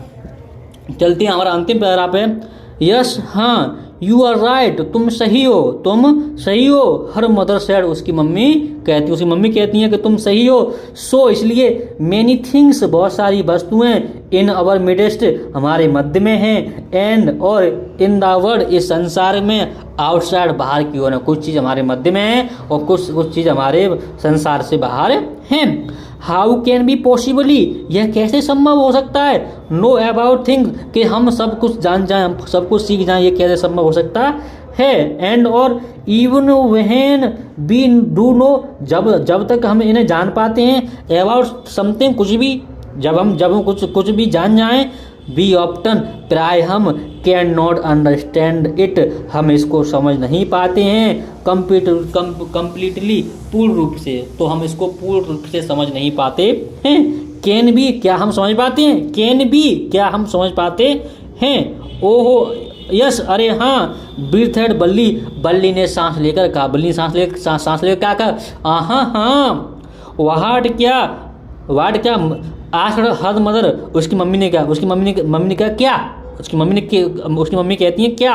चलते हैं, हमारा अंतिम पैराग्राफ है। यस, हाँ, यू आर राइट, तुम सही हो, तुम सही हो। हर मदर सेड, उसकी मम्मी कहती हैं कि तुम सही हो। सो इसलिए, मेनी थिंग्स, बहुत सारी वस्तुएं, इन अवर मिडेस्ट, हमारे मध्य में हैं। एंड और, इन द वर्ल्ड, इस संसार में। आउटसाइड, बाहर की ओर है। कुछ चीज़ हमारे मध्य में है और कुछ चीज़ हमारे संसार से बाहर हैं। हाउ कैन बी पॉसिबली, यह कैसे संभव हो सकता है। नो अबाउट थिंग्स, कि हम सब कुछ जान जाएं, हम सब कुछ सीख जाएं, ये कैसे संभव हो सकता है। एंड और, even when we do know, जब तक हम इन्हें जान पाते हैं। अबाउट समथिंग, कुछ भी, जब हम कुछ भी जान जाएं। वी ऑप्टन, प्राय हम। कैन नॉट अंडरस्टैंड इट, हम इसको समझ नहीं पाते हैं। कंप्लीटली, पूर्ण रूप से, तो हम इसको पूर्ण रूप से समझ नहीं पाते हैं। कैन बी, क्या हम समझ पाते हैं। कैन बी, क्या हम समझ पाते हैं। ओहो, यस, अरे हाँ। ब्रीथेड बल्ली ने सांस लेकर कहा। बल्ली ने सांस लेकर क्या कहा। हाँ। वाट क्या, आखिर हद मदर, उसकी मम्मी ने क्या, उसकी मम्मी कहती है क्या।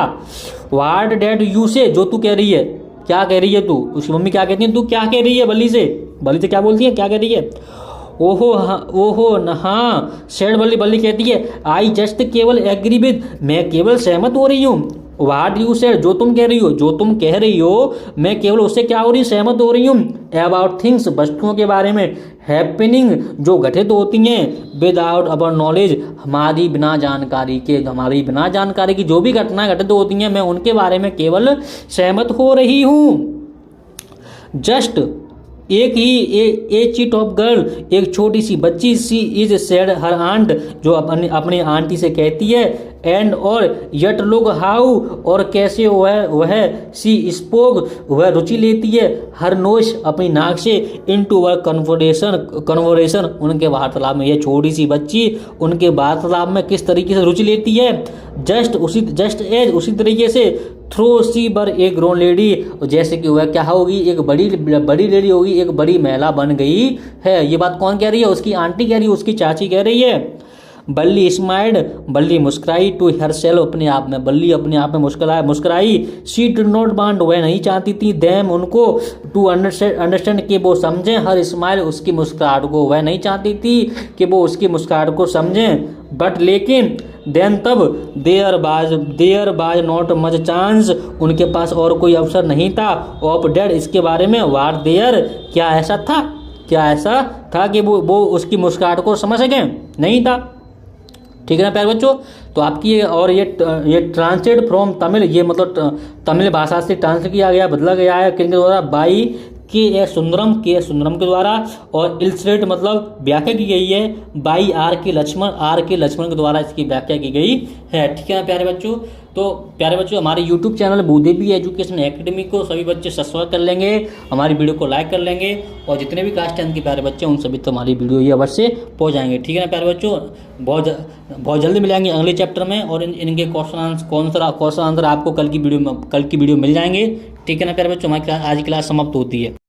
वाट डैड यू से, जो तू कह रही है, क्या कह रही है तू। उसकी मम्मी क्या कहती है, तू क्या कह रही है। बल्ली से क्या बोलती है, क्या कह रही है। ओहो हाँ, सेड बल्ली कहती है। आई जस्ट केवल एग्री विद, मैं केवल सहमत हो रही हूँ। वाट यू सेड, जो तुम कह रही हो, मैं केवल उससे क्या हो रही हूँ, सहमत हो रही हूँ। अबाउट थिंग्स, वस्तुओं के बारे में। हैपनिंग, जो घटित होती हैं। विदाउट अवर नॉलेज, हमारी बिना जानकारी की जो भी घटनाएं घटित होती हैं, मैं उनके बारे में केवल सहमत हो रही हूँ। जस्ट, एक ही चिट ऑफ गर्ल, एक छोटी सी बच्ची। सी इज सेड हर आंट, जो अपने आंटी से कहती है। एंड और, यट लुक हाउ, और कैसे वह सी स्पोक, वह रुचि लेती है। हर नोश, अपनी नाक से। इनटू वर कन्वर्सेशन, उनके वार्तालाप में। यह छोटी सी बच्ची उनके वार्तालाप में किस तरीके से रुचि लेती है। जस्ट एज, उसी तरीके से। थ्रो सी बर ए ग्रोन लेडी, जैसे कि वह क्या होगी, एक बड़ी लेडी होगी, एक बड़ी महिला बन गई है। ये बात कौन कह रही है, उसकी आंटी कह रही है, उसकी चाची कह रही है। बल्ली स्माइल्ड, बल्ली मुस्कुराई। टू हरसेल्फ, अपने आप में। बल्ली अपने आप में मुस्कुराई। शी डिड नॉट वांट, वह नहीं चाहती थी। देम, उनको। टू अंडरस्टैंड, कि वो समझें। हर स्माइल, उसकी मुस्कुराहट को। वह नहीं चाहती थी कि वो उसकी मुस्कुराहट को समझें। बट लेकिन, देन तब। देयर बाज नॉट मच चांस, उनके पास और कोई अवसर नहीं था। ऑफ डेड, इसके बारे में। वाट देयर, क्या ऐसा था कि वो उसकी मुस्कुराहट को समझ सकें, नहीं था। ठीक है ना प्यारे बच्चों। तो आपकी ये ट्रांसलेट फ्रॉम तमिल, ये मतलब तमिल भाषा से ट्रांसलेट किया गया, बदला गया है किनके द्वारा, बाई के सुंदरम के द्वारा, और इलस्ट्रेट मतलब व्याख्या की गई है बाई आर के लक्ष्मण के द्वारा इसकी व्याख्या की गई है। ठीक है ना प्यारे बच्चों। तो प्यारे बच्चों, हमारे YouTube channel Bhudevi education academy को सभी बच्चे सब्सक्राइब कर लेंगे, हमारी वीडियो को लाइक कर लेंगे, और जितने भी क्लास 10 के प्यारे बच्चे उन सभी तो हमारी वीडियो ये अवश्य पहुँच जाएंगे। ठीक है ना प्यारे बच्चों। बहुत जल्दी मिलेंगे अगले चैप्टर में, और इनके क्वेश्चन आंसर आपको कल की वीडियो मिल जाएंगे। ठीक है ना प्यारे बच्चों, हमारी आज की क्लास समाप्त होती है।